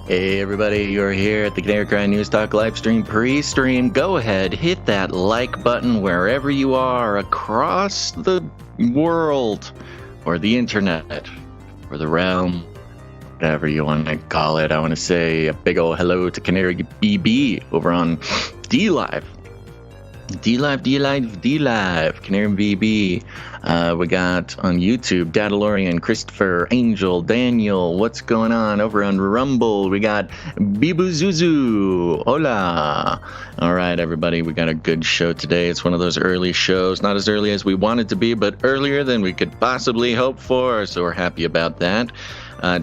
Hey everybody, you're here at the Canary Cry News Talk live stream pre-stream. Go ahead, hit that like button wherever you are across the world, or the internet, or the realm, whatever you want to call it. I want to say a big ol' hello to Canary BB over on DLive. DLive, Canary BB. We got on YouTube, Dadalorian, Christopher, Angel, Daniel. What's going on over on Rumble? We got Bibu Zuzu. Hola. All right, everybody. We got a good show today. It's one of those early shows. Not as early as we want it to be, but earlier than we could possibly hope for. So we're happy about that.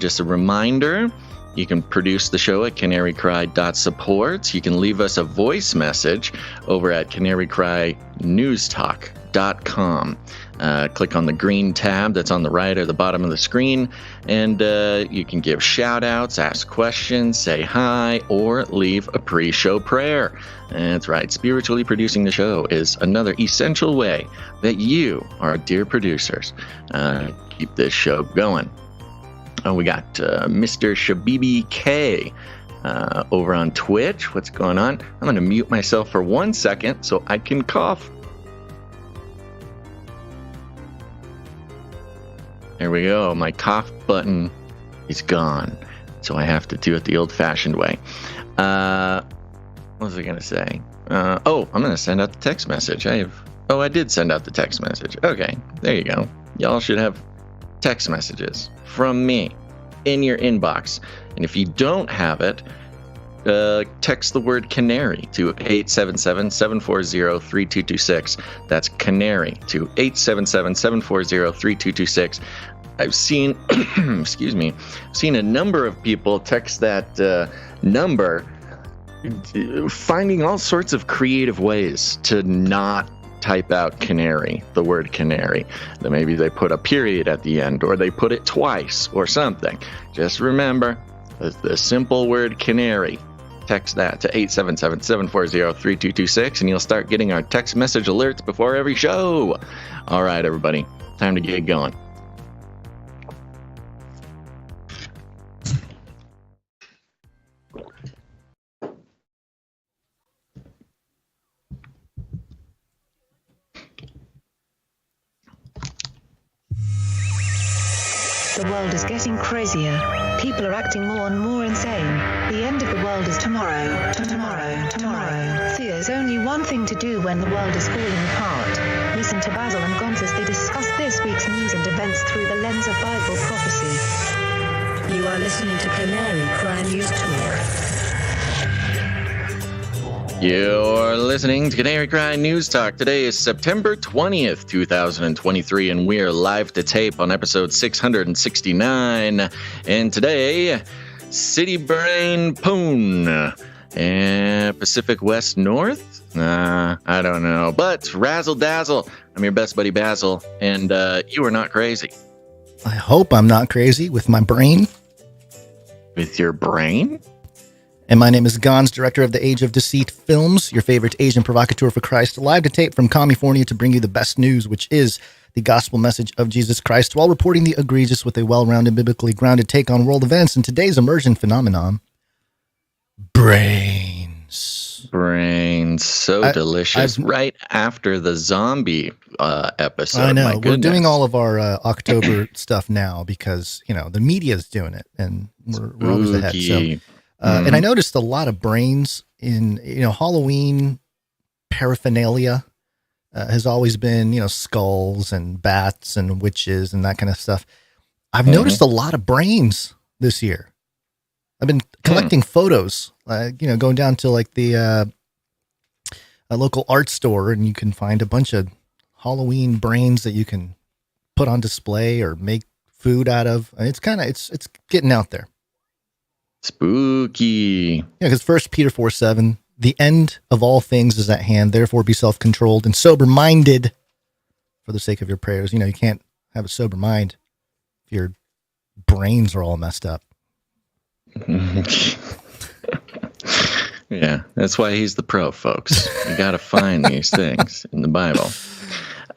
Just a reminder. You can produce the show at canarycry.support. You can leave us a voice message over at canarycrynewstalk.com. Click on the green tab that's on the right or the bottom of the screen, and you can give shout-outs, ask questions, say hi, or leave a pre-show prayer. That's right. Spiritually producing the show is another essential way that you, our dear producers, keep this show going. We got Mr. Shabibi K over on Twitch. What's going on? I'm going to mute myself for 1 second so I can cough. There we go. My cough button is gone, so I have to do it the old-fashioned way. What was I going to say? I'm going to send out the text message. I did send out the text message. Okay, there you go. Y'all should have text messages from me in your inbox. And if you don't have it, text the word canary to 877-740-3226. That's canary to 877-740-3226. I've seen, seen a number of people text that number, finding all sorts of creative ways to not type out canary, the word canary. Then maybe they put a period at the end, or they put it twice, or something. Just remember the simple word canary. Text that to 877-740-3226, and you'll start getting our text message alerts before every show. All right, everybody, time to get going. The world is getting crazier. People are acting more and more insane. The end of the world is tomorrow. Tomorrow. There's only one thing to do when the world is falling apart. Listen to Basil and Gonz as they discuss this week's news and events through the lens of Bible prophecy. You are listening to Canary Cry News Talk. You're listening to Canary Cry News Talk. Today is September 20th, 2023, and we're live to tape on episode 669. And today, City Brain Poon and Pacific West North? I don't know. But Razzle Dazzle, I'm your best buddy Basil, and you are not crazy. I hope I'm not crazy with my brain. With your brain? And my name is Gonz, director of the Age of Deceit Films, your favorite Asian provocateur for Christ, live to tape from California to bring you the best news, which is the gospel message of Jesus Christ, while reporting the egregious with a well-rounded, biblically grounded take on world events and today's emerging phenomenon, brains. Brains, so delicious. Right after the zombie episode. I know. My We're goodness. doing all of our October stuff now because, the media's doing it, and we're always ahead. So. And I noticed a lot of brains in, Halloween paraphernalia has always been, skulls and bats and witches and that kind of stuff. I've noticed a lot of brains this year. I've been collecting photos, going down to like the a local art store, and you can find a bunch of Halloween brains that you can put on display or make food out of. It's it's getting out there. Spooky. Yeah, because 1 Peter 4:7, the end of all things is at hand. Therefore, be self-controlled and sober-minded for the sake of your prayers. You can't have a sober mind if your brains are all messed up. Yeah, that's why he's the pro, folks. You got to find these things in the Bible.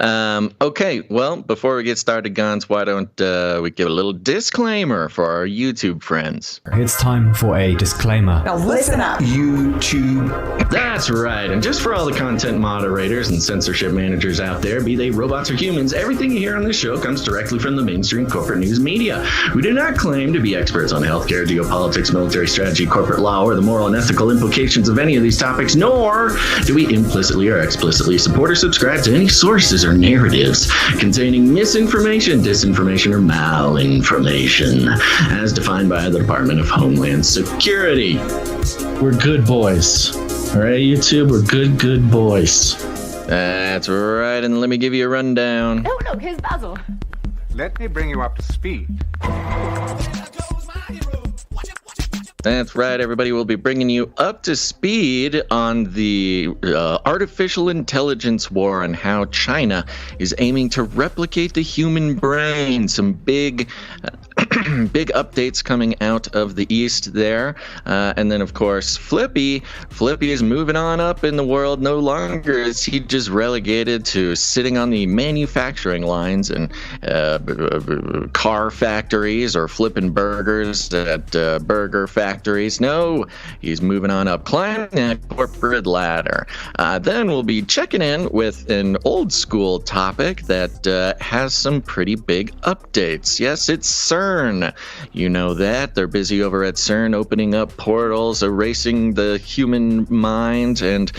Okay, well, before we get started, Gons, why don't we give a little disclaimer for our YouTube friends? It's time for a disclaimer. Now listen up, YouTube. That's right, and just for all the content moderators and censorship managers out there, be they robots or humans, everything you hear on this show comes directly from the mainstream corporate news media. We do not claim to be experts on healthcare, geopolitics, military strategy, corporate law, or the moral and ethical implications of any of these topics, nor do we implicitly or explicitly support or subscribe to any sources or narratives containing misinformation, disinformation, or malinformation, as defined by the Department of Homeland Security. We're good boys. All right, YouTube, we're good boys. That's right, and let me give you a rundown. Oh, look, here's Basil. Let me bring you up to speed. That's right, everybody. We'll be bringing you up to speed on the artificial intelligence war and how China is aiming to replicate the human brain. Some big updates coming out of the East there. And then, of course, Flippy. Flippy is moving on up in the world. No longer is he just relegated to sitting on the manufacturing lines and car factories or flipping burgers at burger factories. No, he's moving on up, climbing that corporate ladder. Then we'll be checking in with an old school topic that has some pretty big updates. Yes, it's CERN. You know that. They're busy over at CERN opening up portals, erasing the human mind, and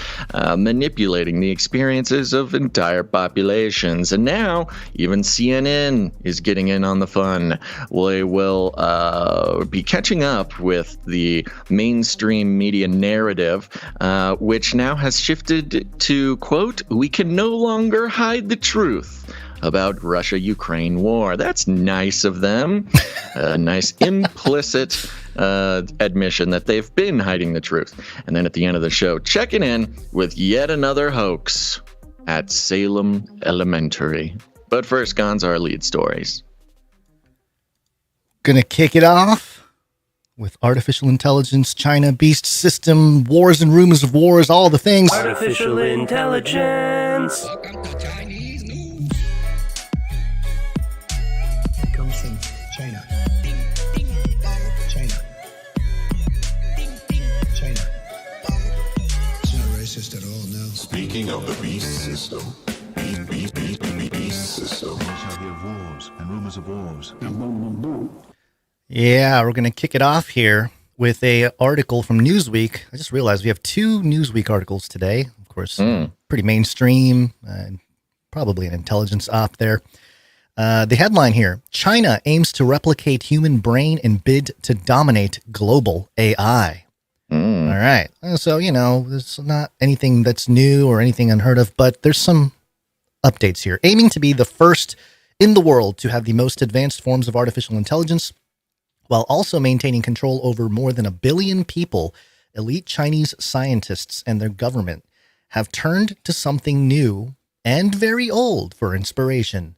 manipulating the experiences of entire populations. And now, even CNN is getting in on the fun. We will be catching up with the mainstream media narrative, which now has shifted to, quote, "We can no longer hide the truth about Russia-Ukraine war." That's nice of them. A nice implicit admission that they've been hiding the truth. And then at the end of the show, checking in with yet another hoax at Salem Elementary. But first, Gons, our lead stories. Gonna kick it off with artificial intelligence, China, beast system, wars and rumors of wars, all the things. Artificial intelligence. It comes from China. China. China. It's not racist at all, no. Speaking of the beast system, beast system. We shall hear of wars and rumors of wars. Yeah, we're going to kick it off here with a article from Newsweek. I just realized we have two Newsweek articles today. Of course, pretty mainstream, probably an intelligence op there. The headline here, China aims to replicate human brain and bid to dominate global AI. All right. So, there's not anything that's new or anything unheard of, but there's some updates here. Aiming to be the first in the world to have the most advanced forms of artificial intelligence, while also maintaining control over more than 1 billion people, elite Chinese scientists and their government have turned to something new and very old for inspiration: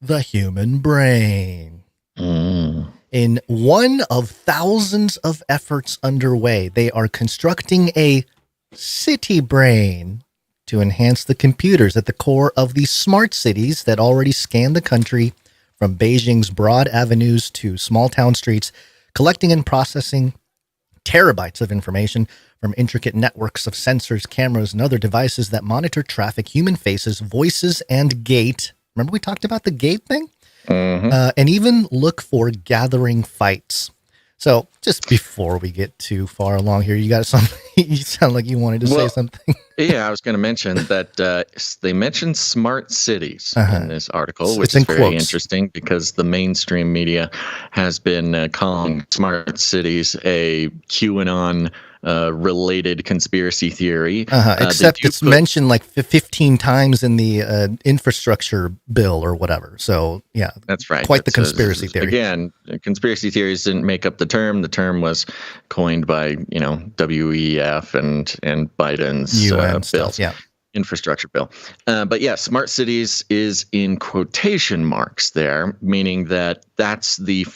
the human brain. In one of thousands of efforts underway, they are constructing a city brain to enhance the computers at the core of these smart cities that already scan the country from Beijing's broad avenues to small town streets, collecting and processing terabytes of information from intricate networks of sensors, cameras, and other devices that monitor traffic, human faces, voices, and gait. Remember we talked about the gait thing? And even look for gathering fights. So just before we get too far along here, you got something? You sound like you wanted to say something. Yeah, I was going to mention that they mentioned smart cities in this article, which in is very quotes. Interesting because the mainstream media has been calling smart cities a QAnon related conspiracy theory. Except it's mentioned like 15 times in the infrastructure bill or whatever. So, yeah, that's right. Quite the conspiracy theory. Again, conspiracy theories didn't make up the term. The term was coined by, WEF and Biden's bill. Yeah. Infrastructure bill. But yeah, smart cities is in quotation marks there, meaning that that's the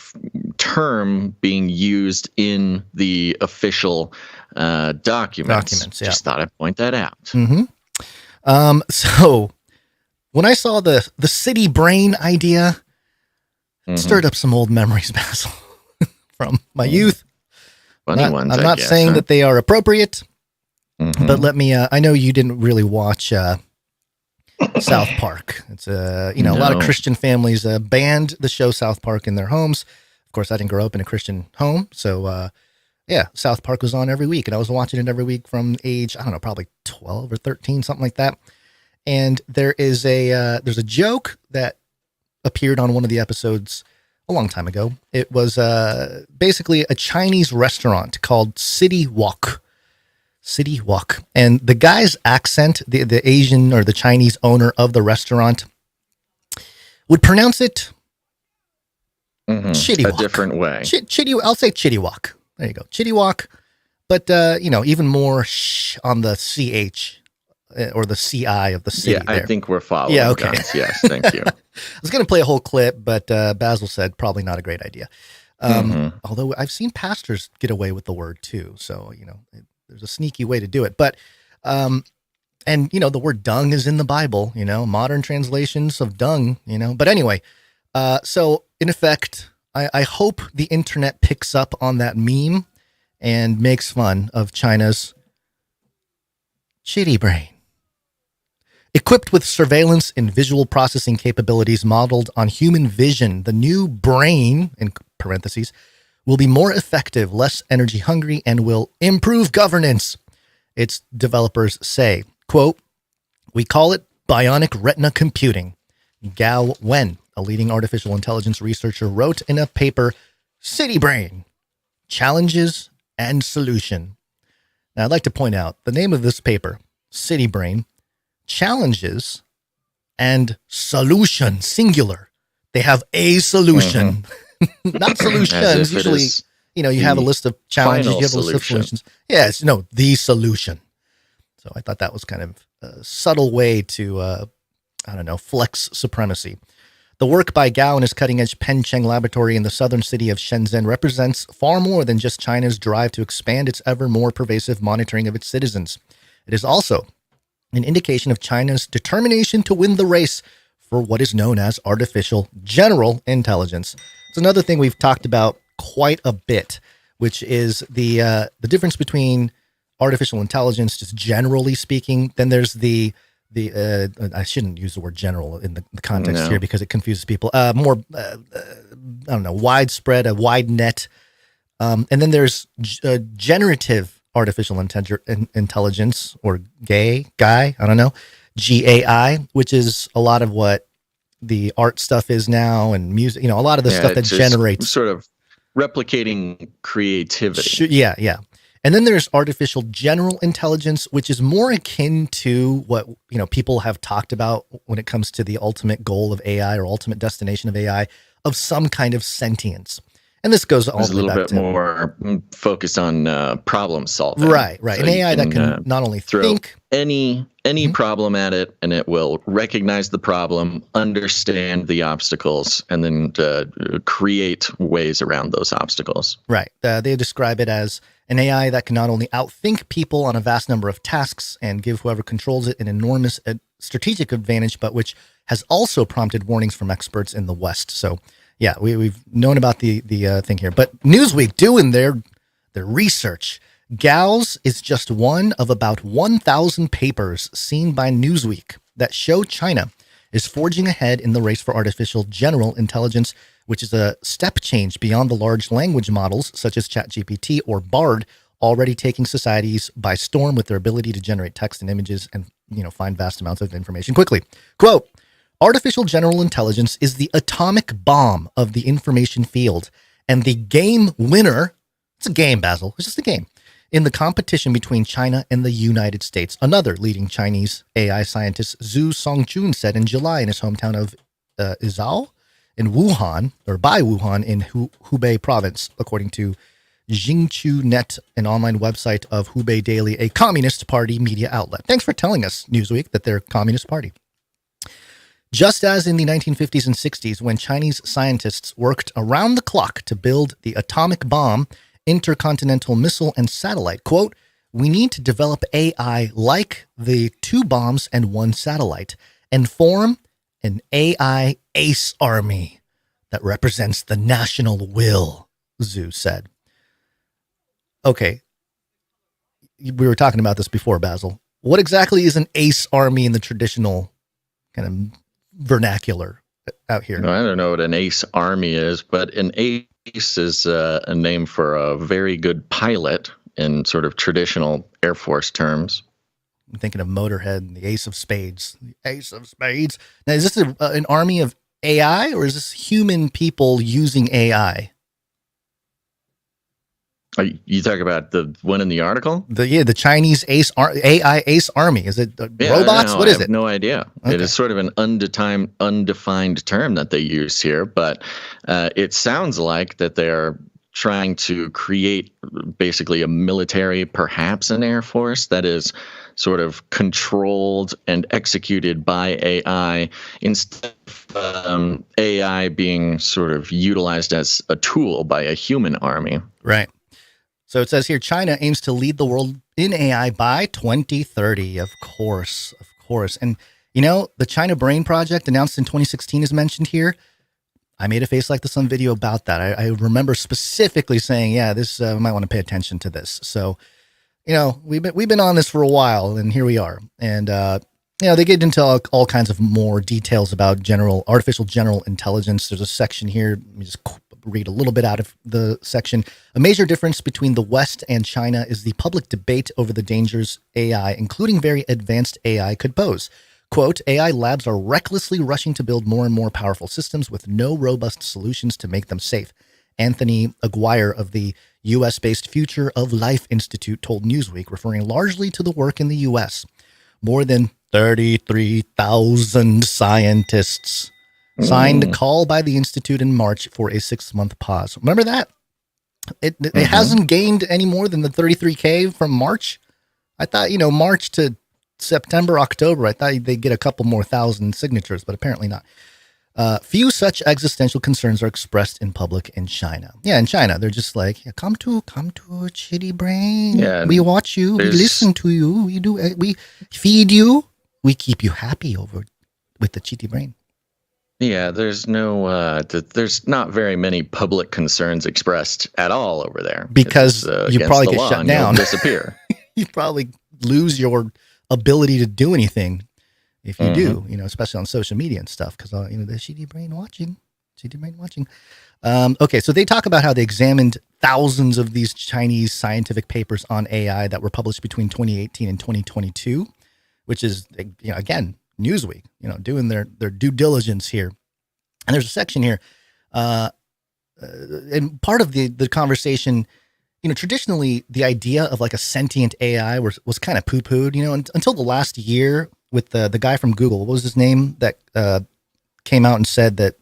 term being used in the official documents. Yeah. Just thought I'd point that out. So when I saw the city brain idea, it stirred up some old memories, Basil, from my youth. Funny ones, I'm not saying that they are appropriate, but let me, I know you didn't really watch South Park. It's a lot of Christian families banned the show South Park in their homes. Of course, I didn't grow up in a Christian home, so South Park was on every week, and I was watching it every week from age, I don't know, probably 12 or 13, something like that. And there's a joke that appeared on one of the episodes a long time ago. It was basically a Chinese restaurant called City Walk. And the guy's accent, the Asian or the Chinese owner of the restaurant, would pronounce it Chitty Walk. A different way. I'll say Chitty Walk. There you go. Chitty Walk. But, even more on the CH or the CI of the city. Yeah, there. I think we're following. Yeah, okay. Guns. Yes, thank you. I was going to play a whole clip, but Basil said probably not a great idea. Although I've seen pastors get away with the word too. So, there's a sneaky way to do it. But, the word dung is in the Bible, modern translations of dung, But anyway, so in effect, I hope the internet picks up on that meme and makes fun of China's shitty brain. Equipped with surveillance and visual processing capabilities modeled on human vision, the new brain, in parentheses, will be more effective, less energy hungry, and will improve governance, its developers say. Quote, "We call it bionic retina computing," Gao Wen, a leading artificial intelligence researcher, wrote in a paper, City Brain, Challenges and Solution. Now, I'd like to point out the name of this paper, City Brain, Challenges and Solution, singular. They have a solution, not solutions. Usually, you have a list of challenges, you have a list of solutions. Yes, the solution. So I thought that was kind of a subtle way to, flex supremacy. The work by Gao and his cutting-edge Pencheng laboratory in the southern city of Shenzhen represents far more than just China's drive to expand its ever more pervasive monitoring of its citizens. It is also an indication of China's determination to win the race for what is known as artificial general intelligence. It's another thing we've talked about quite a bit, which is the difference between artificial intelligence, just generally speaking. Then there's the I shouldn't use the word general in the context here because it confuses people. Widespread, a wide net. And then there's generative artificial intelligence, or GAI, GAI, which is a lot of what the art stuff is now, and music, a lot of the stuff that generates, sort of replicating creativity. Yeah. And then there's artificial general intelligence, which is more akin to what, people have talked about when it comes to the ultimate goal of AI or ultimate destination of AI, of some kind of sentience. And this goes all the way back to... It's a little bit more focused on problem solving. Right. So An AI that can not only think... any problem at it, and it will recognize the problem, understand the obstacles, and then create ways around those obstacles. Right. They describe it as an AI that can not only outthink people on a vast number of tasks and give whoever controls it an enormous strategic advantage, but which has also prompted warnings from experts in the West. So, yeah, we've known about the thing here. But Newsweek doing their research. Gao's is just one of about 1,000 papers seen by Newsweek that show China is forging ahead in the race for artificial general intelligence, which is a step change beyond the large language models such as ChatGPT or Bard, already taking societies by storm with their ability to generate text and images and, find vast amounts of information quickly. Quote, "Artificial general intelligence is the atomic bomb of the information field and the game winner." It's a game, Basil. It's just a game. In the competition between China and the United States, another leading Chinese AI scientist, Zhu Songjun, said in July in his hometown of Izhao in Wuhan, or by Wuhan in Hubei province, according to Jingchu.net, an online website of Hubei Daily, a Communist Party media outlet. Thanks for telling us, Newsweek, that they're a Communist Party. Just as in the 1950s and 60s, when Chinese scientists worked around the clock to build the atomic bomb, intercontinental missile, and satellite, quote, "We need to develop AI like the 2 bombs and 1 satellite, and form an AI ace army that represents the national will, Zhu said. Okay. We were talking about this before, Basil. What exactly is an ace army in the traditional kind of vernacular out here? I don't know what an ace army is, but an ace is a name for a very good pilot in sort of traditional Air Force terms. I'm thinking of Motorhead and the Ace of Spades. The Ace of Spades. Now, is this an army of AI, or is this human people using AI? You talk about the one in the article? The Chinese AI ace army. Is it robots? No, what is I have it? No idea. Okay. It is sort of an undefined term that they use here, but it sounds like that they are trying to create basically a military, perhaps an air force that is sort of controlled and executed by AI instead of AI being sort of utilized as a tool by a human army. Right. So it says here, China aims to lead the world in AI by 2030. Of course. And, the China Brain Project announced in 2016 is mentioned here. I made a face like this on video about that. I remember specifically saying, this we might want to pay attention to this. So, we've been on this for a while, and here we are. And, they get into all kinds of more details about artificial general intelligence. There's a section here. Let me just read a little bit out of the section. A major difference between the West and China is the public debate over the dangers AI, including very advanced AI, could pose. Quote, AI labs are recklessly rushing to build more and more powerful systems with no robust solutions to make them safe. Anthony Aguirre of the U.S.-based Future of Life Institute told Newsweek, referring largely to the work in the U.S. More than 33,000 scientists signed a call by the Institute in March for a 6-month pause. Remember that? It hasn't gained any more than the 33K from March. I thought, March to September, October, I thought they'd get a couple more thousand signatures, but apparently not. Few such existential concerns are expressed in public in China. Yeah, in China, they're just like, come to Chitty Brain. Yeah, we watch you, we listen to you, we feed you, we keep you happy over with the Chitty Brain. Yeah, there's there's not very many public concerns expressed at all over there. Because you probably get shut down. Disappear. You probably lose your ability to do anything if you do, especially on social media and stuff, because, the Chitty Brain watching. Okay, so they talk about how they examined thousands of these Chinese scientific papers on AI that were published between 2018 and 2022, which is, again, Newsweek, doing their due diligence here. And there's a section here, and part of the conversation, traditionally the idea of like a sentient AI was kind of poo-pooed, until the last year with the guy from Google. What was his name that came out and said that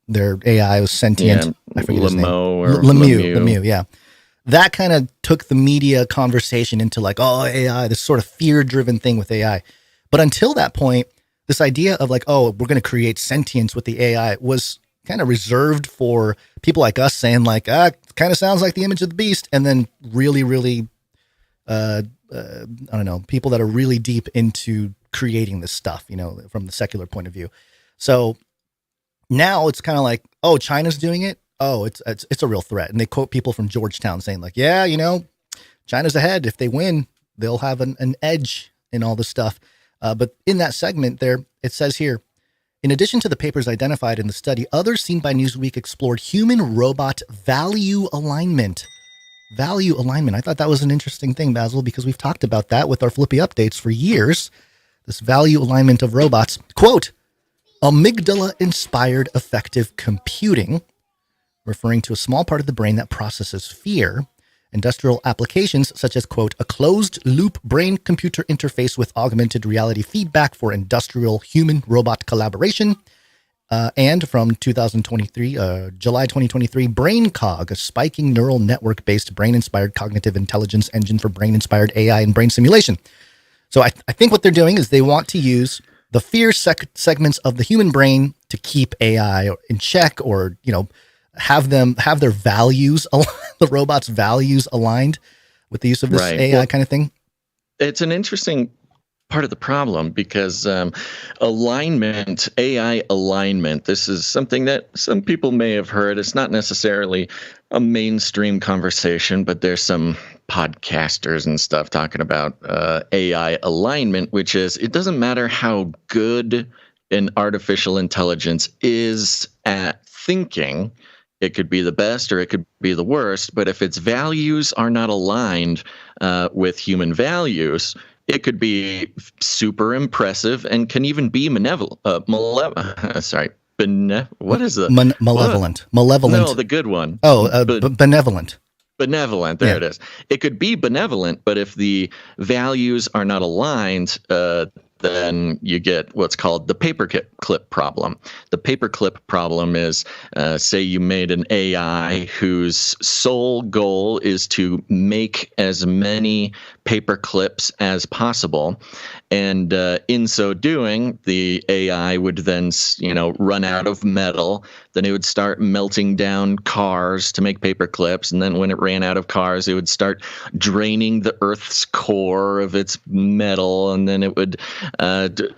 their AI was sentient? Yeah, I forget his name. Lemieux, yeah. That kind of took the media conversation into like, AI, this sort of fear-driven thing with AI. But until that point, this idea of like, we're going to create sentience with the AI was kind of reserved for people like us saying like, kind of sounds like the image of the beast. And then really, really, I don't know, people that are really deep into creating this stuff, from the secular point of view. So now it's kind of like, China's doing it. It's a real threat. And they quote people from Georgetown saying like, China's ahead. If they win, they'll have an edge in all this stuff. But in that segment there, it says here, in addition to the papers identified in the study, others seen by Newsweek explored human-robot value alignment. Value alignment. I thought that was an interesting thing, Basil, because we've talked about that with our Flippy updates for years. This value alignment of robots. Quote, amygdala-inspired effective computing, referring to a small part of the brain that processes fear. Industrial applications such as, quote, a closed-loop brain-computer interface with augmented reality feedback for industrial human-robot collaboration. And from 2023, July 2023, BrainCog, a spiking neural network-based brain-inspired cognitive intelligence engine for brain-inspired AI and brain simulation. So I think what they're doing is they want to use the fear segments of the human brain to keep AI in check, or, have their values, the robot's values aligned with the use of this AI kind of thing. It's an interesting part of the problem because alignment, AI alignment, this is something that some people may have heard. It's not necessarily a mainstream conversation, but there's some podcasters and stuff talking about AI alignment, which is it doesn't matter how good an artificial intelligence is at thinking. It could be the best or it could be the worst, but if its values are not aligned with human values, it could be super impressive and can even be malevolent. What is it? Malevolent. Malevolent. No, the good one. Oh, benevolent. Benevolent. There it is. It could be benevolent, but if the values are not aligned, then you get what's called the paperclip problem. The paperclip problem is, say you made an AI whose sole goal is to make as many paper clips as possible. And in so doing, the AI would then, run out of metal. Then it would start melting down cars to make paper clips. And then when it ran out of cars, it would start draining the Earth's core of its metal. And then it would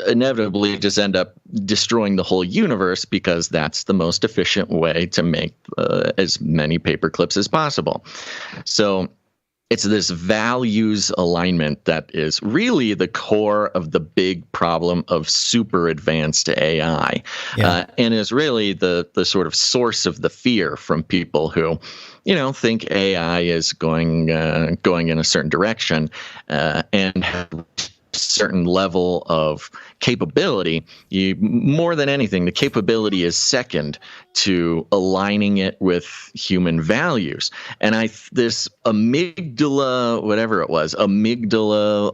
inevitably just end up destroying the whole universe because that's the most efficient way to make as many paper clips as possible. So it's this values alignment that is really the core of the big problem of super advanced AI, and is really the sort of source of the fear from people who, think AI is going in a certain direction and have certain level of capability. More than anything, the capability is second to aligning it with human values. And this amygdala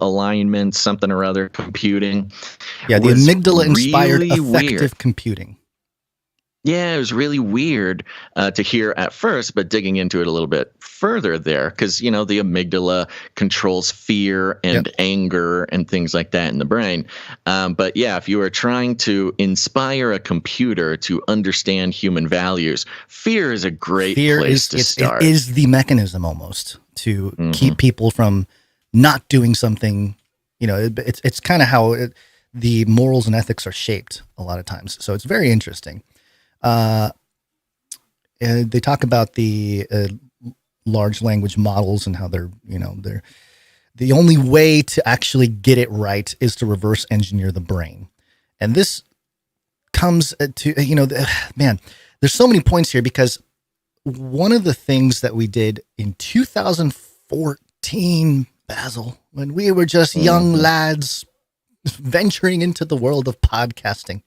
alignment, something or other computing. Yeah, the amygdala inspired really effective weird. computing. Yeah, it was really weird to hear at first, but digging into it a little bit further there, because, the amygdala controls fear and anger and things like that in the brain. But yeah, if you are trying to inspire a computer to understand human values, fear is a great place to start. It is the mechanism almost to keep people from not doing something. It's kind of how the morals and ethics are shaped a lot of times. So it's very interesting. They talk about the large language models and how they're the only way to actually get it right is to reverse engineer the brain. And this comes to, man, there's so many points here because one of the things that we did in 2014, Basil, when we were just young lads venturing into the world of podcasting,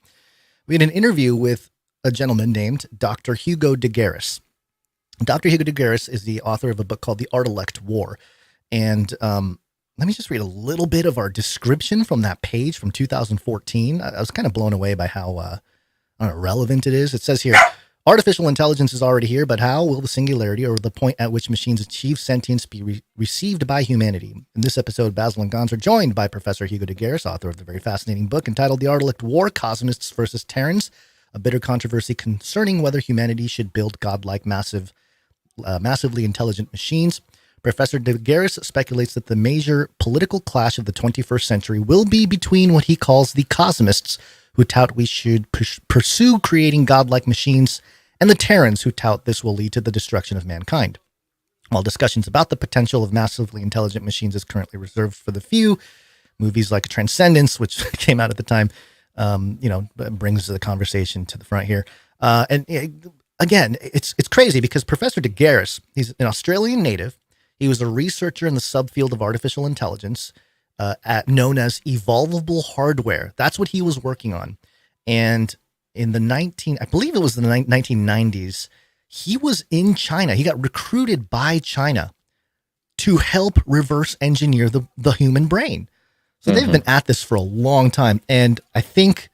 we had an interview with a gentleman named Dr. Hugo de Garis. Dr. Hugo de Garis is the author of a book called The Art-elect War. And let me just read a little bit of our description from that page from 2014. I was kind of blown away by how relevant it is. It says here, artificial intelligence is already here, but how will the singularity or the point at which machines achieve sentience be received by humanity? In this episode, Basil and Gons are joined by Professor Hugo de Garis, author of the very fascinating book entitled The Art-elect War, Cosmists versus Terrans, a bitter controversy concerning whether humanity should build godlike massively intelligent machines. Professor de Garis speculates that the major political clash of the 21st century will be between what he calls the cosmists, who tout we should pursue creating godlike machines, and the Terrans, who tout this will lead to the destruction of mankind. While discussions about the potential of massively intelligent machines is currently reserved for the few, movies like Transcendence, which came out at the time, brings the conversation to the front here. And again, it's crazy because Professor de Garis, he's an Australian native. He was a researcher in the subfield of artificial intelligence, known as evolvable hardware. That's what he was working on. And in the 1990s, he was in China. He got recruited by China to help reverse engineer the human brain. So they've been at this for a long time. And I think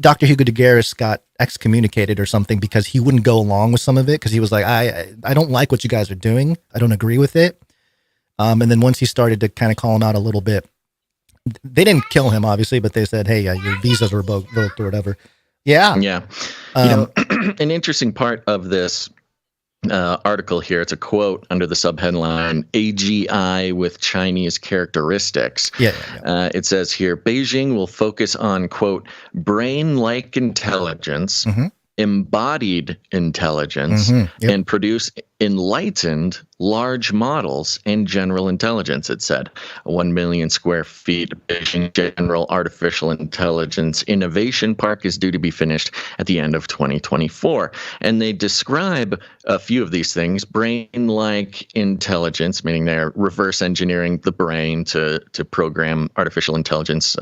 Dr. Hugo de Garis got excommunicated or something because he wouldn't go along with some of it because he was like, I don't like what you guys are doing. I don't agree with it. And then once he started to kind of call him out a little bit, they didn't kill him, obviously, but they said, hey, your visas are revoked or whatever. Yeah. Yeah. An interesting part of this article here. It's a quote under the subheadline, AGI with Chinese characteristics. It says here, Beijing will focus on, quote, brain-like intelligence, embodied intelligence, and produce enlightened large models and general intelligence, it said. A 1 million square feet Beijing General Artificial Intelligence Innovation Park is due to be finished at the end of 2024. And they describe a few of these things: brain-like intelligence, meaning they're reverse engineering the brain to program artificial intelligence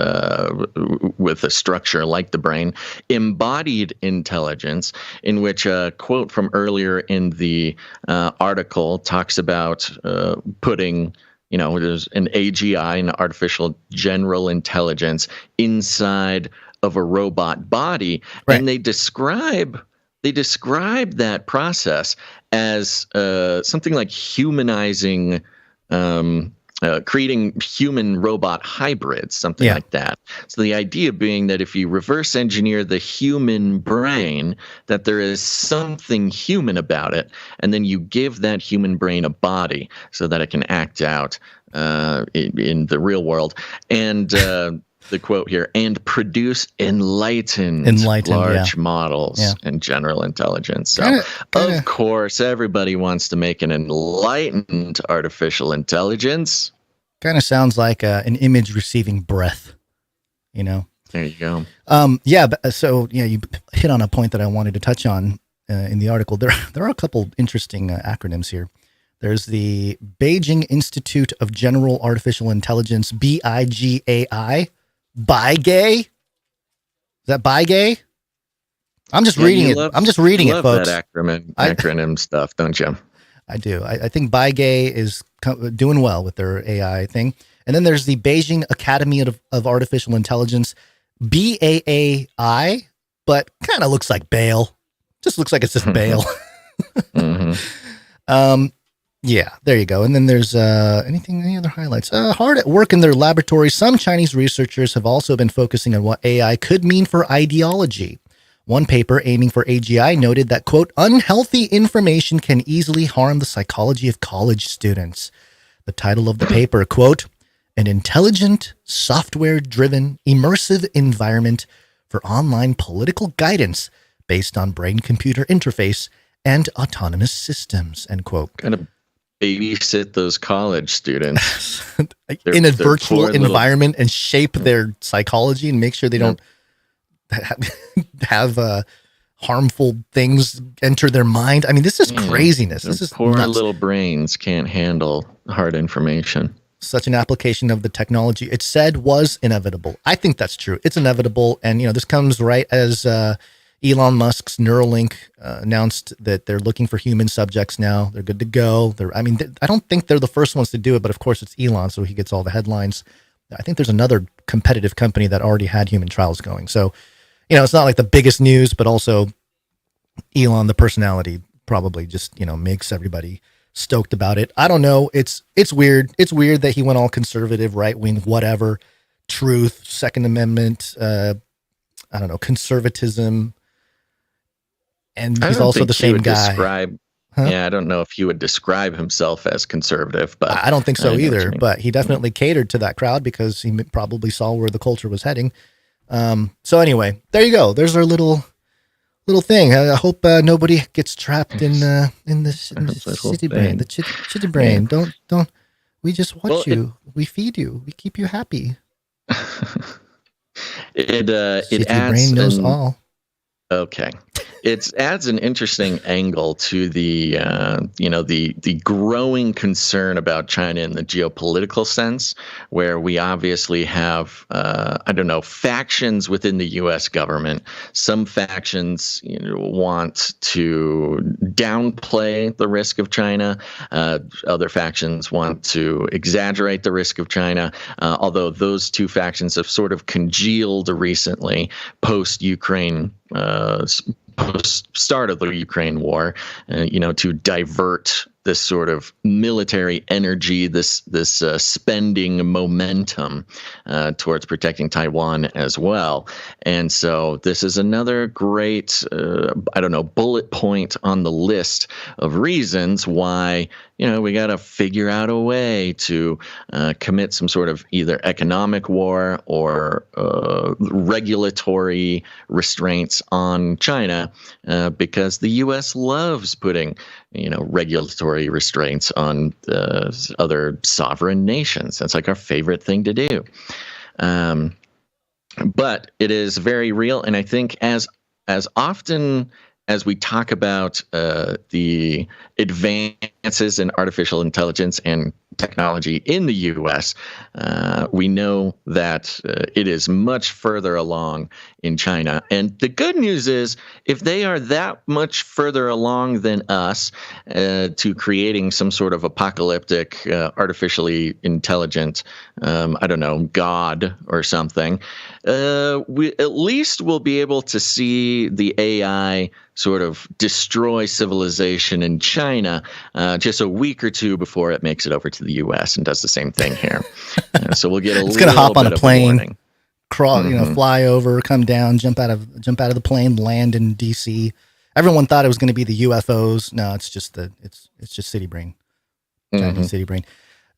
with a structure like the brain. Embodied intelligence, in which a quote from earlier in the article talks about putting, there's an AGI, an artificial general intelligence, inside of a robot body, and they describe that process as something like humanizing, creating human-robot hybrids, something like that. So the idea being that if you reverse engineer the human brain, that there is something human about it, and then you give that human brain a body so that it can act out in the real world. And the quote here, and produce enlightened large models and general intelligence. So, of course, everybody wants to make an enlightened artificial intelligence. Kind of sounds like an image receiving breath, There you go. So you hit on a point that I wanted to touch on in the article. There are a couple interesting acronyms here. There's the Beijing Institute of General Artificial Intelligence, BIGAI. BIGAI? Is that BIGAI? I'm just reading it. I'm just reading it, folks. That acronym stuff, don't you? I do. I think BIGAI is doing well with their AI thing. And then there's the Beijing Academy of Artificial Intelligence, BAAI, but kind of looks like Bail. Just looks like it's just Bail. Yeah, there you go. And then there's any other highlights? Hard at work in their laboratory, some Chinese researchers have also been focusing on what AI could mean for ideology. One paper aiming for AGI noted that, quote, unhealthy information can easily harm the psychology of college students. The title of the paper, quote, an intelligent, software-driven, immersive environment for online political guidance based on brain-computer interface and autonomous systems, end quote. Kind of babysit those college students in a virtual environment and shape their psychology and make sure they don't have harmful things enter their mind. I mean, this is craziness. This is poor nuts. Little brains can't handle hard information. Such an application of the technology, it said, was inevitable. I think that's true. It's inevitable. And, this comes right as Elon Musk's Neuralink announced that they're looking for human subjects now. They're good to go. I don't think they're the first ones to do it, but of course it's Elon, so he gets all the headlines. I think there's another competitive company that already had human trials going. So, it's not like the biggest news, but also Elon, the personality, probably just, makes everybody stoked about it. I don't know. It's weird. It's weird that he went all conservative, right wing, whatever, truth, Second Amendment, conservatism. And he's also the same guy. Yeah, I don't know if he would describe himself as conservative, but I don't think so either. But he definitely catered to that crowd because he probably saw where the culture was heading. So anyway, there you go. There's our little thing. I hope nobody gets trapped in the city brain. The chitty brain. Don't. We just watch you. We feed you. We keep you happy. It adds brain knows all. Okay. It adds an interesting angle to the growing concern about China in the geopolitical sense, where we obviously have, factions within the U.S. government. Some factions want to downplay the risk of China. Other factions want to exaggerate the risk of China, although those two factions have sort of congealed recently post-Ukraine post start of the Ukraine war, to divert this sort of military energy, this spending momentum towards protecting Taiwan as well. And so this is another great, bullet point on the list of reasons why, we got to figure out a way to commit some sort of either economic war or regulatory restraints on China, because the U.S. loves putting, regulatory restraints on other sovereign nations. That's like our favorite thing to do. But it is very real, and I think as often as we talk about the advances in artificial intelligence and technology in the U.S., we know that it is much further along in China. And the good news is, if they are that much further along than us to creating some sort of apocalyptic, artificially intelligent, God or something, we at least will be able to see the AI sort of destroy civilization in China just a week or two before it makes it over to the U.S. and does the same thing here. So we'll get it's gonna hop on a plane, crawl, fly over, come down, jump out of the plane, land in D.C. Everyone thought it was going to be the UFOs. No, it's just city brain, Chinese city brain.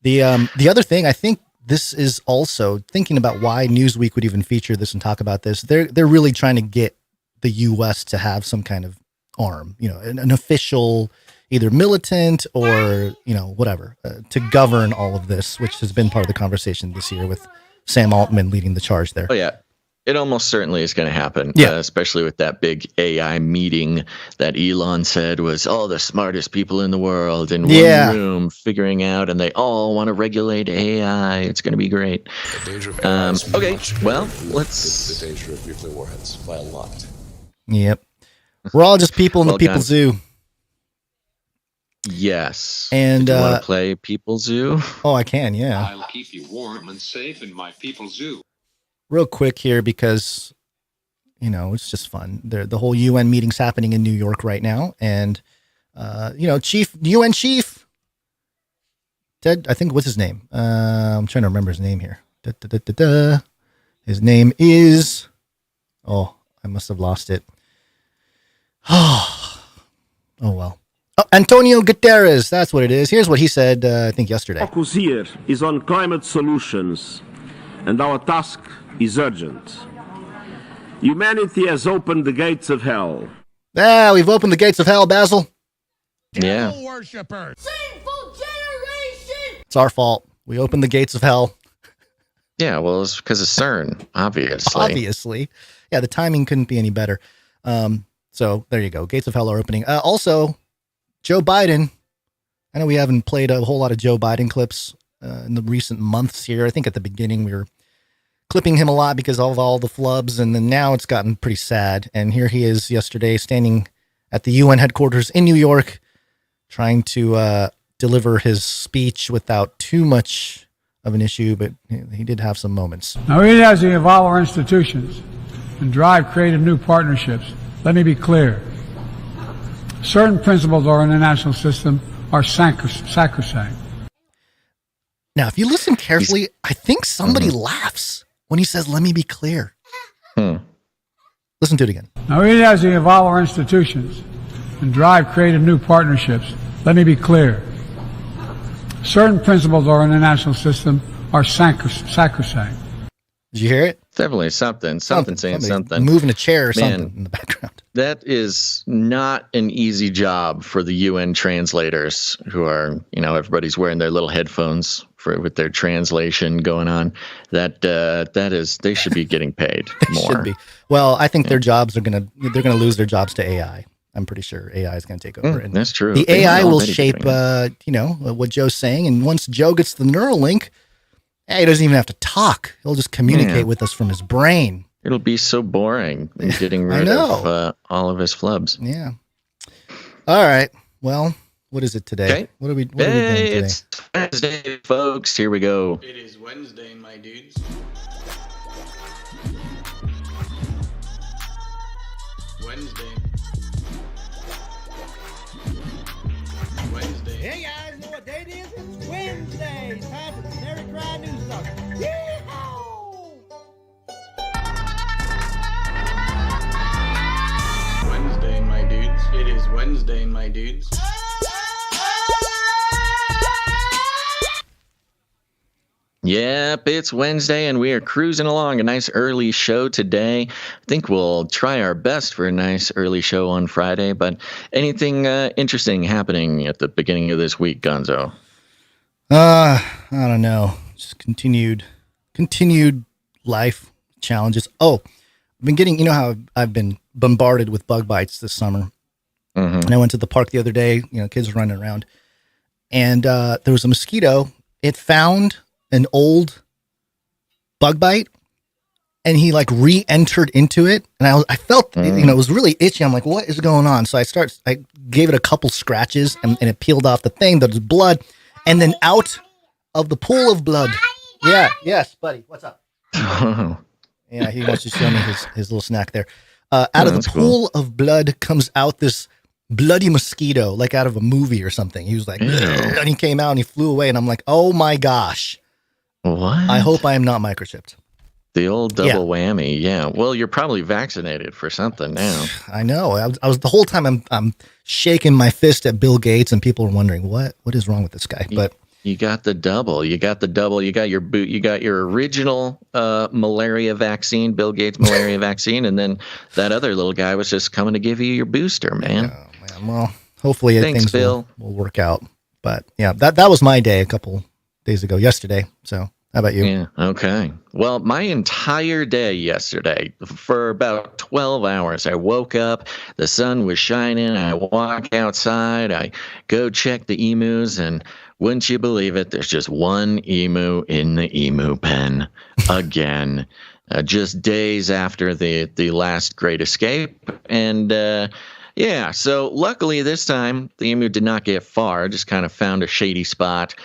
The other thing, I think this is also thinking about why Newsweek would even feature this and talk about this. They're really trying to get the U.S. to have some kind of arm, an official, either militant or, whatever, to govern all of this, which has been part of the conversation this year with Sam Altman leading the charge there. Oh, yeah. It almost certainly is going to happen, especially with that big AI meeting that Elon said was all the smartest people in the world in one room figuring out, and they all want to regulate AI. It's going to be great. Okay, well, let's... The danger of nuclear warheads by a lot. Yep. We're all just people in the People Zoo. Yes. And do you want to play People Zoo? Oh, I can, yeah. I'll keep you warm and safe in my People Zoo. Real quick here, because, it's just fun. The whole UN meeting's happening in New York right now. And, UN chief, Ted, I think, what's his name? I'm trying to remember his name here. His name is, I must have lost it. Oh, well. Oh, Antonio Guterres, that's what it is. Here's what he said, I think, yesterday. Focus here is on climate solutions, and our task is urgent. Humanity has opened the gates of hell. We've opened the gates of hell, Basil. Yeah. Worshippers. Sinful generation. It's our fault. We opened the gates of hell. Yeah, well, it's because of CERN, obviously. Obviously. Yeah, the timing couldn't be any better. So there you go. Gates of hell are opening. Also, Joe Biden. I know we haven't played a whole lot of Joe Biden clips in the recent months here. I think at the beginning we were clipping him a lot because of all the flubs, and then now it's gotten pretty sad. And here he is yesterday standing at the UN headquarters in New York trying to deliver his speech without too much of an issue, but he did have some moments. Now, we as we evolve our institutions and drive creative new partnerships, let me be clear. Certain principles of our international system are sacrosanct. Now, if you listen carefully, I think somebody laughs when he says, let me be clear. Listen to it again. Now, as we evolve our institutions and drive creative new partnerships, let me be clear. Certain principles of our international system are sacrosanct. Did you hear it? Definitely something saying something. Moving a chair or something in the background. That is not an easy job for the UN translators who are, everybody's wearing their little headphones with their translation going on. That is, they should be getting paid more. Should be. Well, I think their jobs they're going to lose their jobs to AI. I'm pretty sure AI is going to take over. And that's true. The AI will shape, what Joe's saying. And once Joe gets the Neuralink, he doesn't even have to talk. He'll just communicate with us from his brain. It'll be so boring getting rid of all of his flubs. Yeah. All right. Well, what is it today? Okay. What are we doing today? It's Wednesday, folks. Here we go. It is Wednesday, my dudes. Wednesday. Hey guys, know what day it is? It's Wednesday. Time for the Canary Cry News Talk. Yeehaw! Wednesday, my dudes. It is Wednesday, my dudes. Yep, it's Wednesday, and we are cruising along. A nice early show today. I think we'll try our best for a nice early show on Friday, but anything interesting happening at the beginning of this week, Gonzo? I don't know. Just continued life challenges. Oh, I've been getting, how I've been bombarded with bug bites this summer. Mm-hmm. And I went to the park the other day, kids were running around, and there was a mosquito. It found an old bug bite, and he like re-entered into it, and I felt it was really itchy. I'm like, what is going on? So I gave it a couple scratches, and it peeled off the thing. There was blood, and then out of the pool of blood. Yeah, yes, buddy, what's up? Yeah, he wants to show me his little snack there. Out of the pool of blood comes out this bloody mosquito, like out of a movie or something. He was like, and he came out and he flew away, and I'm like, oh my gosh. What? I hope I am not microchipped. The old double whammy. Yeah. Well, you're probably vaccinated for something now. I know. I was the whole time I'm shaking my fist at Bill Gates, and people are wondering what is wrong with this guy. But you got the double. You got your boot. You got your original malaria vaccine, Bill Gates malaria vaccine, and then that other little guy was just coming to give you your booster, man. Oh, man. Well, hopefully things will work out. But yeah, that was my day a couple days ago, yesterday. So. How about you? Yeah. Okay. Well, my entire day yesterday, for about 12 hours, I woke up, the sun was shining, I walk outside, I go check the emus, and wouldn't you believe it, there's just one emu in the emu pen again, just days after the last Great Escape. And, yeah, so luckily this time the emu did not get far, just kind of found a shady spot,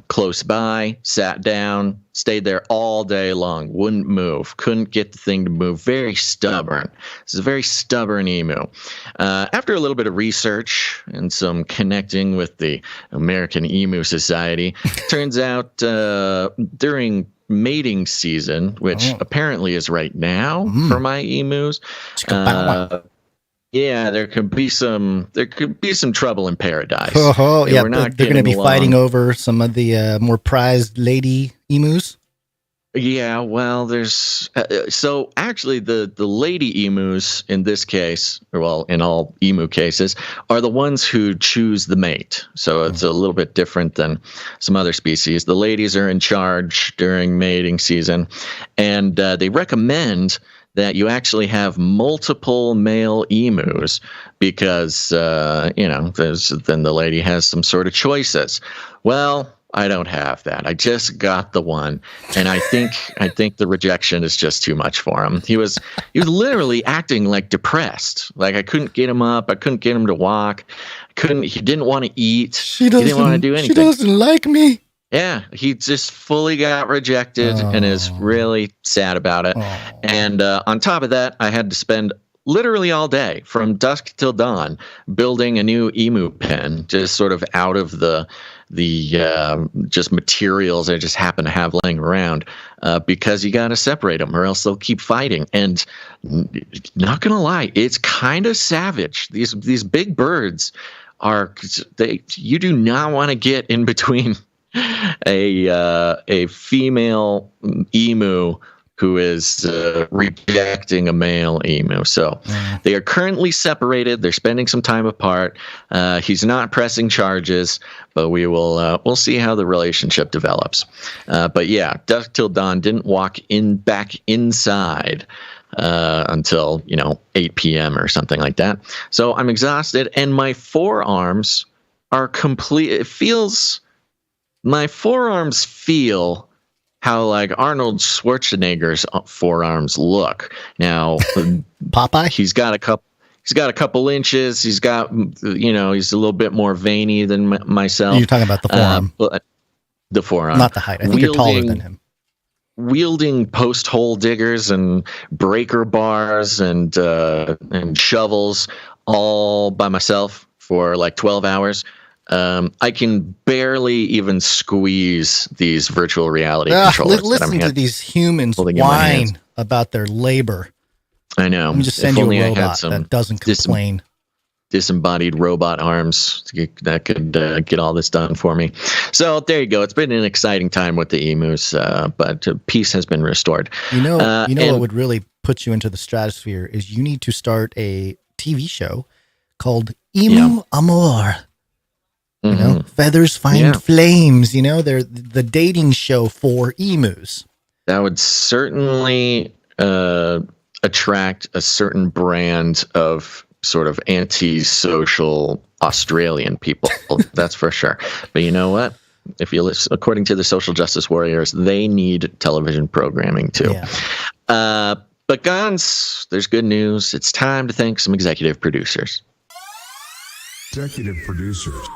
close by, sat down, stayed there all day long, wouldn't move, couldn't get the thing to move, very stubborn. This is a very stubborn emu. After a little bit of research and some connecting with the American Emu Society, turns out during mating season, which apparently is right now for my emus, yeah, there could be some trouble in paradise. Oh, yeah, they're going to be fighting over some of the more prized lady emus. Yeah, well, there's so actually the lady emus in this case, or well, in all emu cases, are the ones who choose the mate. So it's a little bit different than some other species. The ladies are in charge during mating season, and they recommend that you actually have multiple male emus because, then the lady has some sort of choices. Well, I don't have that. I just got the one, and I think the rejection is just too much for him. He was literally acting like depressed. Like I couldn't get him up. I couldn't get him to walk. He didn't want to eat. He didn't want to do anything. She doesn't like me. Yeah, he just fully got rejected and is really sad about it. And on top of that, I had to spend literally all day from dusk till dawn building a new emu pen, just sort of out of the just materials I just happen to have laying around, because you got to separate them or else they'll keep fighting. And not gonna lie, it's kind of savage. These big birds you do not want to get in between a female emu who is rejecting a male emu. So they are currently separated. They're spending some time apart. He's not pressing charges, but we'll see how the relationship develops. But yeah, dusk till dawn, didn't walk back inside until 8 p.m. or something like that. So I'm exhausted, and my forearms are complete. My forearms feel how like Arnold Schwarzenegger's forearms look. Now, Popeye, he's got a couple inches. He's got, he's a little bit more veiny than myself. You're talking about the forearm, but the forearm, not the height. I think you're taller than him. Wielding post hole diggers and breaker bars and shovels all by myself for like 12 hours. I can barely even squeeze these virtual reality controllers. Listen to these humans whine about their labor. I know. Let me just send you a robot that doesn't complain. Disembodied robot arms that could get all this done for me. So there you go. It's been an exciting time with the emus, but peace has been restored. You know what would really put you into the stratosphere is you need to start a TV show called Emu Amor. You know, feathers find flames. You know, they're the dating show for emus. That would certainly attract a certain brand of sort of anti-social Australian people. That's for sure. But you know what? If you listen, according to the social justice warriors, they need television programming too. Yeah. But Gons, there's good news. It's time to thank some executive producers. Executive producers.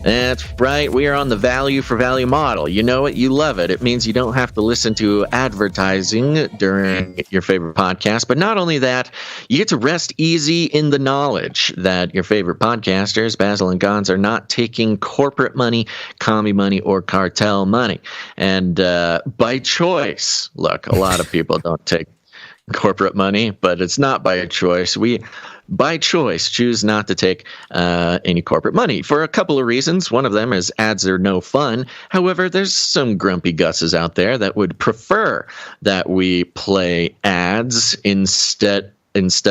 That's right. We are on the value for value model. You know it. You love it. It means you don't have to listen to advertising during your favorite podcast. But not only that, you get to rest easy in the knowledge that your favorite podcasters, Basil and Gons, are not taking corporate money, commie money, or cartel money. And by choice, look, a lot of people don't take corporate money, but it's not by choice. We, by choice, choose not to take any corporate money for a couple of reasons. One of them is ads are no fun. However, there's some grumpy gusses out there that would prefer that we play ads instead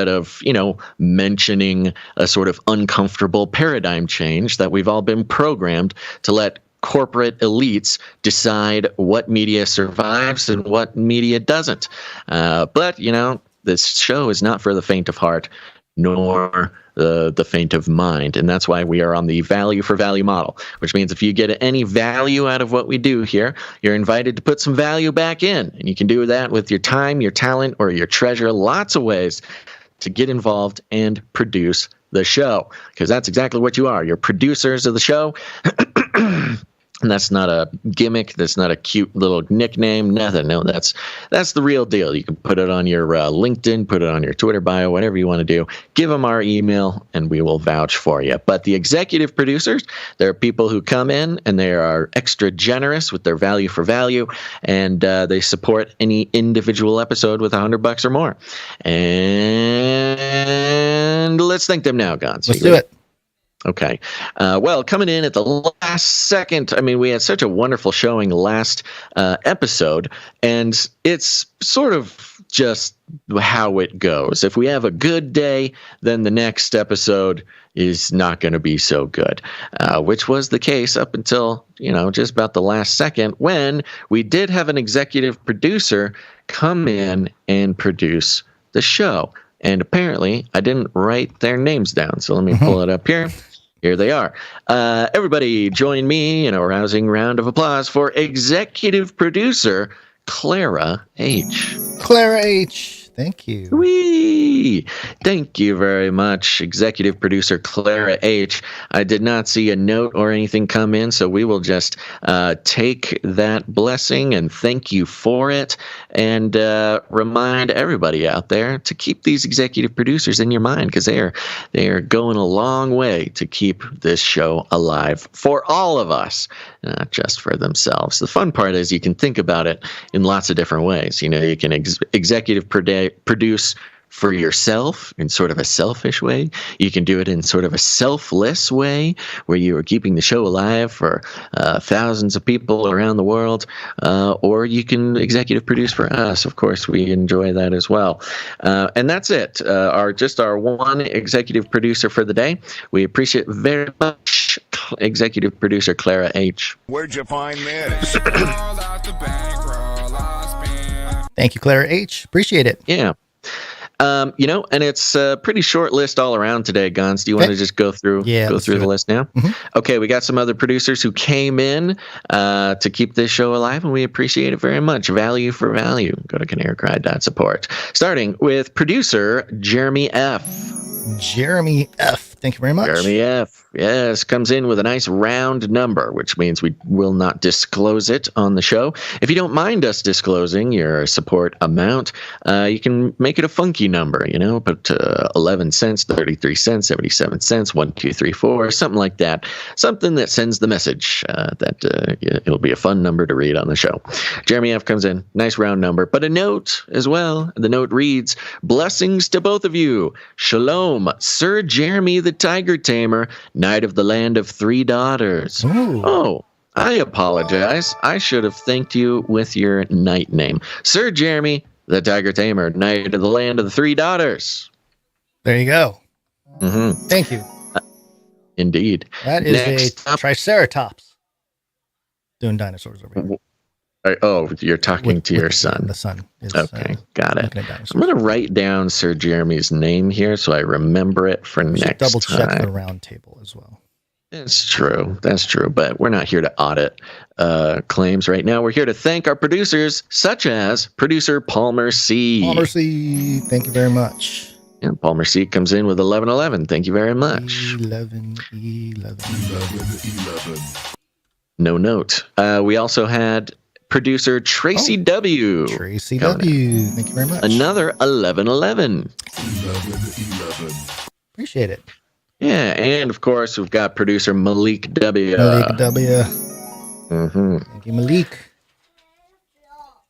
of, you know, mentioning a sort of uncomfortable paradigm change that we've all been programmed to let corporate elites decide what media survives and what media doesn't. But, you know, this show is not for the faint of heart, nor the faint of mind. And that's why we are on the value for value model, which means if you get any value out of what we do here, you're invited to put some value back in. And you can do that with your time, your talent, or your treasure. Lots of ways to get involved and produce the show, because that's exactly what you are. You're producers of the show. And that's not a gimmick. That's not a cute little nickname. Nothing. No, that's the real deal. You can put it on your LinkedIn, put it on your Twitter bio, whatever you want to do. Give them our email, and we will vouch for you. But the executive producers, they're people who come in, and they are extra generous with their value for value, and they support any individual episode with $100 or more. And let's thank them now, Gons. Let's do it. Okay. Well, coming in at the last second, I mean, we had such a wonderful showing last episode, and it's sort of just how it goes. If we have a good day, then the next episode is not going to be so good, which was the case up until, you know, just about the last second when we did have an executive producer come in and produce the show. And apparently I didn't write their names down. So let me pull it up here. Here they are. Everybody join me in a rousing round of applause for executive producer Clara H. Clara H. Thank you. Whee! Thank you very much, executive producer Clara H. I did not see a note or anything come in, so we will just take that blessing and thank you for it, and remind everybody out there to keep these executive producers in your mind, because they are going a long way to keep this show alive for all of us, not just for themselves. The fun part is you can think about it in lots of different ways. You know, you can executive produce for yourself in sort of a selfish way. You can do it in sort of a selfless way where you are keeping the show alive for thousands of people around the world, or you can executive produce for us. Of course, we enjoy that as well. And that's it. Our one executive producer for the day. We appreciate very much executive producer Clara H. Where'd you find this? Thank you, Clara H. Appreciate it. Yeah. You know, and it's a pretty short list all around today, Gons. Do you want to just go through the list now? Mm-hmm. Okay, we got some other producers who came in to keep this show alive, and we appreciate it very much. Value for value. Go to canarycry.support. Starting with producer Jeremy F. Jeremy F. Thank you very much. Jeremy F. Yes, comes in with a nice round number, which means we will not disclose it on the show. If you don't mind us disclosing your support amount, you can make it a funky number, put 11 cents, 33 cents, 77 cents, 1, 2, 3, 4, something like that. Something that sends the message that it'll be a fun number to read on the show. Jeremy F. comes in, nice round number, but a note as well. The note reads, blessings to both of you. Shalom, Sir Jeremy the Tiger Tamer, Knight of the Land of Three Daughters. Ooh. Oh, I apologize. I should have thanked you with your knight name. Sir Jeremy the Tiger Tamer, Knight of the Land of the Three Daughters. There you go. Mm-hmm. Thank you. Indeed. That is a Triceratops. Doing dinosaurs over here. Oh, you're talking to your son. The son. Is, okay, got it. I'm going to write down Sir Jeremy's name here so I remember it for next double time. Double check the round table as well. That's true. That's true. But we're not here to audit claims right now. We're here to thank our producers, such as producer Palmer C. Palmer C. Thank you very much. And Palmer C comes in with 1111. Thank you very much. 11. No note. We also had producer Tracy W. Tracy W. Thank you very much. Another 1111. Appreciate it. Yeah, and of course we've got producer Malik W. Malik W. Mm-hmm. Thank you, Malik.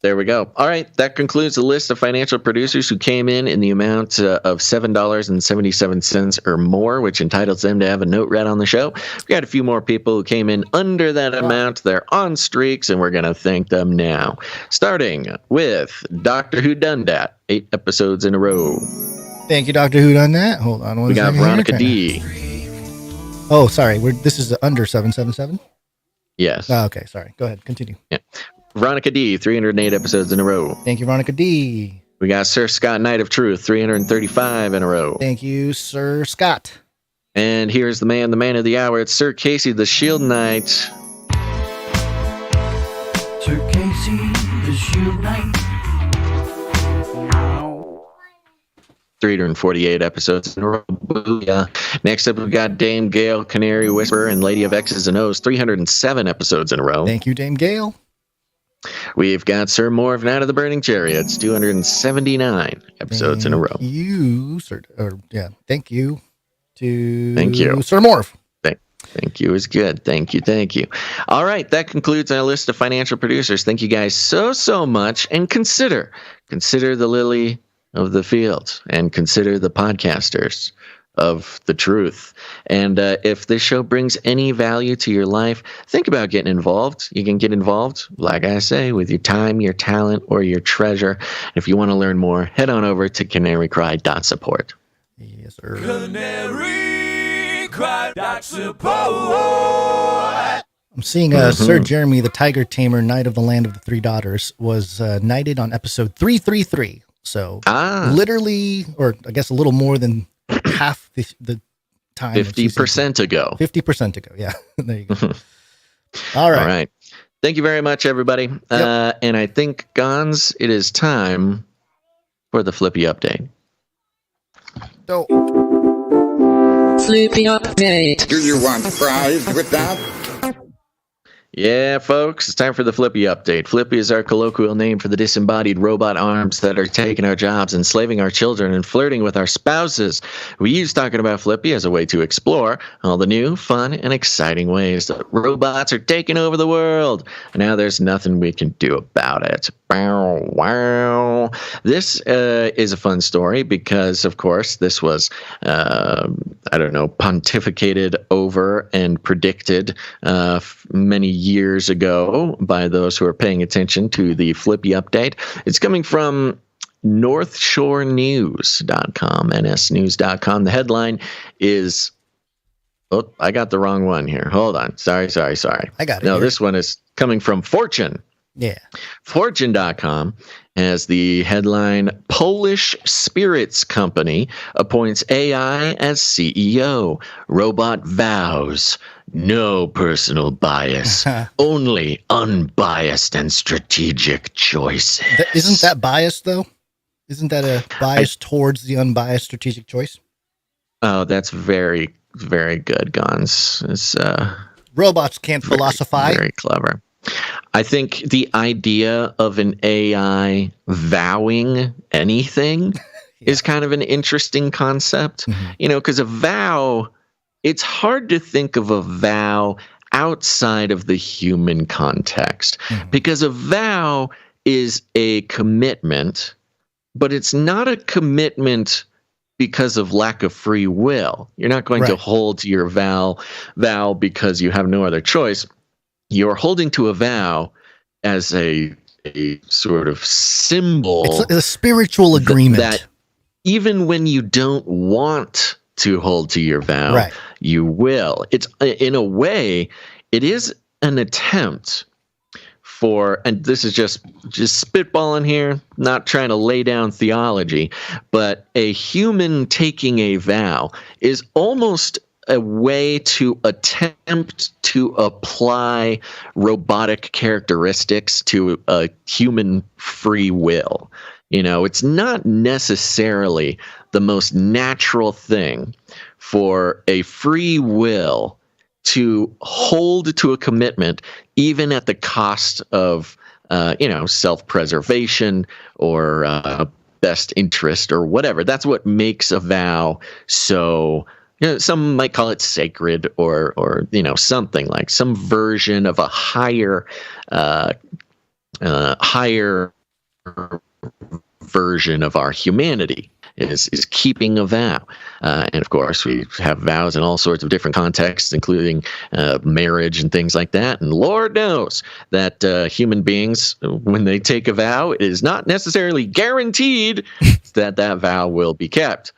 There we go. All right, that concludes the list of financial producers who came in the amount of $7.77 or more, which entitles them to have a note read on the show. We've got a few more people who came in under that amount. They're on streaks, and we're going to thank them now. Starting with Dr. Who Done Dat, 8 episodes in a row. Thank you, Dr. Who Done That. Hold on one second. We got Veronica D. Oh, sorry. This is under 777? Yes. Oh, okay, sorry. Go ahead. Continue. Yeah. Veronica D, 308 episodes in a row. Thank you, Veronica D. We got Sir Scott Knight of Truth, 335 in a row. Thank you, Sir Scott. And here's the man of the hour. It's Sir Casey, the Shield Knight. Sir Casey, the Shield Knight. 348 episodes in a row. Booyah. Next up, we've got Dame Gail, Canary Whisperer, and Lady of X's and O's, 307 episodes in a row. Thank you, Dame Gail. We've got Sir Moore of Night of the Burning Chariots, 279 episodes in a row. Thank you, sir. Thank you to Thank Sir Moore. Thank you is good. Thank you. All right, that concludes our list of financial producers. Thank you guys so much. And consider the lily of the field and consider the podcasters of the truth. And if this show brings any value to your life, think about getting involved. You can get involved, like I say, with your time, your talent, or your treasure. If you want to learn more, head on over to canarycry.support. Yes, sir. Canarycry.support. I'm seeing Sir Jeremy, the Tiger Tamer, Knight of the Land of the Three Daughters, was knighted on episode 333. So literally, or I guess a little more than half the time. 50% ago. 50% ago. Yeah. There you go. All right. Thank you very much, everybody. Yep. And I think, Gons, it is time for the Flippy update. So, Flippy update. Do you want fries with that? Yeah, folks, it's time for the Flippy update. Flippy is our colloquial name for the disembodied robot arms that are taking our jobs, enslaving our children, and flirting with our spouses. We use talking about Flippy as a way to explore all the new, fun, and exciting ways that robots are taking over the world. And now there's nothing we can do about it. Wow. This is a fun story because, of course, this was, pontificated over and predicted many years ago by those who are paying attention to the Flippy update. It's coming from NorthshoreNews.com, nsnews.com. The headline is, I got the wrong one here. Hold on. Sorry. I got it. No, this one is coming from Fortune. Yeah. Fortune.com has the headline, Polish Spirits Company appoints AI as CEO. Robot vows. No personal bias. Only unbiased and strategic choices. Isn't that biased, though? Isn't that a bias towards the unbiased strategic choice? Oh, that's very very good, Gons. It's robots can't philosophize. Very clever. I think the idea of an AI vowing anything is kind of an interesting concept. You know, because a vow, it's hard to think of a vow outside of the human context, because a vow is a commitment, but it's not a commitment because of lack of free will. You're not going to hold to your vow because you have no other choice. You're holding to a vow as a sort of symbol. It's a spiritual agreement. That even when you don't want to hold to your vow, you will. It's, in a way, it is an attempt for, and this is just spitballing here, not trying to lay down theology, but a human taking a vow is almost a way to attempt to apply robotic characteristics to a human free will. You know, it's not necessarily the most natural thing for a free will to hold to a commitment, even at the cost of, self-preservation or best interest or whatever. That's what makes a vow so, some might call it sacred or something like some version of a higher version of our humanity. Is keeping a vow. And of course, we have vows in all sorts of different contexts, including marriage and things like that. And Lord knows that human beings, when they take a vow, it is not necessarily guaranteed that vow will be kept.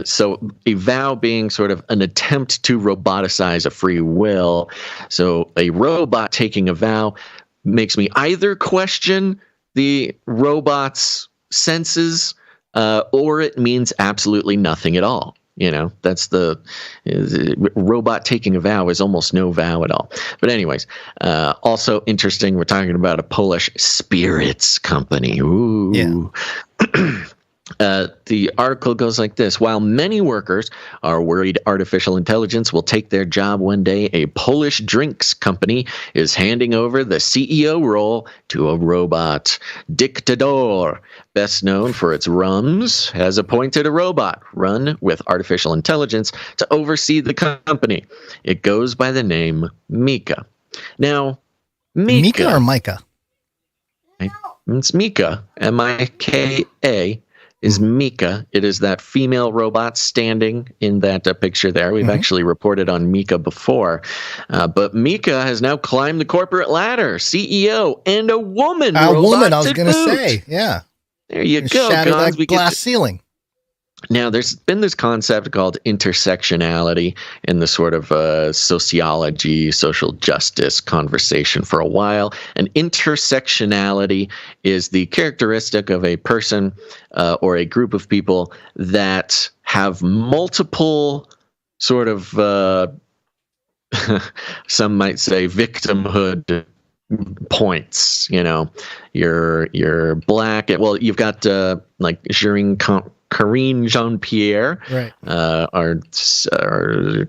So a vow being sort of an attempt to roboticize a free will. So a robot taking a vow makes me either question the robot's senses, or it means absolutely nothing at all. That's the robot taking a vow is almost no vow at all. But anyways, also interesting, we're talking about a Polish spirits company. Ooh. Yeah. The article goes like this. While many workers are worried artificial intelligence will take their job one day, a Polish drinks company is handing over the CEO role to a robot. Dictador, best known for its rums, has appointed a robot run with artificial intelligence to oversee the company. It goes by the name Mika. Now, Mika or Micah? It's Mika, M-I-K-A. Is Mika. It is that female robot standing in that picture there. We've actually reported on Mika before. But Mika has now climbed the corporate ladder, CEO, and a woman robot. A woman, I was going to say. Yeah. There you go. Shatter that glass ceiling. Now, there's been this concept called intersectionality in the sort of sociology, social justice conversation for a while. And intersectionality is the characteristic of a person or a group of people that have multiple sort of, some might say, victimhood points. You're black. Well, you've got like Karine Jean-Pierre, right. Our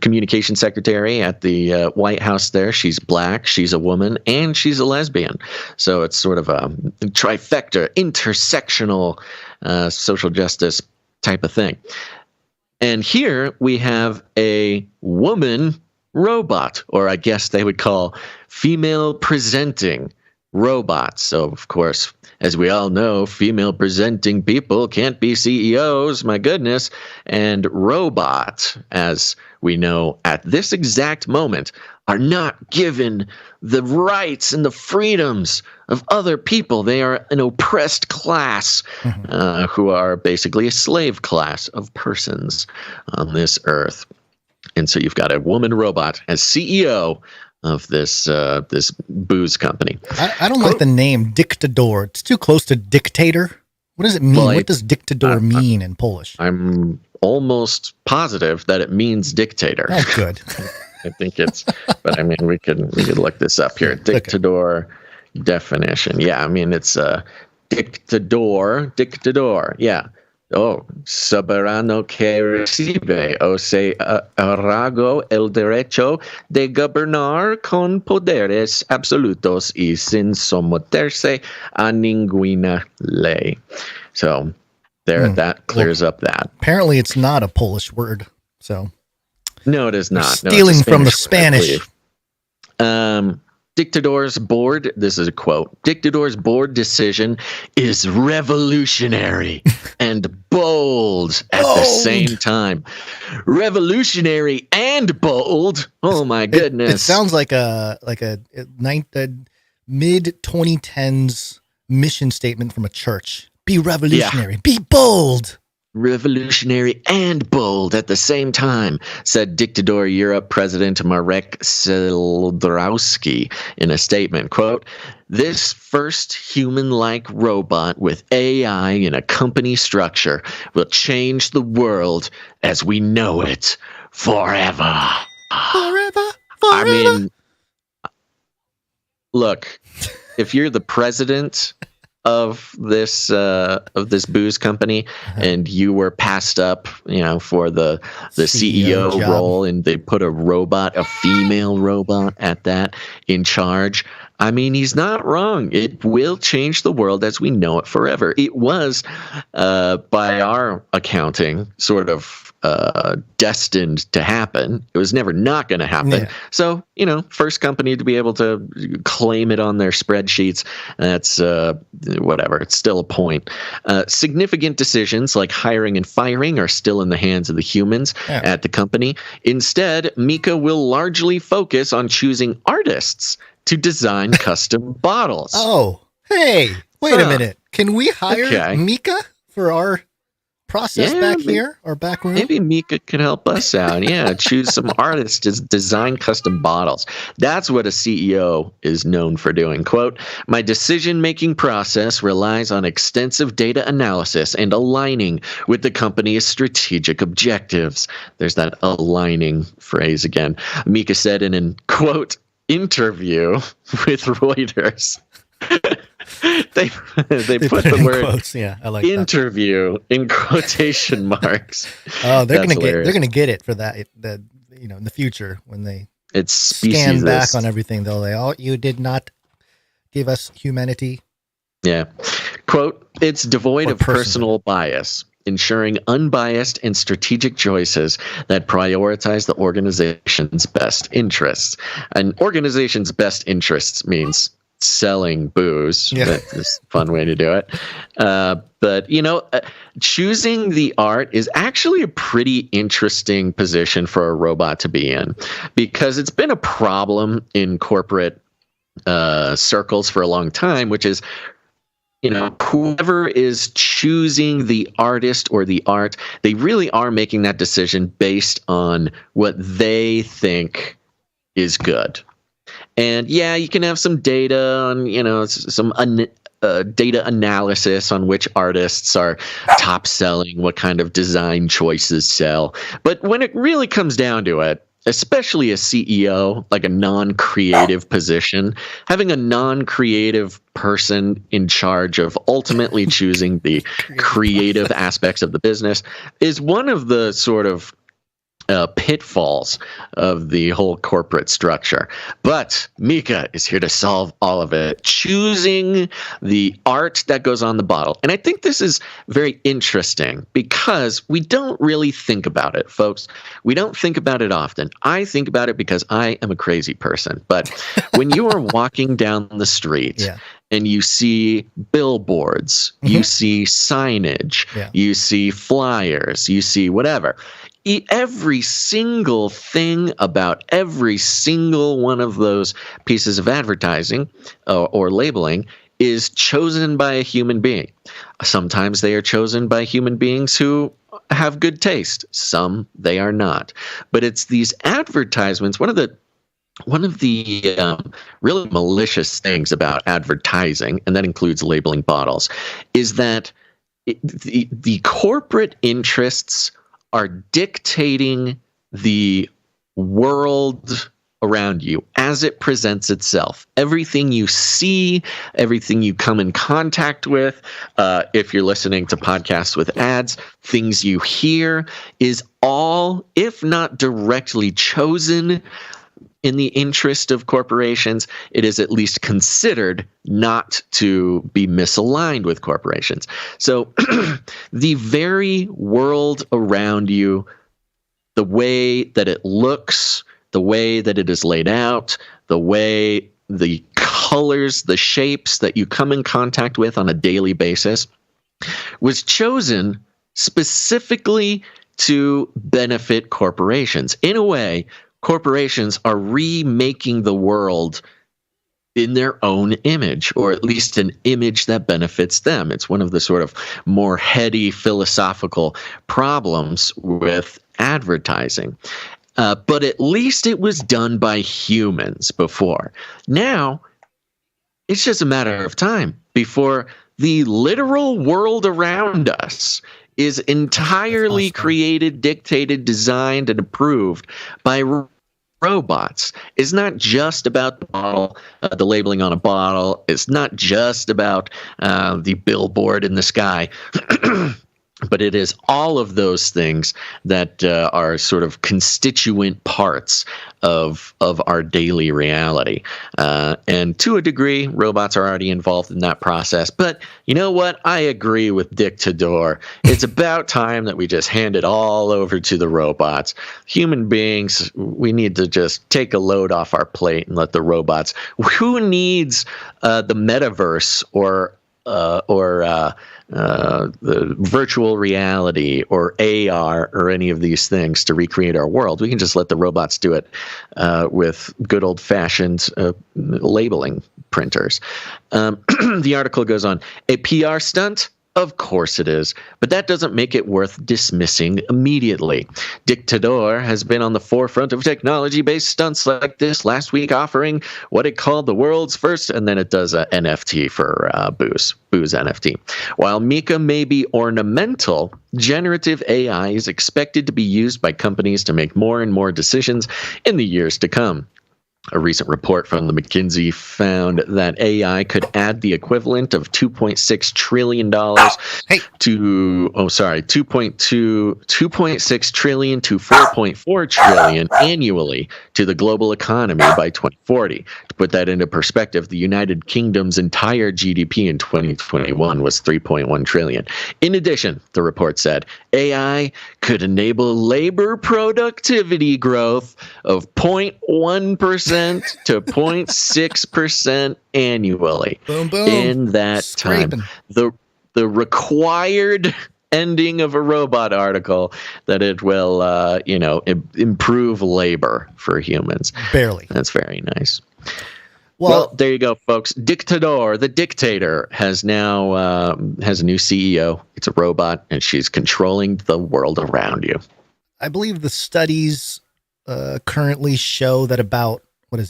communication secretary at the White House there. She's black, she's a woman, and she's a lesbian. So it's sort of a trifecta, intersectional social justice type of thing. And here we have a woman robot, or I guess they would call female presenting robots. So, of course, as we all know, female presenting people can't be CEOs, my goodness. And robots, as we know at this exact moment, are not given the rights and the freedoms of other people. They are an oppressed class who are basically a slave class of persons on this earth. And so you've got a woman robot as CEO of this booze company. I don't like the name Dictador. It's too close to dictator. What does it mean? Well, what does dictador mean in Polish? I'm almost positive that it means dictator. Oh, good. I think it's, but I mean, we could look this up here. Dictador definition. Yeah, I mean, it's dictador. Yeah. soberano que recibe, o sea, arrago el derecho de gobernar con poderes absolutos y sin someterse a ninguna ley. So there, that clears up that. Apparently, it's not a Polish word. So no, it is not. Stealing from the Spanish. Dictador's board, this is a quote, Dictador's board decision is revolutionary and bold at the same time. Revolutionary and bold. Oh my goodness. It sounds like a mid 2010s mission statement from a church. Be revolutionary. Be bold. Revolutionary and bold at the same time, said Dictador Europe President Marek Sieldrowski in a statement. Quote, this first human-like robot with AI in a company structure will change the world as we know it forever. Forever. I mean, look, if you're the president of this booze company and you were passed up, for the CEO role, and they put a female robot at that in charge. I mean, he's not wrong. It will change the world as we know it forever. It was, by our accounting, sort of destined to happen. It was never not going to happen. Yeah. So, first company to be able to claim it on their spreadsheets, that's whatever. It's still a point. Significant decisions like hiring and firing are still in the hands of the humans at the company. Instead, Mika will largely focus on choosing artists to design custom bottles. Oh, hey, wait a minute. Can we hire Mika for our process back here, or back room? Maybe Mika can help us out. Yeah, choose some artists to design custom bottles. That's what a CEO is known for doing. Quote, my decision-making process relies on extensive data analysis and aligning with the company's strategic objectives. There's that aligning phrase again. Mika said in an, quote, interview with Reuters. they put the word quotes. Yeah, I like interview that. In quotation marks. Oh, they're gonna get it for that. In the future when they scan back on everything, they'll say, "Oh, you did not give us humanity." Yeah. Quote, it's devoid of personal bias, ensuring unbiased and strategic choices that prioritize the organization's best interests. An organization's best interests means selling booze. Yeah. That's a fun way to do it. But, choosing the art is actually a pretty interesting position for a robot to be in, because it's been a problem in corporate circles for a long time, which is, whoever is choosing the artist or the art, they really are making that decision based on what they think is good. And yeah, you can have some data on, some data analysis on which artists are top selling, what kind of design choices sell. But when it really comes down to it, especially a CEO, like a non-creative position, having a non-creative person in charge of ultimately choosing the creative aspects of the business is one of the sort of pitfalls of the whole corporate structure. But Mika is here to solve all of it, choosing the art that goes on the bottle. And I think this is very interesting because we don't really think about it, folks. We don't think about it often. I think about it because I am a crazy person. But when you are walking down the street and you see billboards, you see signage, you see flyers, you see whatever, every single thing about every single one of those pieces of advertising or labeling is chosen by a human being. Sometimes they are chosen by human beings who have good taste. Some they are not. But it's these advertisements. One of the really malicious things about advertising, and that includes labeling bottles, is that the corporate interests are dictating the world around you as it presents itself. Everything you see, everything you come in contact with, if you're listening to podcasts with ads, things you hear is all, if not directly chosen in the interest of corporations, it is at least considered not to be misaligned with corporations. So the very world around you, the way that it looks, the way that it is laid out, the way the colors, the shapes that you come in contact with on a daily basis, was chosen specifically to benefit corporations. In a way, corporations are remaking the world in their image, or at least an image that benefits them. It's one of the sort of more heady philosophical problems with advertising. But at least it was done by humans before. Now, it's just a matter of time before the literal world around us is entirely created, dictated, designed, and approved by robots. It's not just about the bottle, the labeling on a bottle. It's not just about the billboard in the sky. But it is all of those things that are sort of constituent parts of our daily reality. And to a degree, robots are already involved in that process. But you know what? I agree with Dick Todor. It's about time that we just hand it all over to the robots. Human beings, we need to just take a load off our plate and let the robots. Who needs the metaverse or the virtual reality or AR or any of these things to recreate our world? We can just let the robots do it with good old-fashioned labeling printers. The article goes on. A PR stunt? Of course it is, but that doesn't make it worth dismissing immediately. Dick Todor has been on the forefront of technology-based stunts like this last week, offering what it called the world's first, and then it does a NFT for booze NFT. While Mika may be ornamental, generative AI is expected to be used by companies to make more and more decisions in the years to come. A recent report from the McKinsey found that AI could add the equivalent of $2.6 trillion $2.6 trillion to $4.4 trillion annually to the global economy by 2040. To put that into perspective, the United Kingdom's entire GDP in 2021 was $3.1 trillion. In addition, the report said, AI could enable labor productivity growth of 0.1% to 0.6% annually. Boom, boom. In that time. The required ending of a robot article that it will, improve labor for humans. Barely. That's very nice. Well, there you go, folks. Dictador, the dictator, has now has a new CEO. It's a robot, and she's controlling the world around you. I believe the studies currently show that about, 1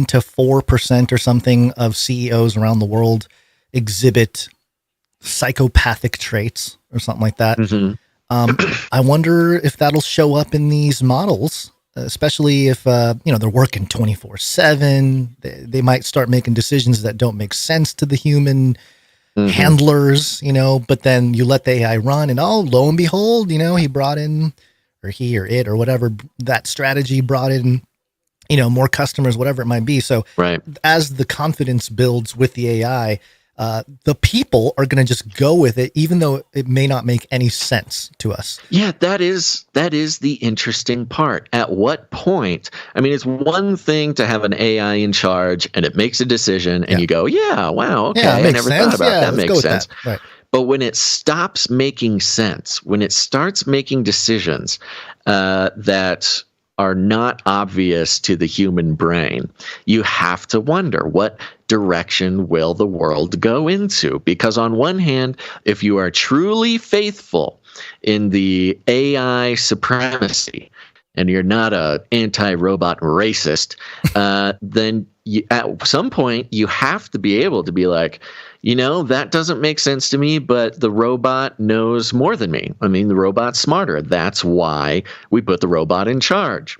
to 4% or something of CEOs around the world exhibit psychopathic traits or something like that. Mm-hmm. I wonder if that'll show up in these models, especially if, they're working 24/7. They might start making decisions that don't make sense to the human handlers, but then you let the AI run and lo and behold, he brought in, or he or it or whatever, that strategy brought in, more customers, whatever it might be. So as the confidence builds with the AI, the people are going to just go with it, even though it may not make any sense to us. Yeah, that is the interesting part. At what point? I mean, it's one thing to have an AI in charge and it makes a decision and you go, yeah, wow, okay, I never thought about that. Makes sense. That. Right. But when it stops making sense, when it starts making decisions that are not obvious to the human brain, you have to wonder, what direction will the world go into? Because on one hand, if you are truly faithful in the AI supremacy and you're not a anti-robot racist, then at some point you have to be able to be like, that doesn't make sense to me, but the robot knows more than me. I mean, the robot's smarter. That's why we put the robot in charge.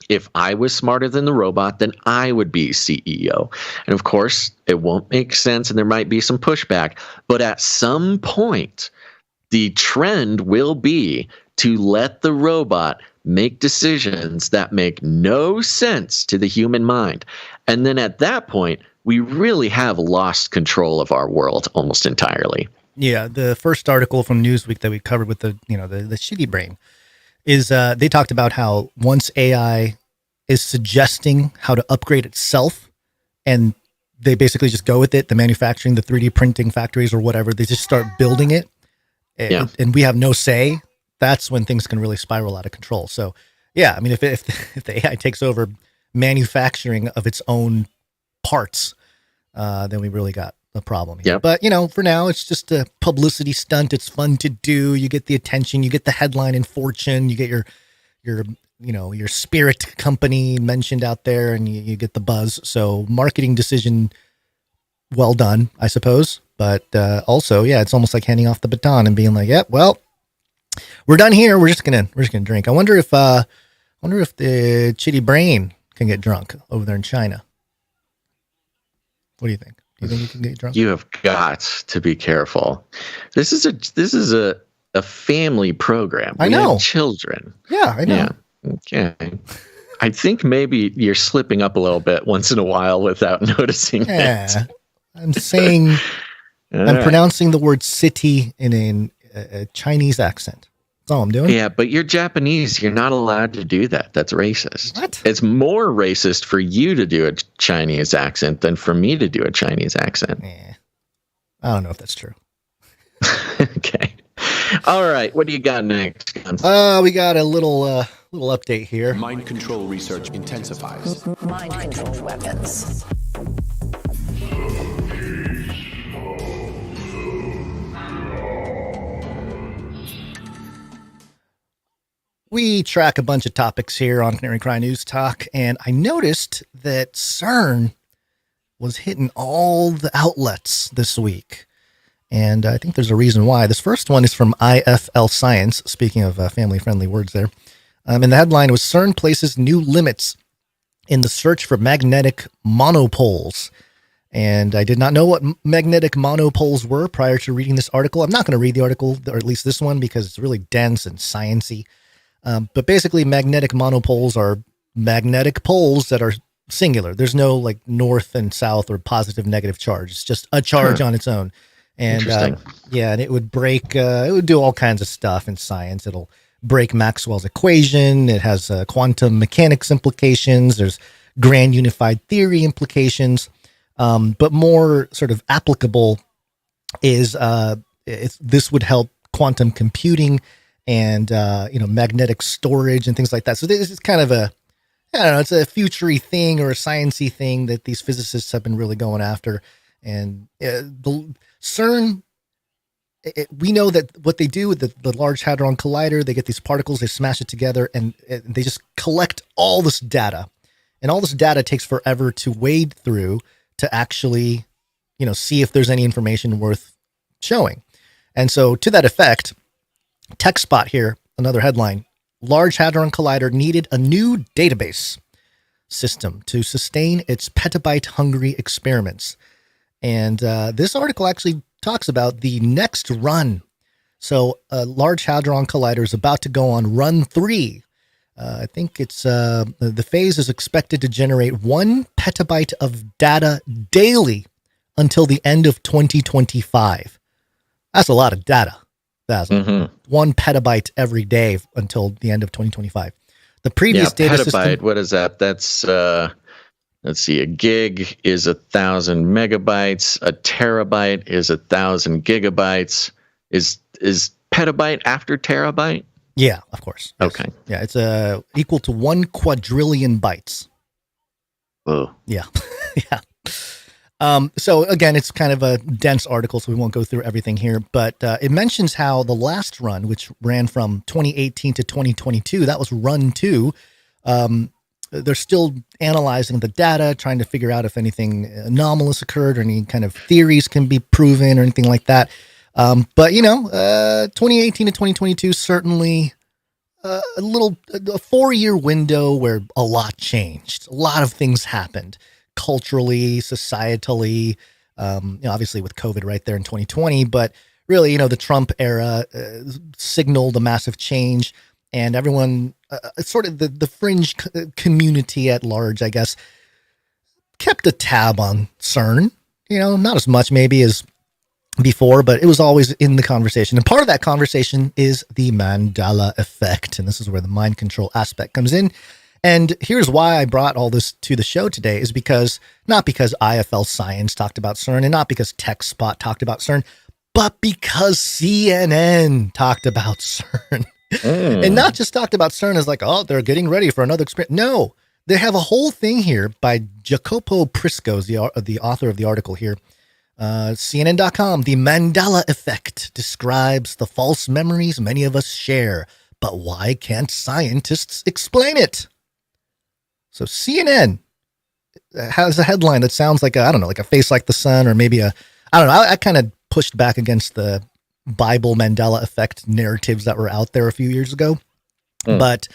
If I was smarter than the robot, then I would be CEO. And of course, it won't make sense and there might be some pushback. But at some point, the trend will be to let the robot make decisions that make no sense to the human mind. And then at that point, we really have lost control of our world almost entirely. Yeah, the first article from Newsweek that we covered with the shitty brain is they talked about how once AI is suggesting how to upgrade itself, and they basically just go with it, the manufacturing, the 3D printing factories or whatever, they just start building it, and we have no say. That's when things can really spiral out of control. So, yeah, I mean, if the AI takes over manufacturing of its own parts, then we really got a problem here. But, for now, it's just a publicity stunt. It's fun to do. You get the attention. You get the headline in Fortune. You get your spirit company mentioned out there, and you get the buzz. So marketing decision, well done, I suppose. But also, it's almost like handing off the baton and being like, well, we're done here. We're just gonna drink. I wonder if the chitty brain can get drunk over there in China. What do you think? Do you think you can get drunk? You have got to be careful. This is a family program. I know. We have children. Yeah, I know. Yeah. Okay. I think maybe you're slipping up a little bit once in a while without noticing it. I'm saying I'm pronouncing the word city in a Chinese accent. That's all I'm doing. Yeah, but you're Japanese. You're not allowed to do that. That's racist. What? It's more racist for you to do a Chinese accent than for me to do a Chinese accent. I don't know if that's true. Okay. All right. What do you got next? We got a little update here. Mind control research intensifies. Mind control weapons. We track a bunch of topics here on Canary Cry News Talk, and I noticed that CERN was hitting all the outlets this week. And I think there's a reason why. This first one is from IFL Science, speaking of family-friendly words there. And the headline was, CERN places new limits in the search for magnetic monopoles. And I did not know what magnetic monopoles were prior to reading this article. I'm not going to read the article, or at least this one, because it's really dense and sciencey. But basically, magnetic monopoles are magnetic poles that are singular. There's no like north and south or positive, negative charge. It's just a charge on its own. And and it would break, it would do all kinds of stuff in science. It'll break Maxwell's equation. It has quantum mechanics implications. There's grand unified theory implications. But more sort of applicable is this would help quantum computing and magnetic storage and things like that. So this is kind of it's a future-y thing or a sciencey thing that these physicists have been really going after. And the CERN, we know that what they do with the Large Hadron Collider, they get these particles, they smash it together, and they just collect all this data. And all this data takes forever to wade through to actually, see if there's any information worth showing. And so to that effect, TechSpot here, another headline, Large Hadron Collider needed a new database system to sustain its petabyte-hungry experiments. And this article actually talks about the next run. So Large Hadron Collider is about to go on run 3. I think it's the phase is expected to generate 1 petabyte of data daily until the end of 2025. That's a lot of data. That's 1 petabyte every day until the end of 2025. The previous data petabyte, system. what is that? That's let's see, a gig is 1,000 megabytes. A terabyte is 1,000 gigabytes. Is petabyte after terabyte? Yeah, of course. Yes. Okay. Yeah, it's equal to 1 quadrillion bytes. Oh. Yeah. Yeah. So again, it's kind of a dense article, so we won't go through everything here, but it mentions how the last run, which ran from 2018 to 2022, that was run 2. They're still analyzing the data, trying to figure out if anything anomalous occurred or any kind of theories can be proven or anything like that. But 2018 to 2022, certainly a 4-year window where a lot changed. A lot of things happened culturally, societally, obviously with COVID right there in 2020, but really, the Trump era signaled a massive change, and everyone, sort of the fringe community at large, I guess, kept a tab on CERN, not as much maybe as before, but it was always in the conversation. And part of that conversation is the Mandela effect. And this is where the mind control aspect comes in. And here's why I brought all this to the show today is not because IFL Science talked about CERN and not because TechSpot talked about CERN, but because CNN talked about CERN. And not just talked about CERN as like, oh, they're getting ready for another experiment. No, they have a whole thing here by Jacopo Prisco, the author of the article here. CNN.com, the Mandela effect describes the false memories many of us share, but why can't scientists explain it? So CNN has a headline that sounds like like a face like the sun, or maybe I kind of pushed back against the Bible Mandela effect narratives that were out there a few years ago, but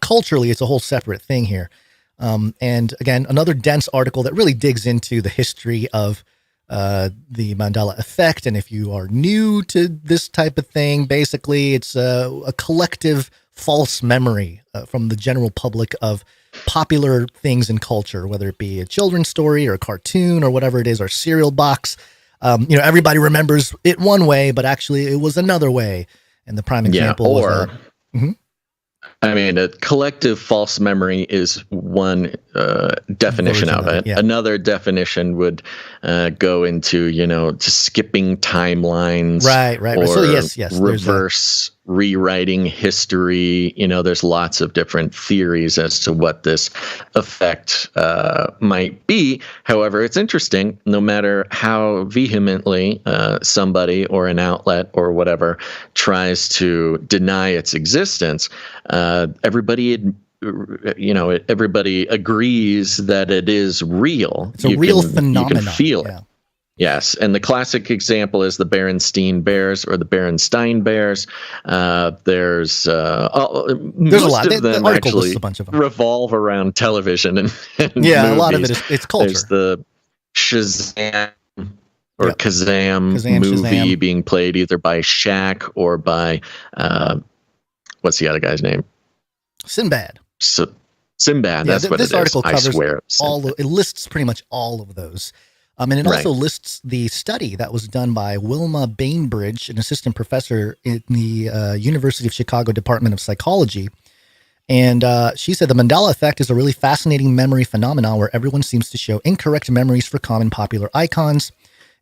culturally it's a whole separate thing here. And again, another dense article that really digs into the history of the Mandela effect. And if you are new to this type of thing, basically it's a collective false memory from the general public of popular things in culture, whether it be a children's story or a cartoon or whatever it is, or cereal box. Everybody remembers it one way, but actually it was another way. And the prime example was a collective false memory is one definition of it. Yeah. Another definition would go into, just skipping timelines. Right. Or so yes, reverse rewriting history. There's lots of different theories as to what this effect might be. However, it's interesting, no matter how vehemently somebody or an outlet or whatever tries to deny its existence, everybody agrees that it is real. It's a real phenomenon. You can feel it. Yes, and the classic example is the Berenstein Bears or the Berenstein Bears. There's a lot. The article lists a bunch of them. Revolve around television and movies. A lot of it's culture. There's the Shazam or Kazam movie being played either by Shaq or by what's the other guy's name? Sinbad. Sinbad. That's what it is. This article covers it lists pretty much all of those. And it also lists the study that was done by Wilma Bainbridge, an assistant professor in the University of Chicago Department of Psychology. And she said the Mandela effect is a really fascinating memory phenomenon where everyone seems to show incorrect memories for common popular icons.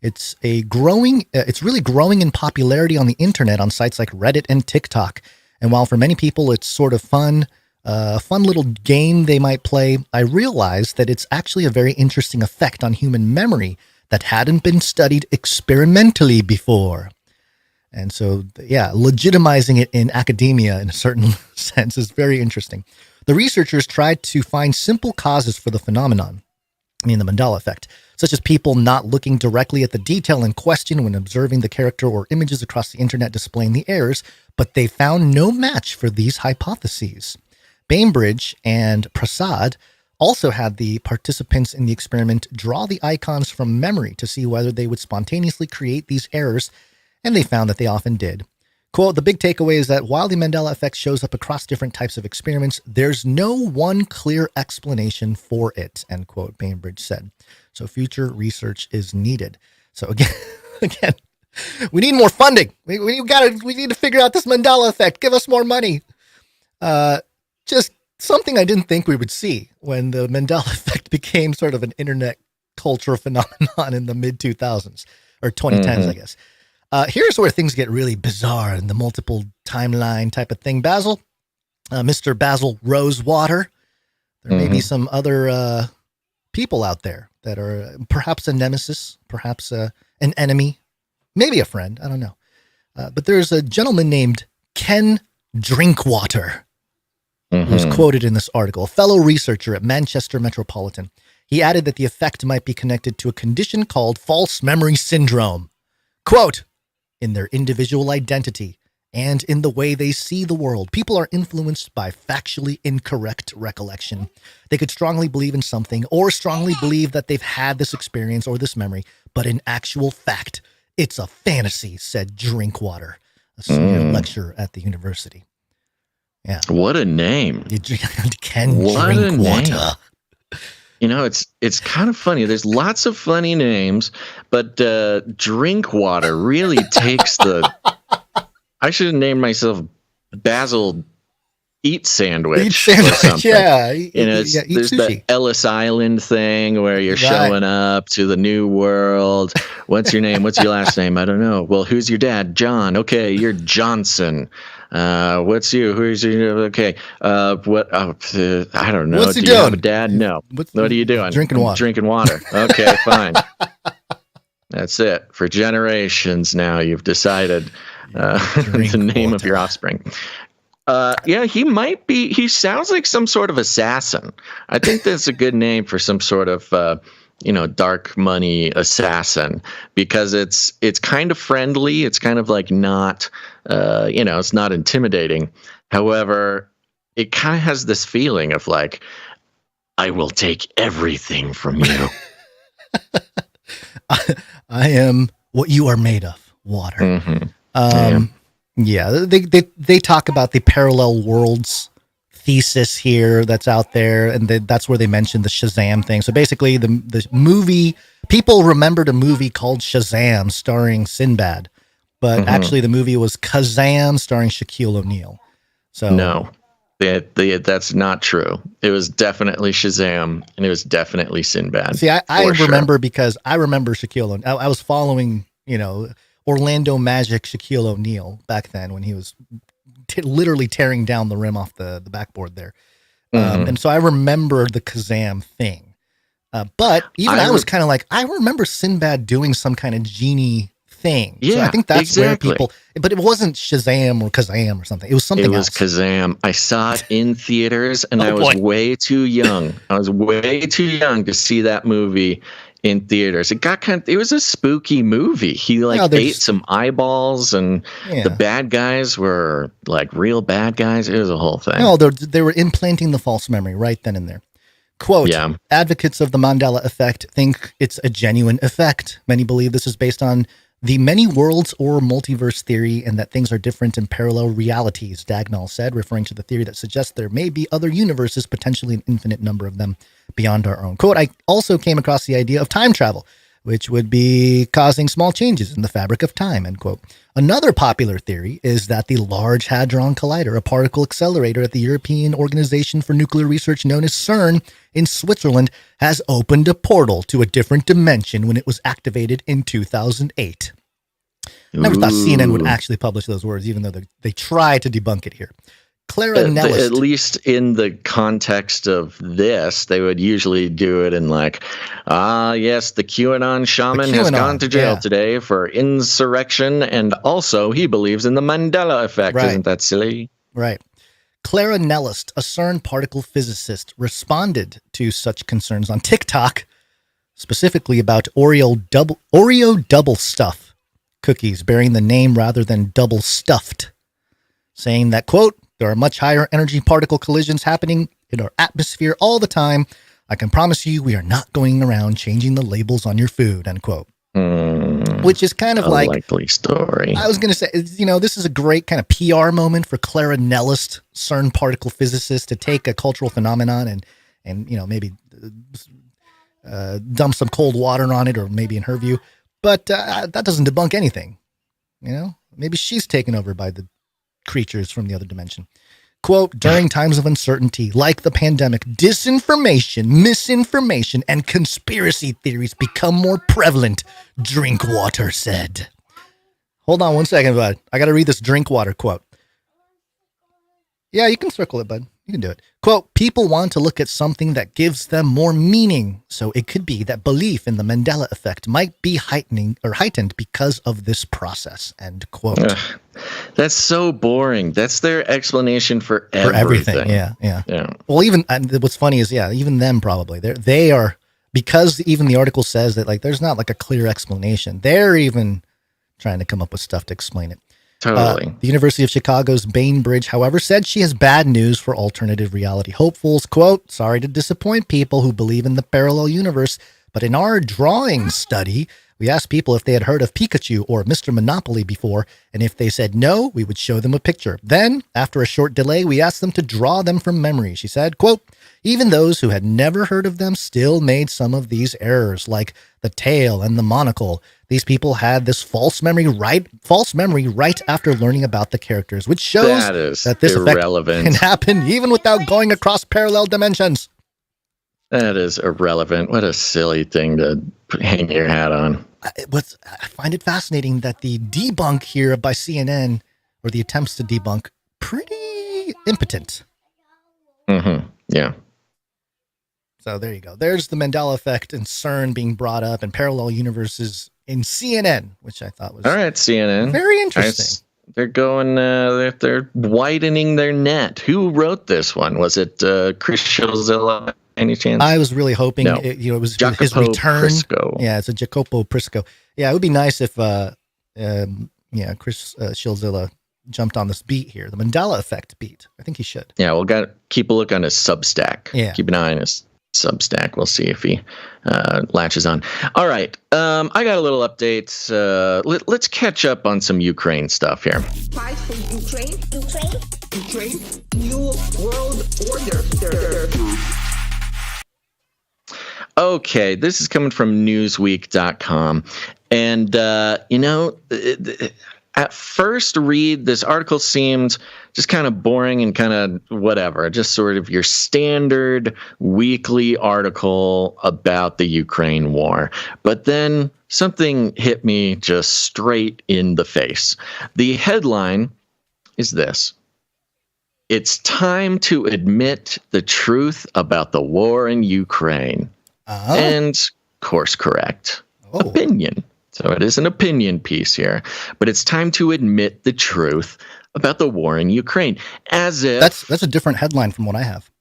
It's really growing in popularity on the internet on sites like Reddit and TikTok. And while for many people it's sort of fun, a fun little game they might play, I realized that it's actually a very interesting effect on human memory that hadn't been studied experimentally before. And so, legitimizing it in academia in a certain sense is very interesting. The researchers tried to find simple causes for the phenomenon, the Mandela effect, such as people not looking directly at the detail in question when observing the character or images across the internet displaying the errors, but they found no match for these hypotheses. Bainbridge and Prasad also had the participants in the experiment draw the icons from memory to see whether they would spontaneously create these errors, and they found that they often did. Quote, the big takeaway is that while the Mandela effect shows up across different types of experiments, there's no one clear explanation for it, end quote, Bainbridge said. So future research is needed. So again, we need more funding. We need to figure out this Mandela effect. Give us more money. Just something I didn't think we would see when the Mandela effect became sort of an internet culture phenomenon in the mid-2000s or 2010s, I guess. Here's where things get really bizarre in the multiple timeline type of thing. Basil, Mr. Basil Rosewater, there may be some other people out there that are perhaps a nemesis, perhaps an enemy, maybe a friend. I don't know. But there's a gentleman named Ken Drinkwater, who's quoted in this article, a fellow researcher at Manchester Metropolitan. He added that the effect might be connected to a condition called false memory syndrome. Quote, in their individual identity and in the way they see the world. People are influenced by factually incorrect recollection. They could strongly believe in something or strongly believe that they've had this experience or this memory, but in actual fact, it's a fantasy, said Drinkwater, a senior lecturer at the university. Yeah. What a name. Ken Drinkwater. You know, it's kind of funny. There's lots of funny names, but Drinkwater really takes the... I should have named myself Basil Eat Sandwich. Or something. Yeah. There's the Ellis Island thing where you're showing up to the new world. What's your name? What's your last name? I don't know. Well, who's your dad? John. Okay, you're Johnson. What's you? Who's your? Okay. What? I don't know. What's he Do doing? You have a dad? No. What are you doing? Drinking water. Drinking water. Okay, fine. That's it. For generations now, you've decided the name of your offspring. Yeah, he might be. He sounds like some sort of assassin. I think that's a good name for some sort of, dark money assassin, because it's kind of friendly. It's kind of like not, it's not intimidating. However, it kind of has this feeling of like, I will take everything from you. I am what you are made of, water. Mm-hmm. Yeah, they talk about the parallel worlds thesis here that's out there, and that's where they mentioned the Shazam thing. So basically, the movie, people remembered a movie called Shazam starring Sinbad, but actually the movie was Kazam starring Shaquille O'Neal. So no, that's not true. It was definitely Shazam, and it was definitely Sinbad. See, I remember because I remember Shaquille O'Neal. I was following, Orlando Magic Shaquille O'Neal back then when he was literally tearing down the rim off the backboard there. And so I remember the Kazam thing. But even I was kind of like, I remember Sinbad doing some kind of genie thing. Yeah, so I think that's exactly. where people, but it wasn't Shazam or Kazam or something. It was something else. It was Kazam. I saw it in theaters, and I was way too young. I was way too young to see that movie in theaters. It was a spooky movie. He ate some eyeballs, and the bad guys were like real bad guys. It was a whole thing. No, they were implanting the false memory right then and there. Quote, advocates of the Mandela effect think it's a genuine effect. Many believe this is based on the many worlds or multiverse theory, and that things are different in parallel realities, Dagnall said, referring to the theory that suggests there may be other universes, potentially an infinite number of them beyond our own. Quote, I also came across the idea of time travel, which would be causing small changes in the fabric of time, end quote. Another popular theory is that the Large Hadron Collider, a particle accelerator at the European Organization for Nuclear Research known as CERN in Switzerland, has opened a portal to a different dimension when it was activated in 2008. I never thought CNN would actually publish those words, even though they try to debunk it here. Clara Nellist. At least in the context of this, they would usually do it in like, yes, the QAnon shaman has gone to jail today for insurrection, and also he believes in the Mandela effect. Right. Isn't that silly? Right. Clara Nellist, a CERN particle physicist, responded to such concerns on TikTok, specifically about Oreo double stuff cookies bearing the name rather than double stuffed, saying that, quote, there are much higher energy particle collisions happening in our atmosphere all the time. I can promise you we are not going around changing the labels on your food, end quote. Which is kind of like... likely story. I was going to say, this is a great kind of PR moment for Clara Nellist, CERN particle physicist, to take a cultural phenomenon and maybe dump some cold water on it, or maybe in her view. But that doesn't debunk anything. Maybe she's taken over by the creatures from the other dimension. Quote, during times of uncertainty, like the pandemic, disinformation, misinformation, and conspiracy theories become more prevalent, Drinkwater said. Hold on one second, bud. I got to read this Drinkwater quote. Yeah, you can circle it, bud. You can do it. Quote, people want to look at something that gives them more meaning. So it could be that belief in the Mandela effect might be heightened because of this process, end quote. That's so boring. That's their explanation for everything. Yeah. Well, even what's funny is, even them probably they are, because even the article says that like there's not like a clear explanation. They're even trying to come up with stuff to explain it. Totally. The University of Chicago's Bainbridge, however, said she has bad news for alternative reality hopefuls. Quote, sorry to disappoint people who believe in the parallel universe, but in our drawing study, we asked people if they had heard of Pikachu or Mr. Monopoly before, and if they said no, we would show them a picture. Then, after a short delay, we asked them to draw them from memory. She said, quote, even those who had never heard of them still made some of these errors, like the tail and the monocle. These people had this false memory right after learning about the characters, which shows that this irrelevant. Effect can happen even without going across parallel dimensions. That is irrelevant. What a silly thing to hang your hat on. I find it fascinating that the debunk here by CNN, or the attempts to debunk, pretty impotent. Mm-hmm. Yeah. So there you go. There's the Mandela effect and CERN being brought up and parallel universes in CNN, which I thought was all right. CNN, very interesting. They're going. They're widening their net. Who wrote this one? Was it Chris Shilzilla? Any chance? I was really hoping it was Jacopo his return. Prisco. Yeah, it's a Jacopo Prisco. Yeah, it would be nice if Chris Shilzilla jumped on this beat here, the Mandela effect beat. I think he should. Yeah, we'll keep a look on his Substack. Yeah. Keep an eye on his Substack. We'll see if he latches on. All right, I got a little update. Let's catch up on some Ukraine stuff here. Fight for Ukraine, new world order. Okay, this is coming from Newsweek.com. And, at first read, this article seemed just kind of boring and kind of whatever, just sort of your standard weekly article about the Ukraine war. But then something hit me just straight in the face. The headline is this: it's time to admit the truth about the war in Ukraine. And course correct. Opinion. So it is an opinion piece here, but it's time to admit the truth about the war in Ukraine. As if that's a different headline from what I have.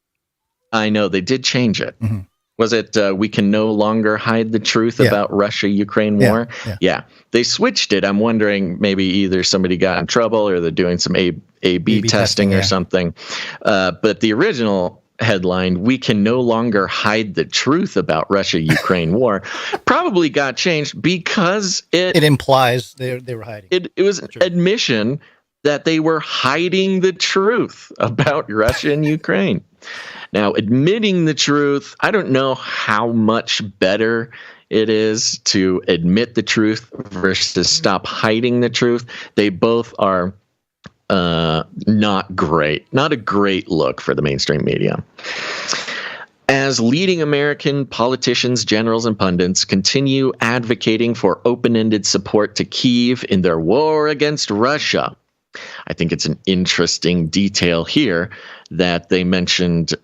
I know they did change it. Mm-hmm. Was it we can no longer hide the truth about Russia-Ukraine war? Yeah, they switched it. I'm wondering maybe either somebody got in trouble or they're doing some A/B testing or something. But the original headline, we can no longer hide the truth about Russia-Ukraine war, probably got changed because it implies they were hiding. It was an admission that they were hiding the truth about Russia and Ukraine. Now, admitting the truth, I don't know how much better it is to admit the truth versus stop hiding the truth. They both are not great. Not a great look for the mainstream media. As leading American politicians, generals, and pundits continue advocating for open-ended support to Kyiv in their war against Russia, I think it's an interesting detail here that they mentioned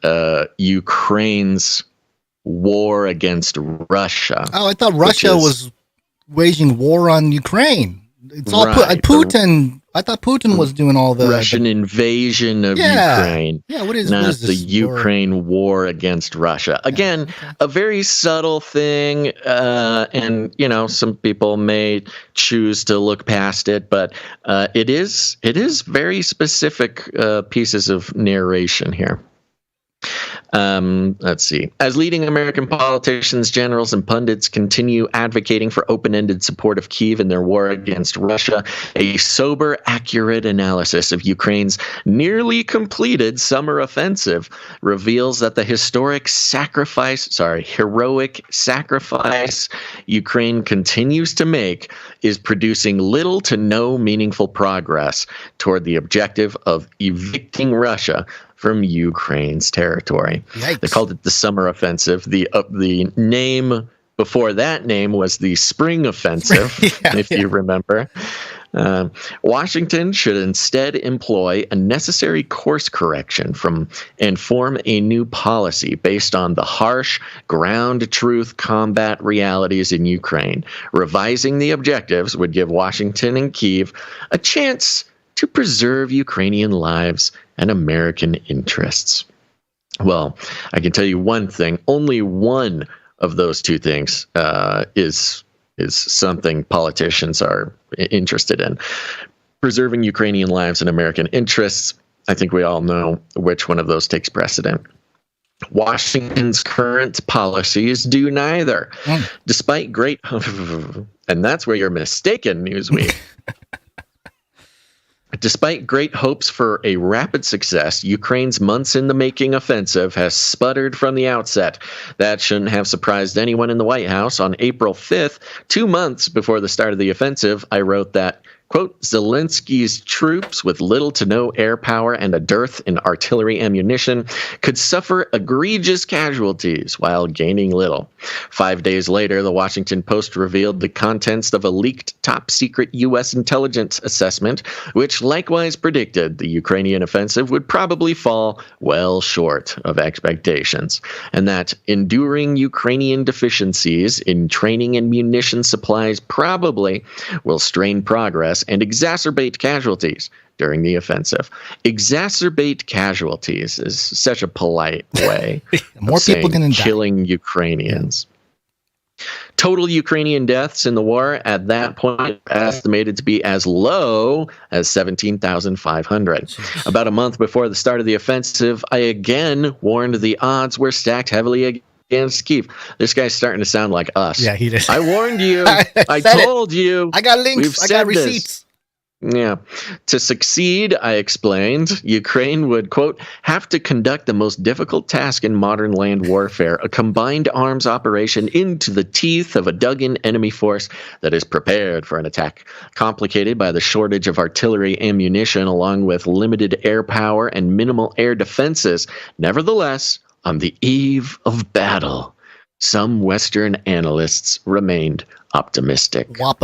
Ukraine's war against Russia. Oh, I thought Russia was waging war on Ukraine. It's all Putin. I thought Putin was doing all the Russian invasion of Ukraine. Yeah, what is the Ukraine war against Russia? Again, a very subtle thing, and some people may choose to look past it, but it is very specific pieces of narration here. Let's see. As leading American politicians, generals, and pundits continue advocating for open-ended support of Kyiv in their war against Russia, a sober, accurate analysis of Ukraine's nearly completed summer offensive reveals that the heroic sacrifice Ukraine continues to make is producing little to no meaningful progress toward the objective of evicting Russia from Ukraine's territory. Yikes. They called it the Summer Offensive. The name before that name was the Spring Offensive, if you remember. Washington should instead employ a necessary course correction and form a new policy based on the harsh ground truth combat realities in Ukraine. Revising the objectives would give Washington and Kyiv a chance to preserve Ukrainian lives and American interests. Well, I can tell you one thing. Only one of those two things is something politicians are interested in. preserving Ukrainian lives and American interests. I think we all know which one of those takes precedent. Washington's current policies do neither. Despite great... and that's where you're mistaken, Newsweek. Despite great hopes for a rapid success, Ukraine's months-in-the-making offensive has sputtered from the outset. That shouldn't have surprised anyone in the White House. On April 5th, 2 months before the start of the offensive, I wrote that, quote, Zelensky's troops with little to no air power and a dearth in artillery ammunition could suffer egregious casualties while gaining little. 5 days later, the Washington Post revealed the contents of a leaked top-secret U.S. intelligence assessment, which likewise predicted the Ukrainian offensive would probably fall well short of expectations, and that enduring Ukrainian deficiencies in training and munition supplies probably will strain progress and exacerbate casualties during the offensive. Exacerbate casualties is such a polite way More of people saying gonna killing Ukrainians. Total Ukrainian deaths in the war at that point estimated to be as low as 17,500. About a month before the start of the offensive, I again warned the odds were stacked heavily against Kyiv. This guy's starting to sound like us. Yeah, he did. I warned you. I told you. I got links. We've I said got receipts. This. Yeah. To succeed, I explained, Ukraine would, quote, have to conduct the most difficult task in modern land warfare, a combined arms operation into the teeth of a dug-in enemy force that is prepared for an attack, complicated by the shortage of artillery ammunition along with limited air power and minimal air defenses. Nevertheless, on the eve of battle, some Western analysts remained optimistic. A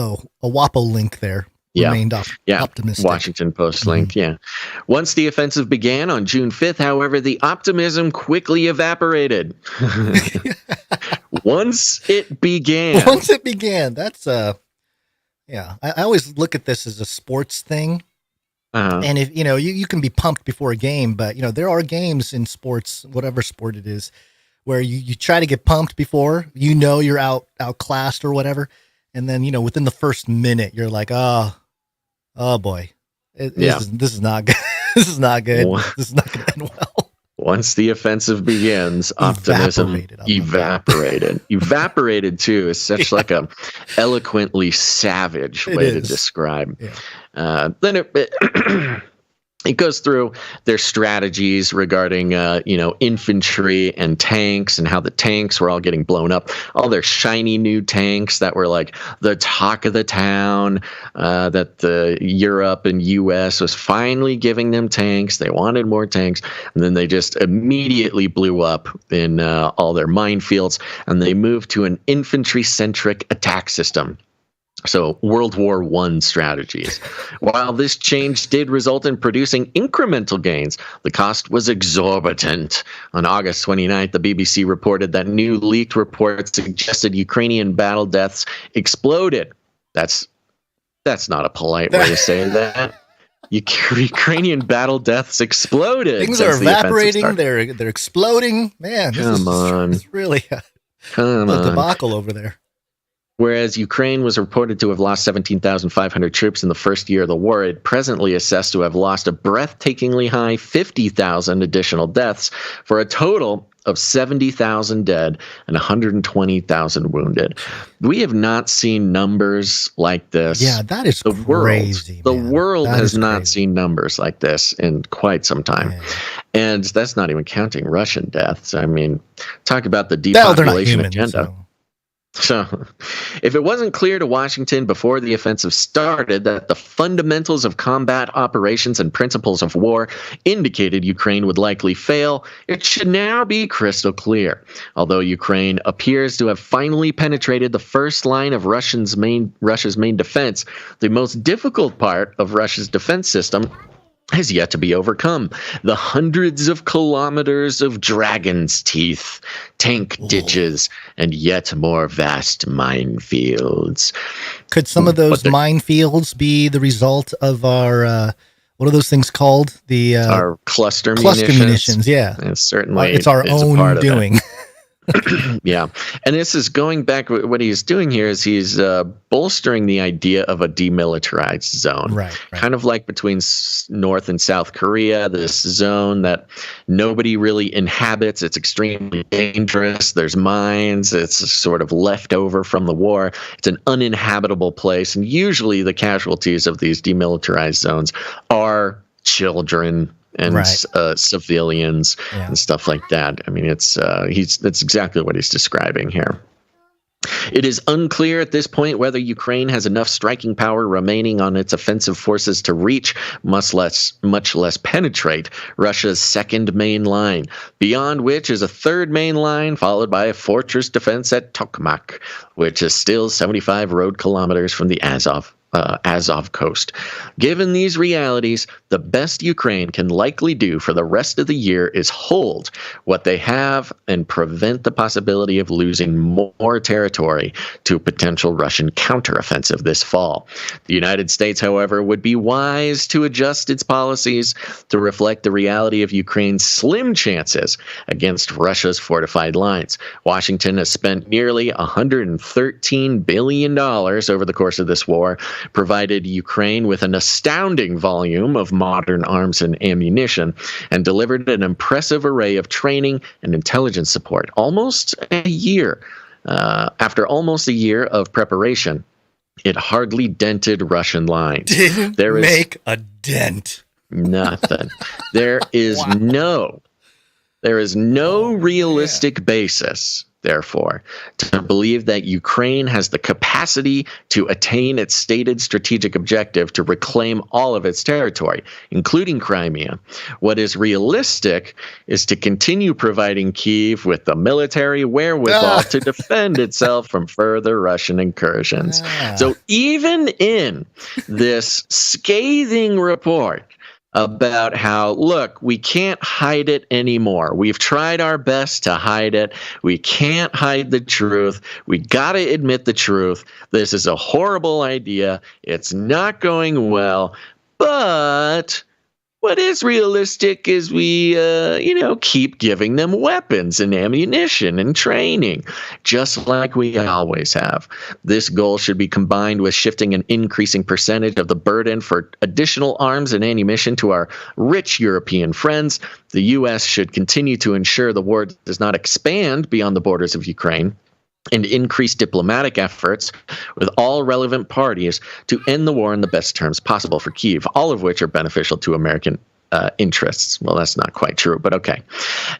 WAPO link there. Remained optimistic. Washington Post link, yeah. Once the offensive began on June 5th, however, the optimism quickly evaporated. Once it began. That's, yeah. I always look at this as a sports thing. And if, you can be pumped before a game, but, there are games in sports, whatever sport it is, where you try to get pumped before, you're outclassed or whatever. And then, within the first minute, you're like, oh boy, this is not good. This is not good. This is not going to end well. Once the offensive begins, optimism evaporated. Evaporated too is such like a eloquently savage way to describe. Yeah. Then it goes through their strategies regarding, infantry and tanks and how the tanks were all getting blown up. All their shiny new tanks that were like the talk of the town, that the Europe and U.S. was finally giving them tanks. They wanted more tanks. And then they just immediately blew up in all their minefields. And they moved to an infantry-centric attack system. So World War I strategies. While this change did result in producing incremental gains, the cost was exorbitant. On August 29th, the BBC reported that new leaked reports suggested Ukrainian battle deaths exploded. That's not a polite way to say that. Ukrainian battle deaths exploded. Things are evaporating. They're exploding. Man, this is really a debacle over there. Whereas Ukraine was reported to have lost 17,500 troops in the first year of the war, it presently assessed to have lost a breathtakingly high 50,000 additional deaths for a total of 70,000 dead and 120,000 wounded. We have not seen numbers like this. Yeah, that is crazy. The world has not seen numbers like this in quite some time. Yeah. And that's not even counting Russian deaths. I mean, talk about the depopulation agenda. So, if it wasn't clear to Washington before the offensive started that the fundamentals of combat operations and principles of war indicated Ukraine would likely fail, it should now be crystal clear. Although Ukraine appears to have finally penetrated the first line of Russia's main defense, the most difficult part of Russia's defense system has yet to be overcome. The hundreds of kilometers of dragon's teeth, tank ditches, and yet more vast minefields. Could some of those minefields be the result of our, what are those things called? Our cluster munitions. Yeah. And certainly it's our own doing. Yeah. And this is going back. What he's doing here is he's bolstering the idea of a demilitarized zone. Right. Kind of like between North and South Korea, this zone that nobody really inhabits. It's extremely dangerous. There's mines. It's sort of left over from the war. It's an uninhabitable place. And usually the casualties of these demilitarized zones are children and civilians and stuff like that. I mean, that's exactly what he's describing here. It is unclear at this point whether Ukraine has enough striking power remaining on its offensive forces to reach, much less penetrate, Russia's second main line, beyond which is a third main line, followed by a fortress defense at Tokmak, which is still 75 road kilometers from the Azov coast. Given these realities, the best Ukraine can likely do for the rest of the year is hold what they have and prevent the possibility of losing more territory to a potential Russian counteroffensive this fall. The United States, however, would be wise to adjust its policies to reflect the reality of Ukraine's slim chances against Russia's fortified lines. Washington has spent nearly $113 billion over the course of this war, provided Ukraine with an astounding volume of modern arms and ammunition, and delivered an impressive array of training and intelligence support. After almost a year of preparation, it hardly dented Russian lines. Didn't make a dent. Nothing. There is no realistic basis, therefore, to believe that Ukraine has the capacity to attain its stated strategic objective to reclaim all of its territory, including Crimea. What is realistic is to continue providing Kyiv with the military wherewithal to defend itself from further Russian incursions. So even in this scathing report about how, look, we can't hide it anymore. We've tried our best to hide it. We can't hide the truth. We got to admit the truth. This is a horrible idea. It's not going well. But what is realistic is we, keep giving them weapons and ammunition and training, just like we always have. This goal should be combined with shifting an increasing percentage of the burden for additional arms and ammunition to our rich European friends. The U.S. should continue to ensure the war does not expand beyond the borders of Ukraine, and increase diplomatic efforts with all relevant parties to end the war in the best terms possible for Kyiv, all of which are beneficial to American interests. Well, that's not quite true, but okay.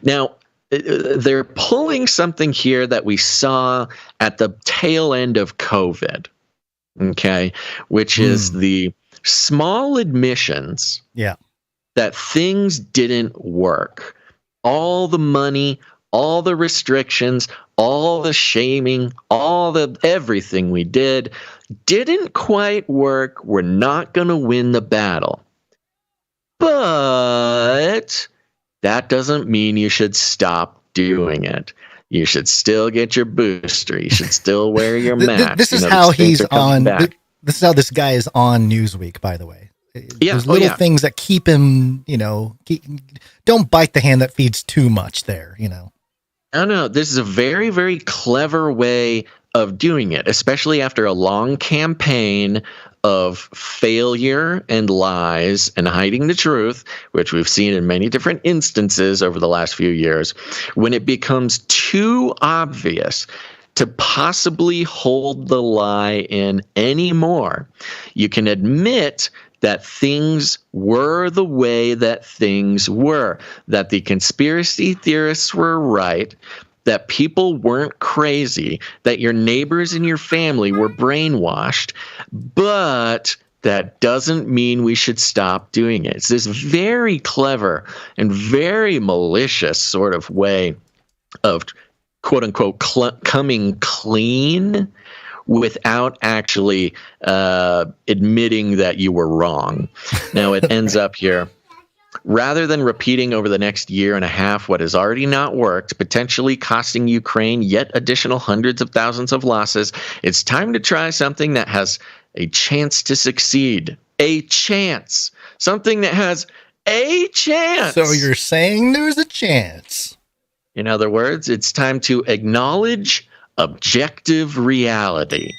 Now, they're pulling something here that we saw at the tail end of COVID, okay, which is the small admissions that things didn't work. All the money, all the restrictions, all the shaming, everything we did didn't quite work. We're not going to win the battle. But that doesn't mean you should stop doing it. You should still get your booster. You should still wear your mask. This is how he's on. This is how this guy is on Newsweek, by the way. There's little things that keep him, don't bite the hand that feeds too much there, No, this is a very, very clever way of doing it, especially after a long campaign of failure and lies and hiding the truth, which we've seen in many different instances over the last few years. When it becomes too obvious to possibly hold the lie in anymore, you can admit that things were the way that things were, that the conspiracy theorists were right, that people weren't crazy, that your neighbors and your family were brainwashed, but that doesn't mean we should stop doing it. It's this very clever and very malicious sort of way of, quote unquote, coming clean without actually admitting that you were wrong. Now it ends up here. Rather than repeating over the next year and a half what has already not worked, potentially costing Ukraine yet additional hundreds of thousands of losses, it's time to try something that has a chance to succeed. A chance. Something that has a chance. So you're saying there's a chance? In other words, it's time to acknowledge objective reality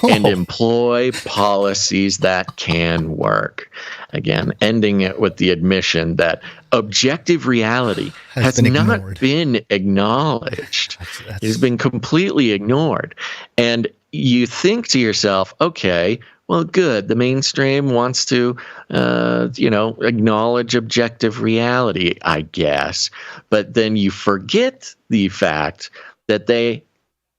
and employ policies that can work. Again, ending it with the admission that objective reality has not been acknowledged. It has been completely ignored. And you think to yourself, okay, well, good. The mainstream wants to, acknowledge objective reality, I guess. But then you forget the fact that they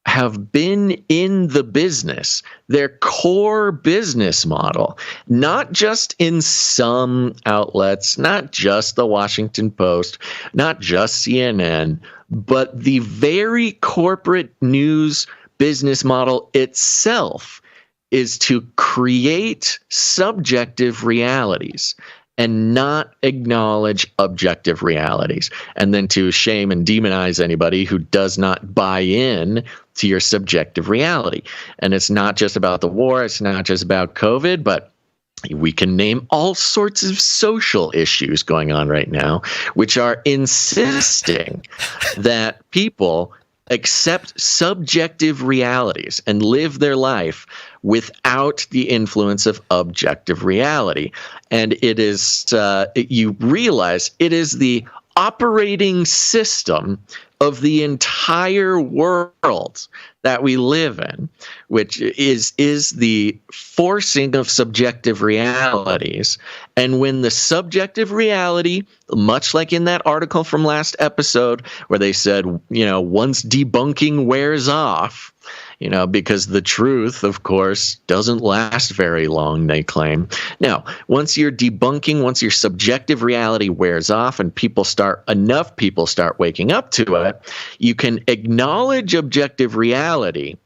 have been in the business, their core business model, not just in some outlets, not just the Washington Post, not just CNN, but the very corporate news business model itself is to create subjective realities and not acknowledge objective realities, and then to shame and demonize anybody who does not buy in to your subjective reality. And it's not just about the war, it's not just about COVID, but we can name all sorts of social issues going on right now, which are insisting that people accept subjective realities and live their life without the influence of objective reality. And it is, you realize it is the operating system of the entire world that we live in, which is the forcing of subjective realities. And when the subjective reality, much like in that article from last episode where they said, once debunking wears off, because the truth, of course, doesn't last very long, they claim. Now, once your subjective reality wears off and enough people start waking up to it, you can acknowledge objective reality,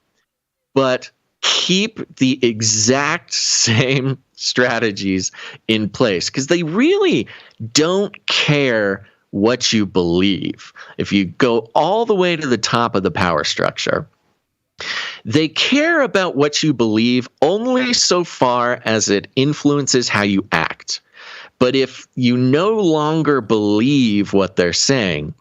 but keep the exact same strategies in place because they really don't care what you believe. If you go all the way to the top of the power structure, they care about what you believe only so far as it influences how you act. But if you no longer believe what they're saying,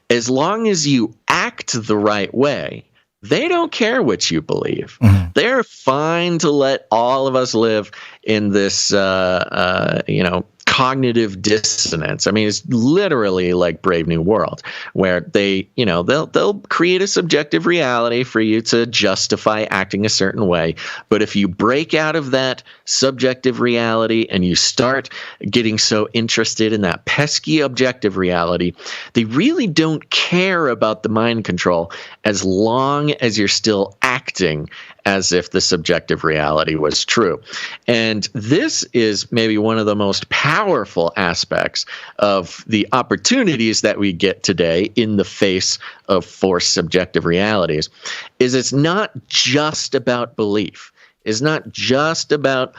as long as you act the right way, they don't care what you believe. Mm-hmm. They're fine to let all of us live in this, cognitive dissonance. I mean, it's literally like Brave New World, where they'll create a subjective reality for you to justify acting a certain way. But if you break out of that subjective reality and you start getting so interested in that pesky objective reality, they really don't care about the mind control as long as you're still acting as if the subjective reality was true. And this is maybe one of the most powerful aspects of the opportunities that we get today in the face of forced subjective realities, is it's not just about belief. It's not just about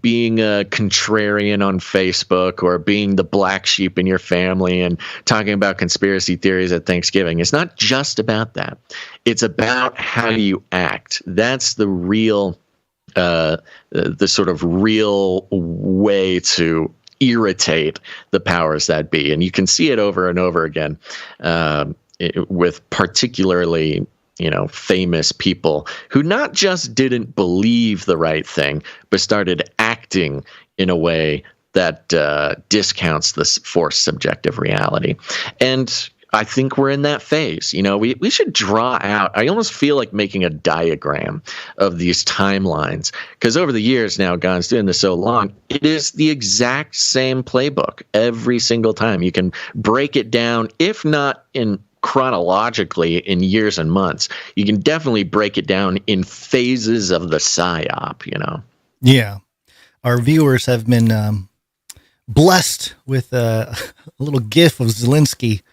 being a contrarian on Facebook or being the black sheep in your family and talking about conspiracy theories at Thanksgiving. It's not just about that. It's about how you act. That's the real, the sort of real way to irritate the powers that be. And you can see it over and over again with particularly famous people who not just didn't believe the right thing, but started acting in a way that discounts this forced subjective reality. And I think we're in that phase. We should draw out, I almost feel like making a diagram of these timelines, because over the years now, God's doing this so long, it is the exact same playbook every single time. You can break it down, if not in chronologically in years and months, you can definitely break it down in phases of the psyop, Yeah. Our viewers have been blessed with a little gif of Zelensky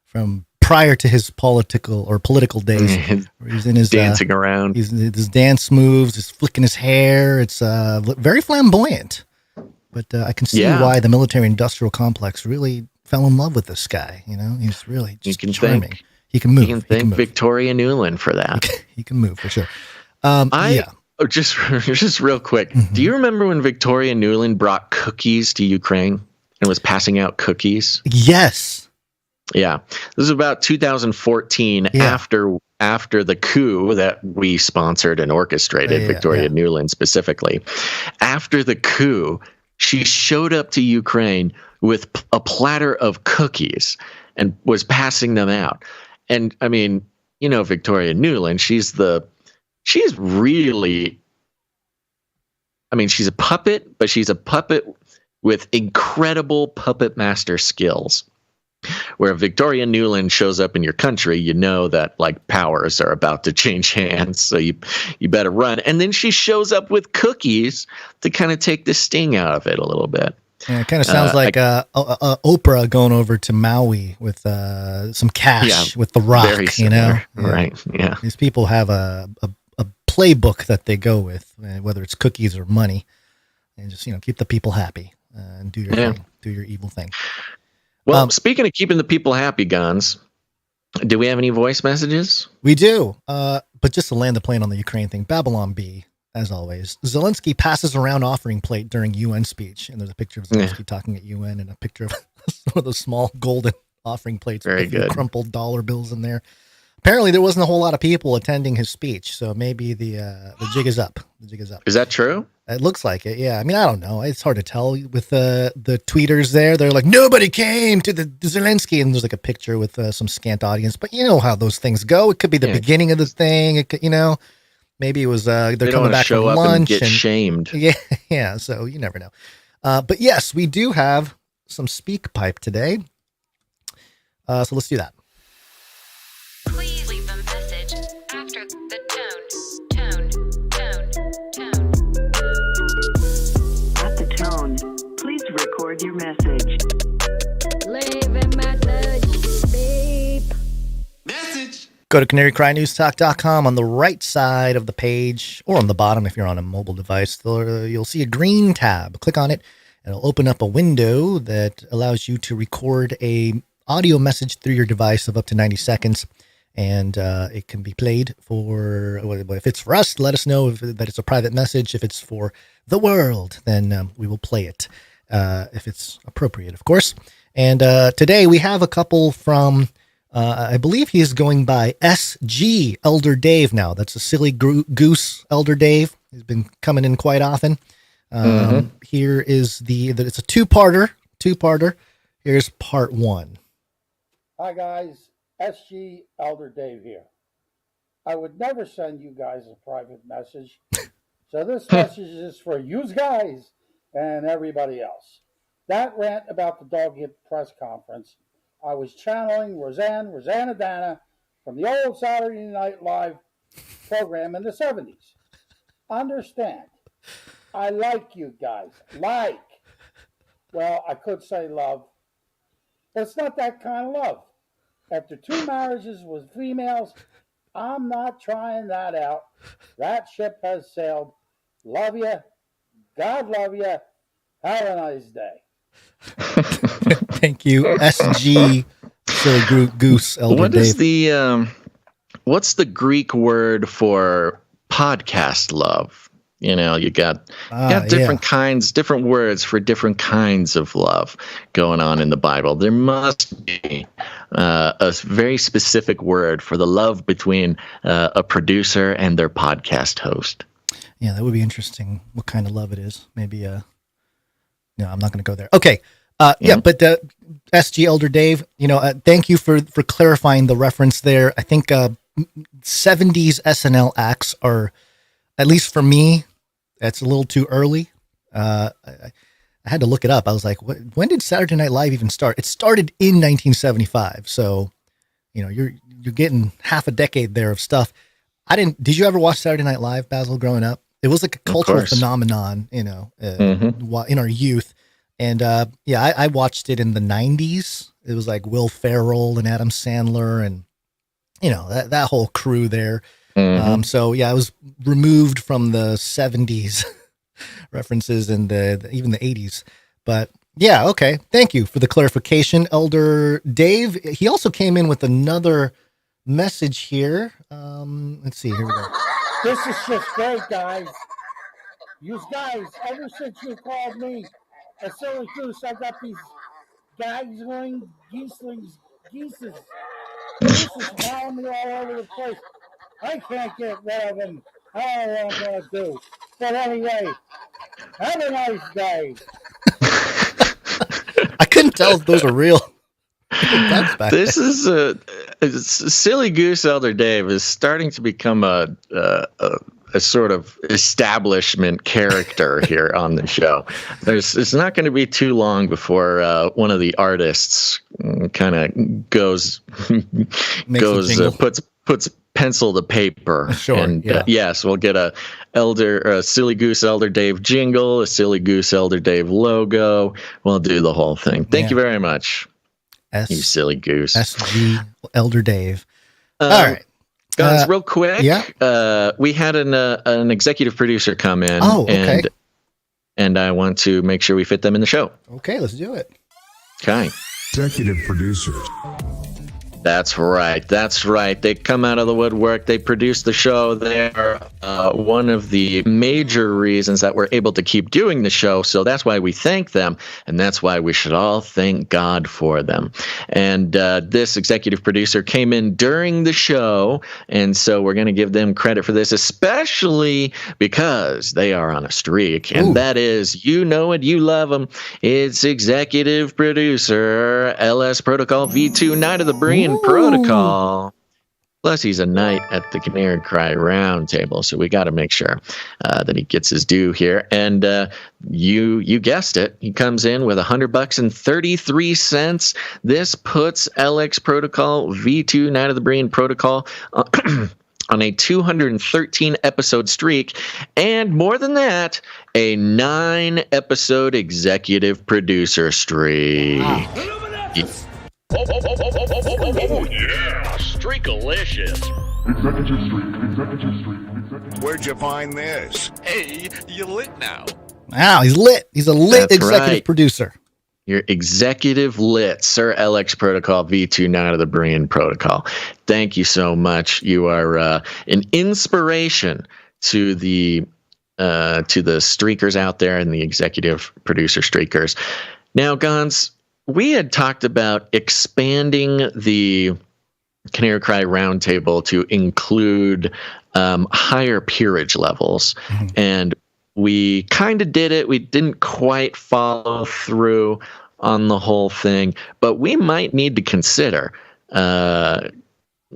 from prior to his political days. Where he's in his dancing around. His dance moves, he's flicking his hair. It's very flamboyant. But I can see why the military-industrial complex really fell in love with this guy. He's really just charming. He can move. You can thank Victoria Nuland for that. He can move for sure. Just real quick. Mm-hmm. Do you remember when Victoria Nuland brought cookies to Ukraine and was passing out cookies? Yes. Yeah, this is about 2014, after the coup that we sponsored and orchestrated, Victoria Nuland specifically. After the coup, she showed up to Ukraine with a platter of cookies and was passing them out. And I mean, Victoria Nuland, she's really, I mean, she's a puppet, but she's a puppet with incredible puppet master skills. Where Victoria Nuland shows up in your country, you know that like powers are about to change hands, so you better run. And then she shows up with cookies to kind of take the sting out of it a little bit. Yeah, it kind of sounds like Oprah going over to Maui with some cash with The Rock. Very similar, right? Yeah, these people have a playbook that they go with, whether it's cookies or money, and just keep the people happy and do your thing, do your evil thing. Well, speaking of keeping the people happy, Guns, do we have any voice messages? We do, but just to land the plane on the Ukraine thing, Babylon B, as always. Zelensky passes around offering plate during UN speech, and there's a picture of Zelensky talking at UN and a picture of some of those small golden offering plates with crumpled dollar bills in there. Apparently, there wasn't a whole lot of people attending his speech, so maybe the jig is up. The jig is up. Is that true? It looks like it, yeah. I mean, I don't know. It's hard to tell with the tweeters there. They're like, nobody came to the Zelensky, and there's like a picture with some scant audience. But you know how those things go. It could be the beginning of the thing. It could, maybe it was they're coming back from lunch and get shamed. Yeah. So you never know. But yes, we do have some speak pipe today. So let's do that. Please leave a message after the tone. At the tone, please record your message. Leave a message. Beep. Message. Go to canarycrynewstalk.com. On the right side of the page, or on the bottom if you're on a mobile device, you'll see a green tab. Click on it, and it'll open up a window that allows you to record a audio message through your device of up to 90 seconds. And it can be played for, if it's for us, let us know that it's a private message. If it's for the world, then we will play it if it's appropriate, of course. And today we have a couple from, I believe he is going by SG Elder Dave now. That's a silly goose Elder Dave. He's been coming in quite often. Here is it's a two-parter. Here's part one. Hi, guys. SG Elder Dave here. I would never send you guys a private message. So this message is for you guys and everybody else. That rant about the dog hit press conference, I was channeling Rosanna Dana from the old Saturday Night Live program in the 70s. Understand, I like you guys. Well, I could say love, but it's not that kind of love. After 2 marriages with females, I'm not trying that out. That ship has sailed. Love you. God love you. Have a nice day. Thank you, SG Silly Goose Elder Dave. What's the Greek word for podcast love? You got different kinds, different words for different kinds of love going on in the Bible. There must be a very specific word for the love between a producer and their podcast host. Yeah, that would be interesting. What kind of love it is? Maybe. No, I'm not going to go there. Okay. But SG Elder Dave, thank you for clarifying the reference there. I think 70s SNL acts are, at least for me, that's a little too early. I had to look it up. I was like, when did Saturday Night Live even start? It started in 1975. So, you're getting half a decade there of stuff. Did you ever watch Saturday Night Live, Basil, growing up? It was like a cultural phenomenon, in our youth. And I watched it in the 90s. It was like Will Ferrell and Adam Sandler and, that whole crew there. So I was removed from the 70s references and even the 80s. But yeah, okay. Thank you for the clarification, Elder Dave. He also came in with another message here. Let's see. Here we go. This is just great, guys. You guys, ever since you called me a silly goose, I got these geeslings geese is following me all over the place. I can't get rid of them. I don't know what I'm going to do. But anyway, have a nice day. I couldn't tell if those are real. This is a silly goose. Elder Dave is starting to become a sort of establishment character here on the show. It's not going to be too long before one of the artists kind of goes puts pencil to paper. Sure. And yes, we'll get a silly goose Elder Dave jingle, a silly goose Elder Dave logo. We'll do the whole thing. Thank you very much. You silly goose. SG Elder Dave. All right. Guys, real quick. Yeah. We had an executive producer come in. Oh, okay. And I want to make sure we fit them in the show. Okay, let's do it. Okay. Executive producers. That's right. They come out of the woodwork. They produce the show. They are one of the major reasons that we're able to keep doing the show. So that's why we thank them. And that's why we should all thank God for them. And this executive producer came in during the show. And so we're going to give them credit for this, especially because they are on a streak. And that is, you know it, you love them. It's executive producer, LS Protocol V2, Night of the Breen Protocol. Plus, he's a knight at the Canary Cry Roundtable, so we got to make sure that he gets his due here. And you guessed it, he comes in with $100.33. This puts LX Protocol V2 Night of the Breen Protocol on a 213 episode streak, and more than that, a 9-episode executive producer streak. Oh yeah, Streakalicious. Executive streak. Where'd you find this? Hey, you lit now. Wow, he's lit. He's a lit executive producer. Your executive lit, Sir LX Protocol V2 Night of the Breen Protocol. Thank you so much. You are an inspiration to the streakers out there and the executive producer streakers. Now, Gons, we had talked about expanding the Canary Cry Roundtable to include higher peerage levels. Mm-hmm. And we kind of did it. We didn't quite follow through on the whole thing, but we might need to consider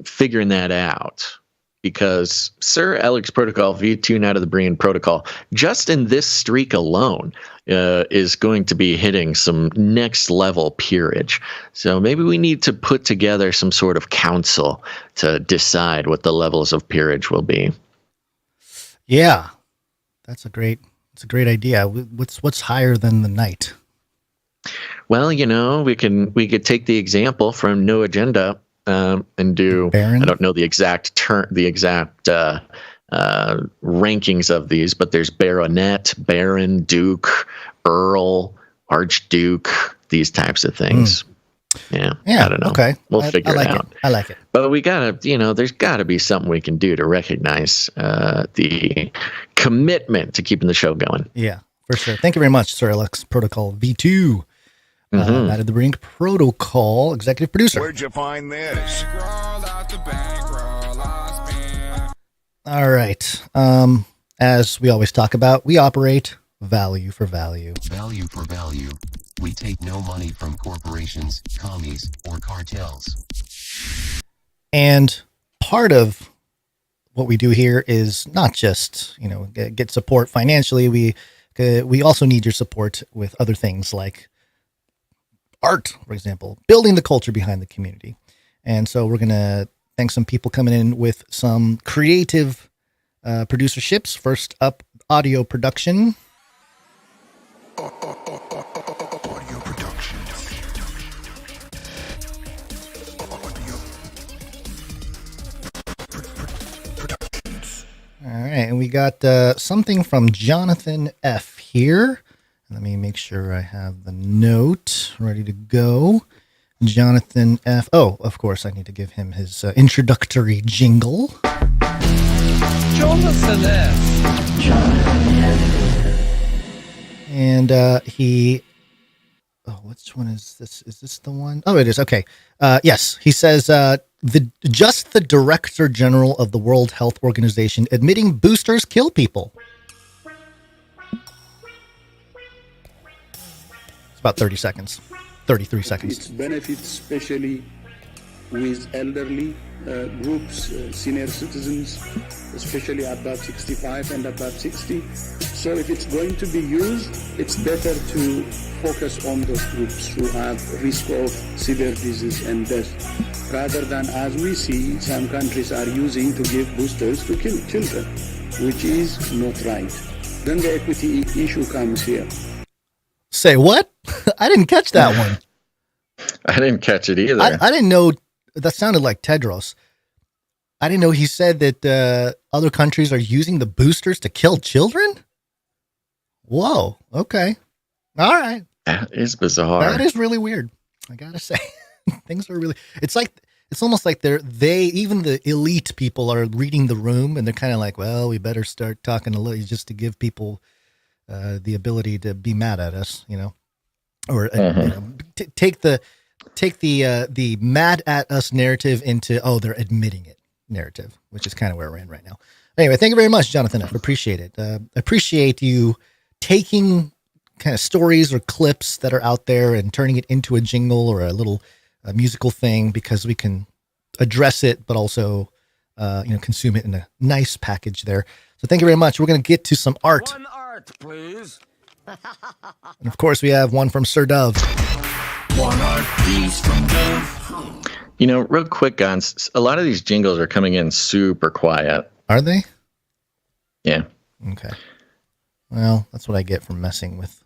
figuring that out. Because Sir Alex Protocol V2 Night of the Breen Protocol, just in this streak alone, is going to be hitting some next level peerage. So maybe we need to put together some sort of council to decide what the levels of peerage will be. Yeah, that's a great idea. What's higher than the knight? Well, we could take the example from No Agenda. And do Baron? I don't know the exact rankings of these, but there's Baronet, Baron, Duke, Earl, Archduke, these types of things. Yeah, I don't know. Okay, we'll figure it out. I like it. But we gotta, there's gotta be something we can do to recognize the commitment to keeping the show going. Yeah, for sure. Thank you very much, Sir Alex Protocol V2. Night of the Breen Protocol, executive producer. Where'd you find this? All right. As we always talk about, we operate value for value. Value for value. We take no money from corporations, commies, or cartels. And part of what we do here is not just, get support financially. We also need your support with other things like art, for example, building the culture behind the community. And so we're going to thank some people coming in with some creative producerships. First up, audio production. Audio production. Productions. All right, and we got something from Jonathan F. here. Let me make sure I have the note ready to go. Jonathan F. Oh, of course, I need to give him his introductory jingle. Jonathan F. And he which one is this? Is this the one? Oh, it is. Okay. Yes. He says, the Director General of the World Health Organization admitting boosters kill people. It's about 30 seconds. 33 seconds. Its benefits, especially with elderly groups, senior citizens, especially above 65 and above 60. So if it's going to be used, it's better to focus on those groups who have risk of severe disease and death, rather than, as we see, some countries are using to give boosters to kill children, which is not right. Then the equity issue comes here. Say what? I didn't catch that one. I didn't catch it either. I didn't know. That sounded like Tedros. I didn't know he said that other countries are using the boosters to kill children. Whoa. Okay. All right. That is bizarre. That is really weird. I gotta say, things are really. It's almost like even the elite people are reading the room, and they're kind of like, well, we better start talking a little just to give people the ability to be mad at us, or take the mad at us narrative into, they're admitting it narrative, which is kind of where we're in right now. Anyway, thank you very much, Jonathan. I appreciate it. Appreciate you taking kind of stories or clips that are out there and turning it into a jingle or a little musical thing, because we can address it, but also, consume it in a nice package there. So thank you very much. We're going to get to some art. One art, please. And of course, we have one from Sir Dove. One art, please, from Dove. Real quick, guys, a lot of these jingles are coming in super quiet. Are they? Yeah. Okay. Well, that's what I get from messing with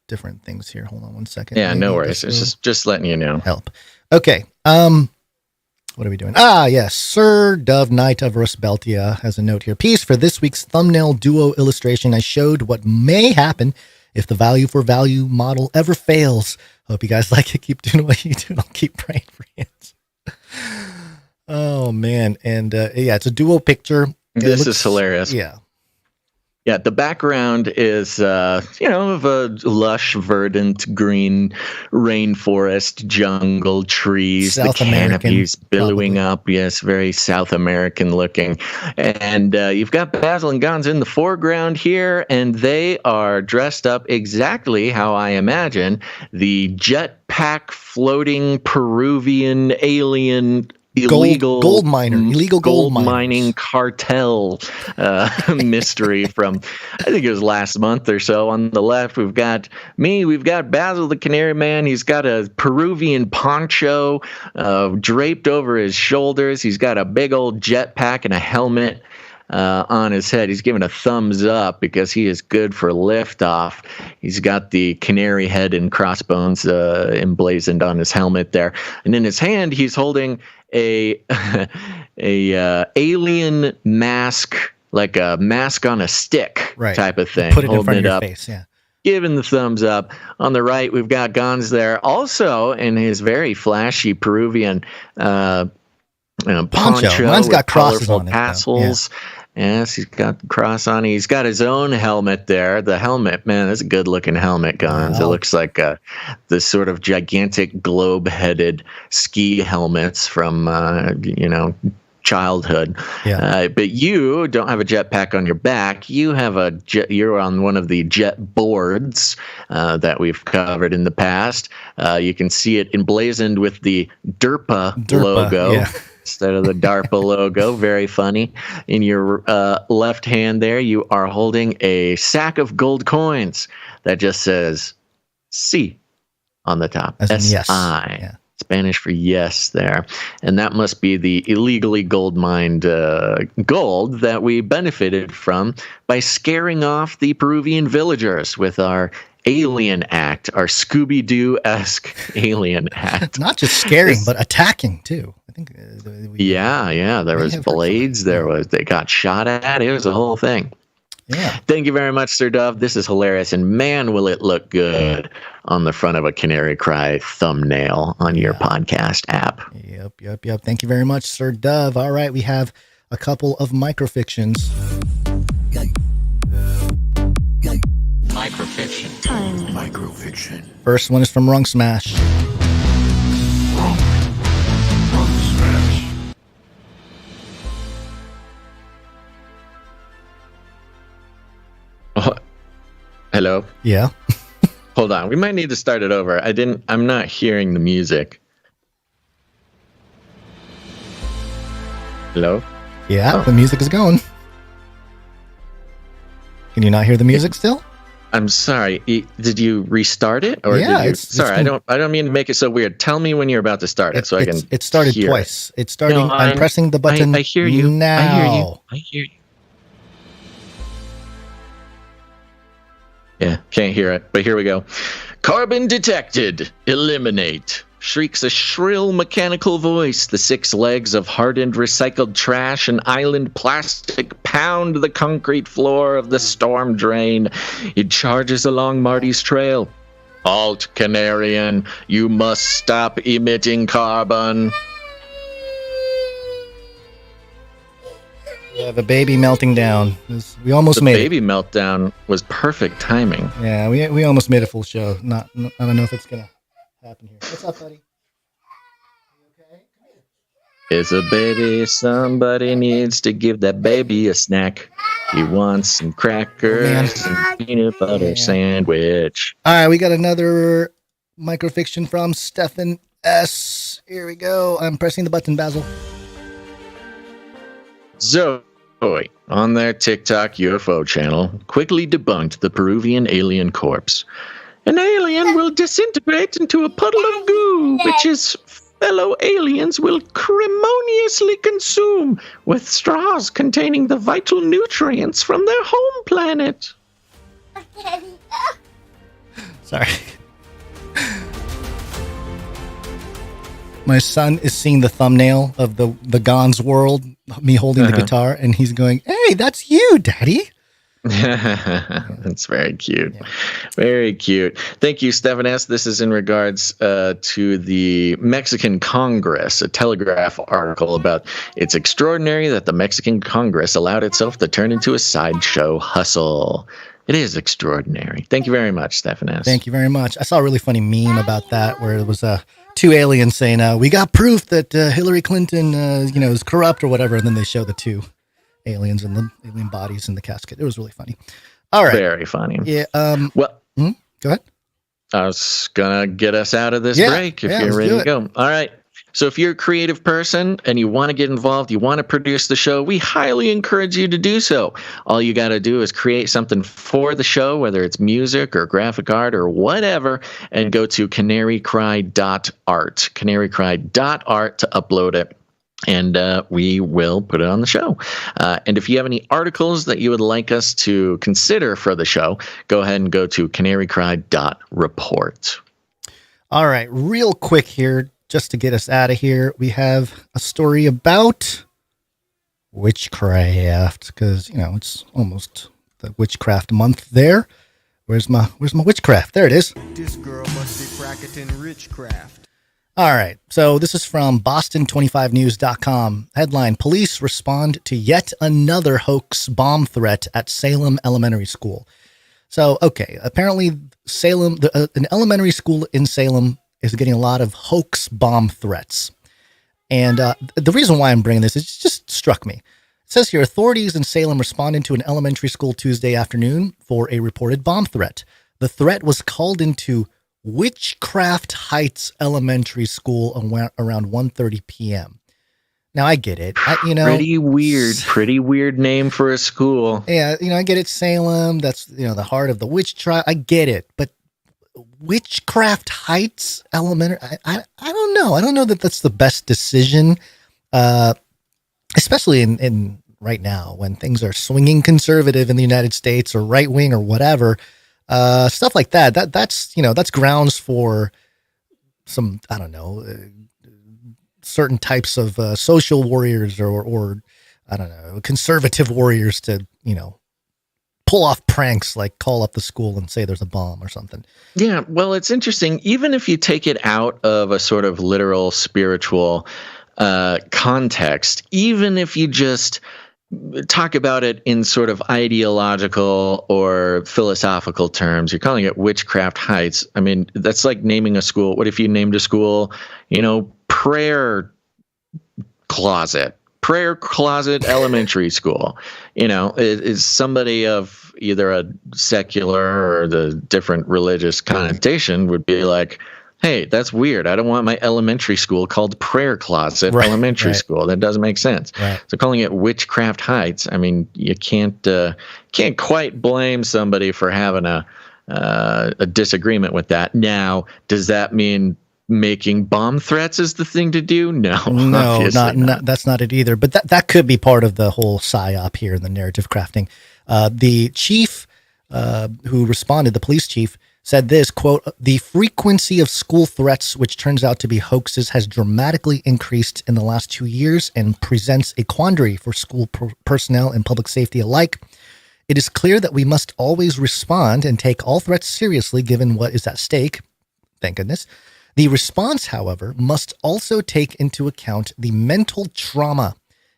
different things here. Hold on one second. Yeah, no worries. It's just letting you know. Help. Okay. What are we doing? Yes. Sir Dove, Knight of Rusbeltia, has a note here. Piece for this week's thumbnail duo illustration. I showed what may happen if the value for value model ever fails. Hope you guys like it. Keep doing what you do. I'll keep praying for you. Oh, man. And it's a duo picture. This is hilarious. Yeah. Yeah, the background is, of a lush, verdant, green rainforest, jungle, trees, South the canopies billowing up. Yes, very South American looking. And you've got Basil and Gons in the foreground here, and they are dressed up exactly how I imagine the jetpack floating Peruvian alien illegal gold mining cartel mystery from, I think it was last month or so. On the left, we've got Basil the Canary Man. He's got a Peruvian poncho draped over his shoulders. He's got a big old jetpack and a helmet on his head. He's giving a thumbs up because he is good for liftoff. He's got the canary head and crossbones emblazoned on his helmet there, and in his hand he's holding a alien mask, like a mask on a stick type of thing. Put it in front of your face, yeah. Giving the thumbs up. On the right, we've got Gons there, also in his very flashy Peruvian poncho. Mine's got crosses on it, tassels. Yeah. Yes, he's got the cross on. He's got his own helmet there. The helmet, man, that's a good-looking helmet, Gons. It looks like the sort of gigantic globe-headed ski helmets from, childhood. Yeah. But you don't have a jetpack on your back. You have you're on one of the jet boards that we've covered in the past. You can see it emblazoned with the DERPA logo. Yeah. Instead of the DARPA logo. Very funny. In your left hand there, you are holding a sack of gold coins that just says C on the top. S-I. Yeah. Spanish for yes there. And that must be the illegally gold mined gold that we benefited from by scaring off the Peruvian villagers with our alien act, our Scooby-Doo-esque alien act. Not just scaring, but attacking too. I think. There was blades. They got shot at. It was a whole thing. Yeah. Thank you very much, Sir Dove. This is hilarious, and man, will it look good on the front of a Canary Cry thumbnail on your podcast app. Yep. Thank you very much, Sir Dove. All right, we have a couple of microfictions. Microfiction. microfiction. First one is from Rung Smash. Rung Smash. Oh, hello? Yeah. Hold on. We might need to start it over. I'm not hearing the music. Hello? Yeah, The music is going. Can you not hear the music still? I'm sorry. Did you restart it? Or yeah. did you, sorry, I don't mean to make it so weird. Tell me when you're about to start it so I can. It started hear twice. It's starting. No, I'm pressing the button. I hear you. Now. I hear you. Yeah, can't hear it, but here we go. Carbon detected. Eliminate. Shrieks a shrill mechanical voice. The 6 legs of hardened recycled trash and island plastic pound the concrete floor of the storm drain. It charges along Marty's trail. Halt, Canarian. You must stop emitting carbon. We have a baby melting down. We almost made it. The baby meltdown was perfect timing. Yeah, we almost made a full show. I don't know if it's gonna happen here. What's up, buddy? It's a baby. Somebody needs to give that baby a snack. He wants some crackers and peanut butter sandwich. All right, we got another microfiction from Stefan S. Here we go. I'm pressing the button, Basil. Zoe, on their TikTok UFO channel, quickly debunked the Peruvian alien corpse. An alien will disintegrate into a puddle of goo, which his fellow aliens will ceremoniously consume with straws containing the vital nutrients from their home planet. Sorry. My son is seeing the thumbnail of the Gon's World, me holding the guitar, and he's going, "Hey, that's you, Daddy." That's very cute. Yeah. Very cute. Thank you, Stephen S. This is in regards to the Mexican Congress, a Telegraph article about it's extraordinary that the Mexican Congress allowed itself to turn into a sideshow hustle. It is extraordinary. Thank you very much, Stephen S. Thank you very much. I saw a really funny meme about that where it was 2 aliens saying, we got proof that Hillary Clinton is corrupt or whatever, and then they show the 2 aliens and the alien bodies in the casket. It was really funny. All right. Very funny. Yeah. Well, go ahead. I was going to get us out of this break if you're ready to go. All right. So if you're a creative person and you want to get involved, you want to produce the show, we highly encourage you to do so. All you got to do is create something for the show, whether it's music or graphic art or whatever, and go to canarycry.art, canarycry.art to upload it. And we will put it on the show. And if you have any articles that you would like us to consider for the show, go ahead and go to canarycry.report. All right, real quick here, just to get us out of here, we have a story about witchcraft, because it's almost the witchcraft month there. Where's my witchcraft? There it is. This girl must be practicing witchcraft. All right, so this is from Boston25news.com. Headline: Police respond to yet another hoax bomb threat at Salem Elementary School. So, okay, apparently Salem, an elementary school in Salem is getting a lot of hoax bomb threats. And the reason why I'm bringing this, it just struck me. It says here, authorities in Salem responded to an elementary school Tuesday afternoon for a reported bomb threat. The threat was called into Witchcraft Heights Elementary School around 1:30 p.m. Now I get it. Pretty weird name for a school. Yeah, I get it. Salem, that's the heart of the witch trial. I get it, but Witchcraft Heights Elementary, I don't know. I don't know that that's the best decision, especially in right now when things are swinging conservative in the United States or right wing or whatever. Stuff like that. That's grounds for some, I don't know, certain types of social warriors or I don't know, conservative warriors to, pull off pranks like call up the school and say there's a bomb or something. Yeah, well, it's interesting. Even if you take it out of a sort of literal spiritual context, even if you just talk about it in sort of ideological or philosophical terms. You're calling it Witchcraft Heights. I mean, that's like naming a school. What if you named a school, Prayer Closet Elementary School? Is somebody of either a secular or the different religious connotation would be like, hey, that's weird. I don't want my elementary school called Prayer Closet Elementary School. That doesn't make sense. Right. So calling it Witchcraft Heights, I mean, you can't quite blame somebody for having a disagreement with that. Now, does that mean making bomb threats is the thing to do? No, not that's not it either. But that could be part of the whole psyop here in the narrative crafting. The chief who responded, the police chief, said this, quote, "The frequency of school threats, which turns out to be hoaxes, has dramatically increased in the last 2 years and presents a quandary for school personnel and public safety alike. It is clear that we must always respond and take all threats seriously given what is at stake." Thank goodness. "The response, however, must also take into account the mental trauma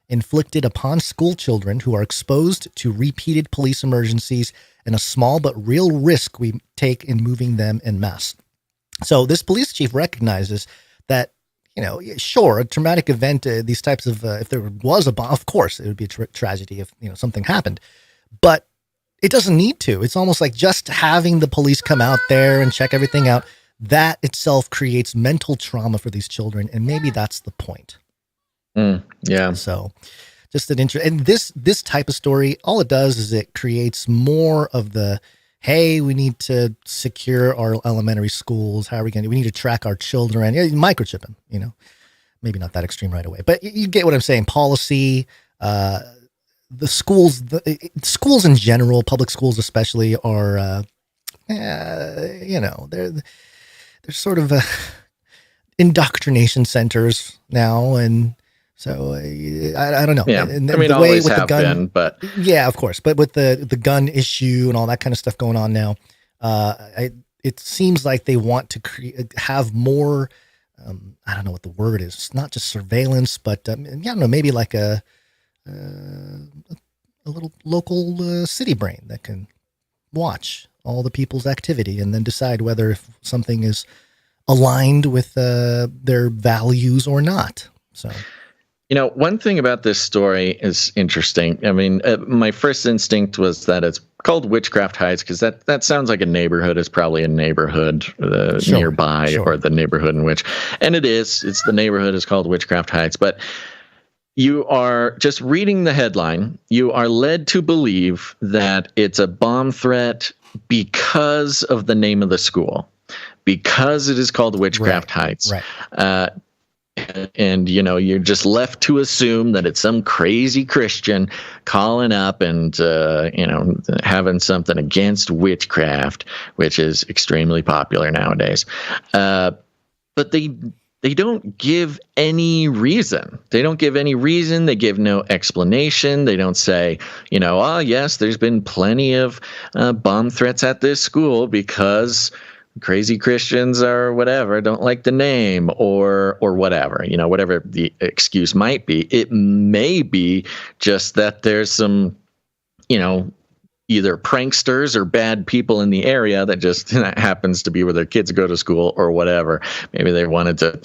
inflicted upon school children who are exposed to repeated police emergencies and a small but real risk we take in moving them en masse." So this police chief recognizes that, sure, a traumatic event, these types of, if there was a bomb, of course, it would be a tragedy if, something happened. But it doesn't need to. It's almost like just having the police come out there and check everything out, that itself creates mental trauma for these children. And maybe that's the point. Yeah. So just an interest. And this type of story, all it does is it creates more of the, hey, we need to secure our elementary schools. How are we we need to track our children. Yeah, microchip them, maybe not that extreme right away, but you get what I'm saying. Policy, the schools in general, public schools especially, are, they're sort of indoctrination centers now, and so I don't know. Yeah, and I mean, the way always with have the gun, been, but yeah, of course. But with the gun issue and all that kind of stuff going on now, it seems like they want to have more. I don't know what the word is. It's not just surveillance, but I don't know, maybe like a little local city brain that can watch all the people's activity and then decide whether if something is aligned with their values or not. So, one thing about this story is interesting. I mean, my first instinct was that it's called Witchcraft Heights because that sounds like a neighborhood. It's probably a neighborhood nearby, or the neighborhood in which, and it is. It's the neighborhood is called Witchcraft Heights, but you are just reading the headline. You are led to believe that it's a bomb threat because of the name of the school, because it is called Witchcraft Heights. Right. And, you're just left to assume that it's some crazy Christian calling up and, having something against witchcraft, which is extremely popular nowadays. But they don't give any reason. They don't give any reason. They give no explanation. They don't say, yes, there's been plenty of bomb threats at this school because crazy Christians or whatever don't like the name or whatever, whatever the excuse might be. It may be just that there's some, either pranksters or bad people in the area that just happens to be where their kids go to school or whatever. Maybe they wanted to,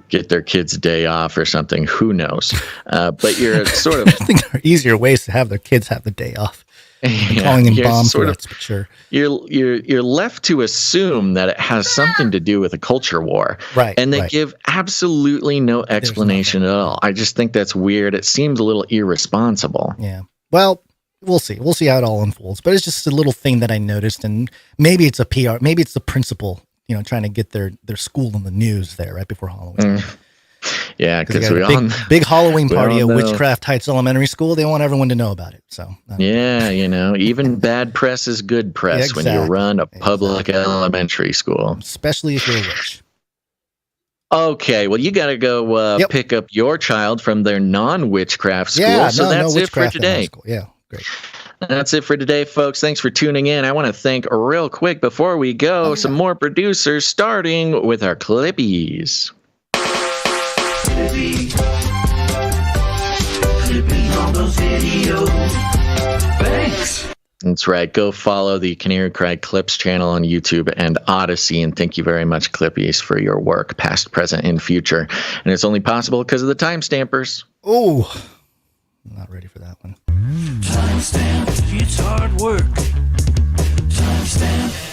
get their kids a day off or something. Who knows? But you're sort of I think there are easier ways to have their kids have the day off. Calling them bomb threats, but sure. You're left to assume that it has something to do with a culture war, right? And they give absolutely no explanation at all. I just think that's weird. It seems a little irresponsible. Yeah. Well, we'll see. We'll see how it all unfolds. But it's just a little thing that I noticed, and maybe it's a PR. Maybe it's the principal, trying to get their school in the news there right before Halloween. Yeah, because we big Halloween party at Witchcraft Heights Elementary School. They want everyone to know about it. So even bad press is good press when you run a public elementary school, especially if you're a witch. Okay, well, you got to go pick up your child from their non-witchcraft school. Yeah, so that's it for today. Yeah, great. That's it for today, folks. Thanks for tuning in. I want to thank real quick before we go some more producers, starting with our Clippies. Clippy on those videos. radio. Thanks. That's right. Go follow the Canary Cry Clips channel on YouTube and Odyssey. And thank you very much, Clippies, for your work, past, present, and future. And it's only possible because of the timestampers. Oh, I'm not ready for that one. Timestamp. It's hard work. Timestamp.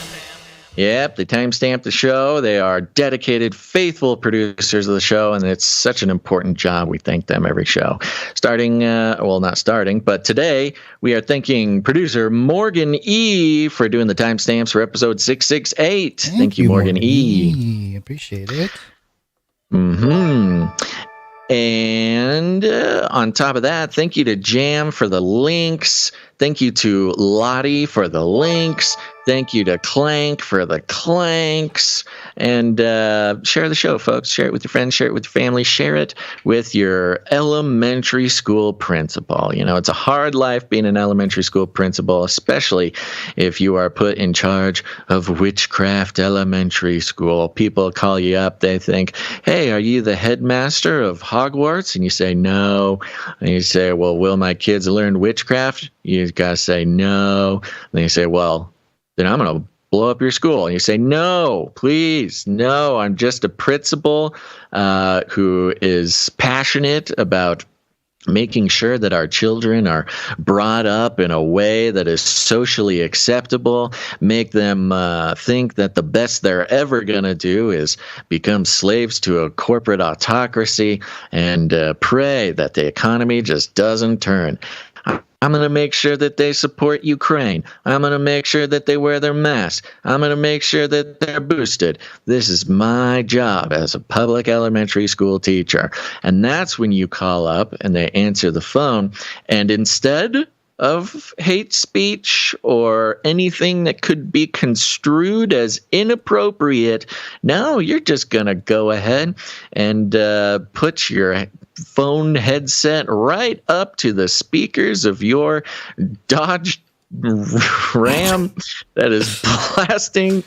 Yep, they timestamp the show. They are dedicated, faithful producers of the show, and it's such an important job. We thank them every show. Not starting, but today we are thanking producer Morgan E. for doing the timestamps for episode 668. Thank you, Morgan E. Appreciate it. Mm-hmm. And on top of that, thank you to Jam for the links. Thank you to Lottie for the links. Thank you to Clank for the clanks. And share the show, folks. Share it with your friends. Share it with your family. Share it with your elementary school principal. You know, it's a hard life being an elementary school principal, especially if you are put in charge of Witchcraft Elementary School. People call you up. They think, hey, are you the headmaster of Hogwarts? And you say, no. And you say, well, will my kids learn witchcraft? You got to say no. And you say, well, then I'm going to blow up your school. And you say, no, please, no. I'm just a principal who is passionate about making sure that our children are brought up in a way that is socially acceptable, make them think that the best they're ever going to do is become slaves to a corporate autocracy, and pray that the economy just doesn't turn. I'm going to make sure that they support Ukraine. I'm going to make sure that they wear their masks. I'm going to make sure that they're boosted. This is my job as a public elementary school teacher. And that's when you call up and they answer the phone. And instead of hate speech or anything that could be construed as inappropriate, no, you're just going to go ahead and put your phone headset right up to the speakers of your Dodge Ram that is blasting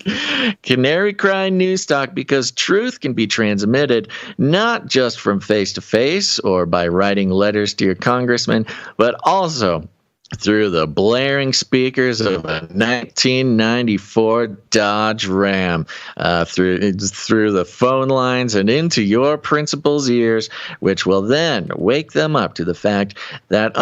Canary Cry News Talk, because truth can be transmitted not just from face to face or by writing letters to your congressman, but also through the blaring speakers of a 1994 Dodge Ram, through the phone lines and into your principal's ears, which will then wake them up to the fact that,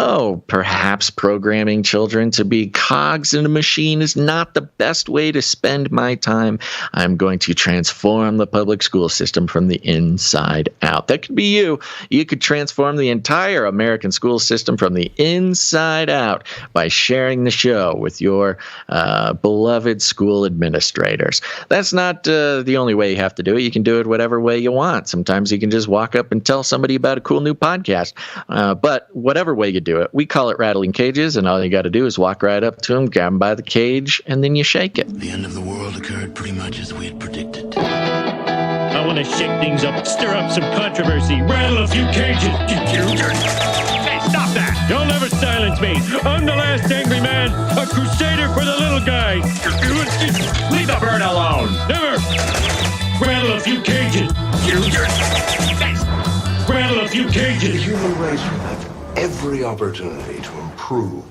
perhaps programming children to be cogs in a machine is not the best way to spend my time. I'm going to transform the public school system from the inside out. That could be you. You could transform the entire American school system from the inside out by sharing the show with your beloved school administrators. That's not the only way you have to do it. You can do it whatever way you want. Sometimes you can just walk up and tell somebody about a cool new podcast. But whatever way you do it, we call it rattling cages, and all you got to do is walk right up to them, grab them by the cage, and then you shake it. The end of the world occurred pretty much as we had predicted. I want to shake things up, stir up some controversy, rattle a few cages. Hey, stop that! You'll never silence me. I'm the last angry man, a crusader for the little guy. Leave the bird alone. Never. Rattle a few cages. Rattle a few cages. The human race will have every opportunity to improve.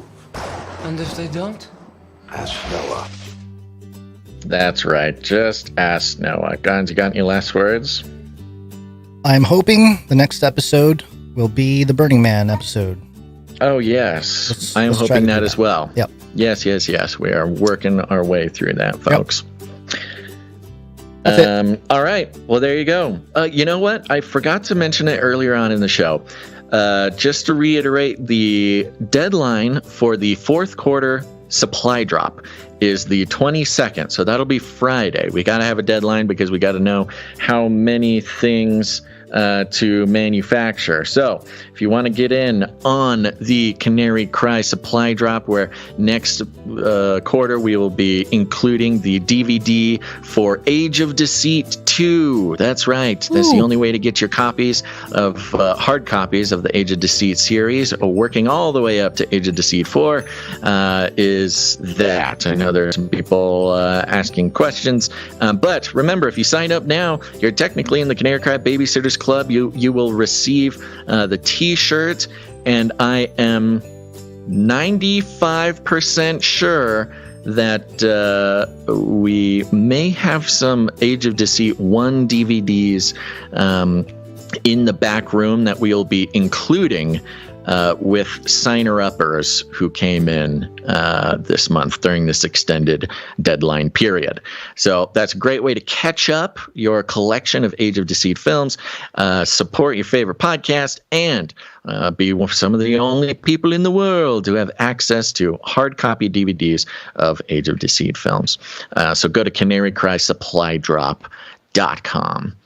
And if they don't? Ask Noah. That's right. Just ask Noah. Guns, you got any last words? I'm hoping the next episode will be the Burning Man episode. Oh, yes. I'm hoping that as well. Yep. Yes. We are working our way through that, folks. Yep. All right. Well, there you go. You know what? I forgot to mention it earlier on in the show. Just to reiterate, the deadline for the fourth quarter supply drop is the 22nd. So that'll be Friday. We got to have a deadline because we got to know how many things to manufacture. So if you want to get in on the Canary Cry supply drop, where next quarter we will be including the DVD for Age of Deceit 2. That's right. That's the only way to get your copies of hard copies of the Age of Deceit series, working all the way up to Age of Deceit 4, is that. I know there's some people asking questions, but remember, if you sign up now, you're technically in the Canary Cry Babysitters Club. You will receive the T-shirt, and I am 95% sure that we may have some Age of Deceit 1 DVDs in the back room that we'll be including with signer-uppers who came in this month during this extended deadline period. So that's a great way to catch up your collection of Age of Deceit films, support your favorite podcast, and be some of the only people in the world who have access to hard copy DVDs of Age of Deceit films. So go to canarycrysupply.com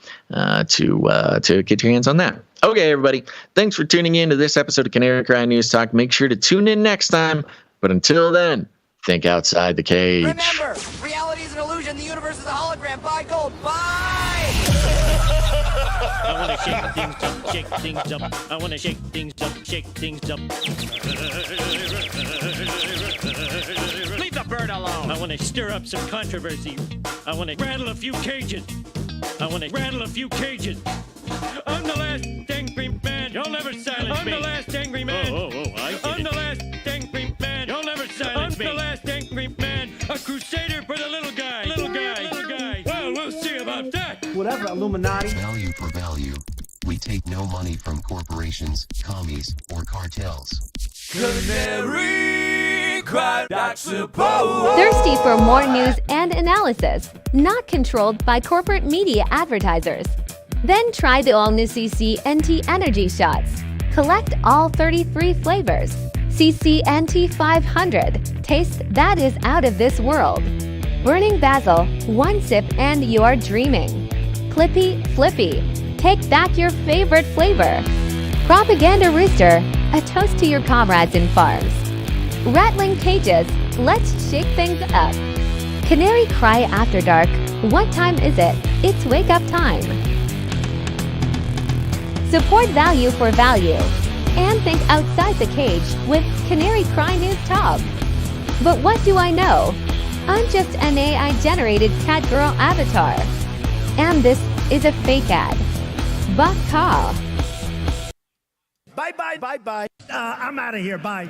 to get your hands on that. Okay, everybody. Thanks for tuning in to this episode of Canary Cry News Talk. Make sure to tune in next time. But until then, think outside the cage. Remember, reality is an illusion. The universe is a hologram. Bye, gold. Bye! I want to shake things up, shake things up. I want to shake things up, shake things up. Leave the bird alone. I want to stir up some controversy. I want to rattle a few cages. I'm the last angry man. You'll never silence me. I'm the last angry man. I'm the last angry man. You'll never silence me. I'm the last angry man. A crusader for the little guy. Well, we'll see about that. Whatever, Illuminati. Value for value. We take no money from corporations, commies, or cartels. Canary cry, not supposed. Thirsty for more news and analysis, not controlled by corporate media advertisers? Then try the all-new CCNT Energy Shots. Collect all 33 flavors. CCNT 500. Taste that is out of this world. Burning basil, one sip and you're dreaming. FLIPPY. Take back your favorite flavor. Propaganda Rooster. A toast to your comrades in farms. Rattling cages. Let's shake things up. Canary Cry After Dark. What time is it? It's wake up time. Support value for value. And think outside the cage with Canary Cry News Talk. But what do I know? I'm just an AI-generated cat girl avatar. And this is a fake ad. Buck call. Bye. I'm out of here. Bye.